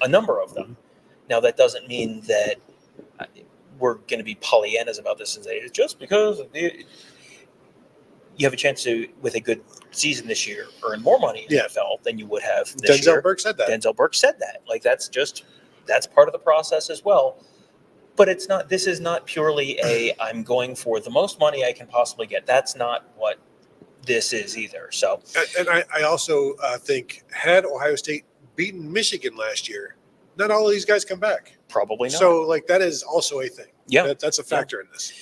[SPEAKER 14] a number of them. Now, that doesn't mean that we're going to be Pollyannas about this and say it's just because you have a chance to, with a good season this year, earn more money in the NFL than you would have this year.
[SPEAKER 13] Denzel Burke said that.
[SPEAKER 14] Denzel Burke said that. Like, that's part of the process as well. But it's not, this is not purely I'm going for the most money I can possibly get. That's not what this is either. So,
[SPEAKER 13] and I also think had Ohio State beaten Michigan last year, not all of these guys come back.
[SPEAKER 14] Probably not.
[SPEAKER 13] So, like, that is also a thing.
[SPEAKER 14] Yeah.
[SPEAKER 13] That's a factor in this.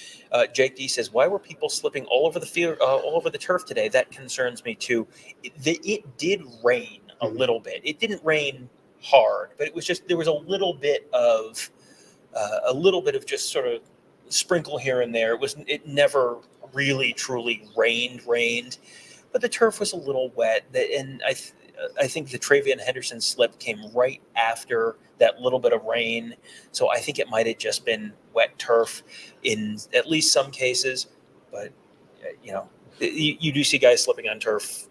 [SPEAKER 14] Jake D says, why were people slipping all over the field, all over the turf today? That concerns me too. It did rain a little bit. It didn't rain hard, but it was just, there was a little bit of just sort of sprinkle here and there. It never really truly rained, but the turf was a little wet. And I think the Travion Henderson slip came right after that little bit of rain. So I think it might have just been wet turf in at least some cases. But, you do see guys slipping on turf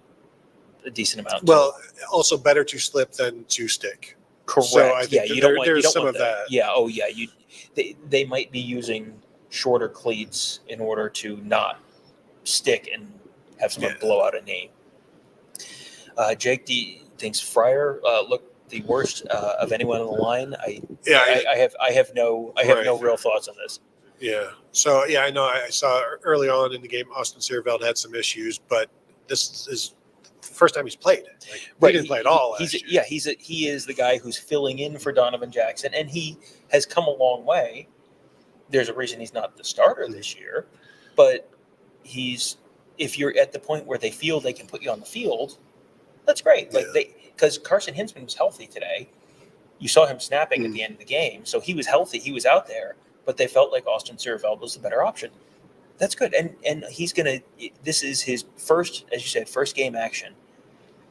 [SPEAKER 14] a decent amount.
[SPEAKER 13] Well, also better to slip than to stick.
[SPEAKER 14] Correct.
[SPEAKER 13] So I think
[SPEAKER 14] there's
[SPEAKER 13] some of that.
[SPEAKER 14] Yeah. Oh, yeah. They might be using shorter cleats in order to not stick and have someone blow out a knee. Jake D thinks Fryer looked the worst of anyone on the line. I have no real thoughts on this.
[SPEAKER 13] Yeah. So I know I saw early on in the game Austin Searveld had some issues, but this is the first time he's played. He didn't play at all.
[SPEAKER 14] He is the guy who's filling in for Donovan Jackson, and he has come a long way. There's a reason he's not the starter this year, but if you're at the point where they feel they can put you on the field, that's great. Because Carson Hinsman was healthy today. You saw him snapping at the end of the game. So he was healthy. He was out there. But they felt like Austin Searveld was the better option. That's good. And he's going to – this is his first, as you said, first game action.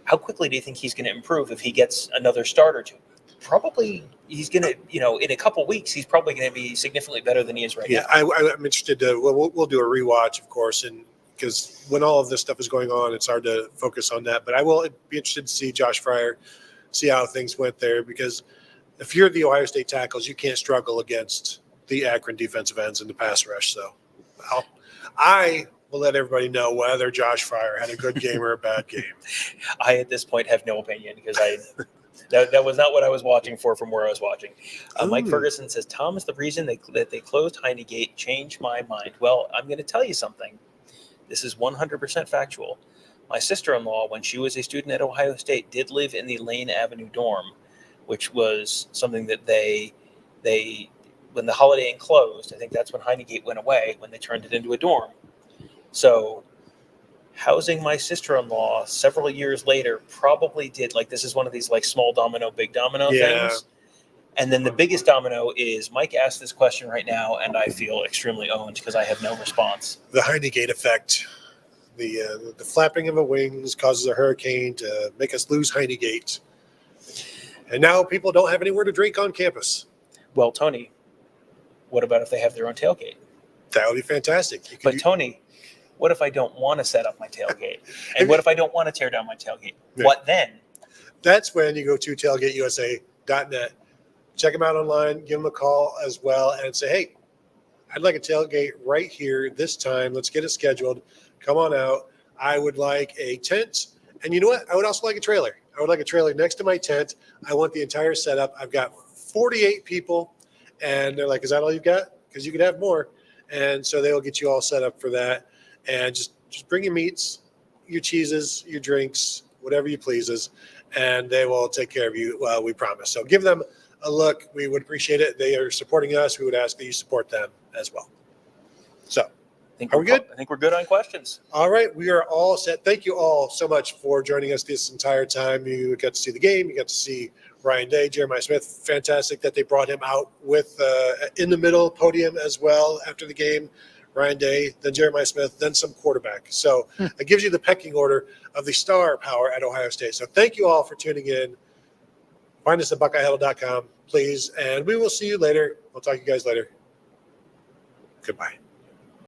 [SPEAKER 14] How quickly do you think he's going to improve if he gets another start or two? Probably he's going to – in a couple weeks, he's probably going to be significantly better than he is right now.
[SPEAKER 13] I'm interested to we'll do a rewatch, of course, and because when all of this stuff is going on, it's hard to focus on that. But I will be interested to see Josh Fryer, see how things went there, because if you're the Ohio State tackles, you can't struggle against the Akron defensive ends in the pass rush. So I will let everybody know whether Josh Fryer had a good game or a bad game.
[SPEAKER 14] I, at this point, have no opinion because that was not what I was watching from where I was watching. Mike Ferguson says, Tom is the reason that they closed Heinegate. Changed my mind. Well, I'm going to tell you something. This is 100% factual. My sister-in-law, when she was a student at Ohio State, did live in the Lane Avenue dorm, which was something that they when the Holiday Inn closed, I think that's when Heinegate went away, when they turned it into a dorm. So housing my sister-in-law several years later probably did, this is one of these small domino, big domino things. And then the biggest domino is Mike asked this question right now, and I feel extremely owned because I have no response.
[SPEAKER 13] The Heinegate effect. The flapping of the wings causes a hurricane to make us lose Heinegate. And now people don't have anywhere to drink on campus.
[SPEAKER 14] Well, Tony, what about if they have their own tailgate?
[SPEAKER 13] That would be fantastic.
[SPEAKER 14] Tony, what if I don't want to set up my tailgate? And what if I don't want to tear down my tailgate? Yeah. What then?
[SPEAKER 13] That's when you go to tailgateusa.net. Check them out online, give them a call as well, and say, hey, I'd like a tailgate right here this time. Let's get it scheduled. Come on out. I would like a tent. And you know what? I would also like a trailer. I would like a trailer next to my tent. I want the entire setup. I've got 48 people, and they're like, is that all you've got? Because you could have more. And so they will get you all set up for that. And just Just bring your meats, your cheeses, your drinks, whatever you pleases, and they will take care of you. We promise. So give them a look. We would appreciate it. They are supporting us. We would ask that you support them as well. So, are we good?
[SPEAKER 14] I think we're good on questions.
[SPEAKER 13] All right, we are all set. Thank you all so much for joining us this entire time. You got to see the game. You got to see Ryan Day, Jeremiah Smith. Fantastic that they brought him out with in the middle podium as well after the game. Ryan Day, then Jeremiah Smith, then some quarterback. So it gives you the pecking order of the star power at Ohio State. So thank you all for tuning in. Find us at BuckeyeHuddle.com, please, and we will see you later. We'll talk to you guys later. Goodbye.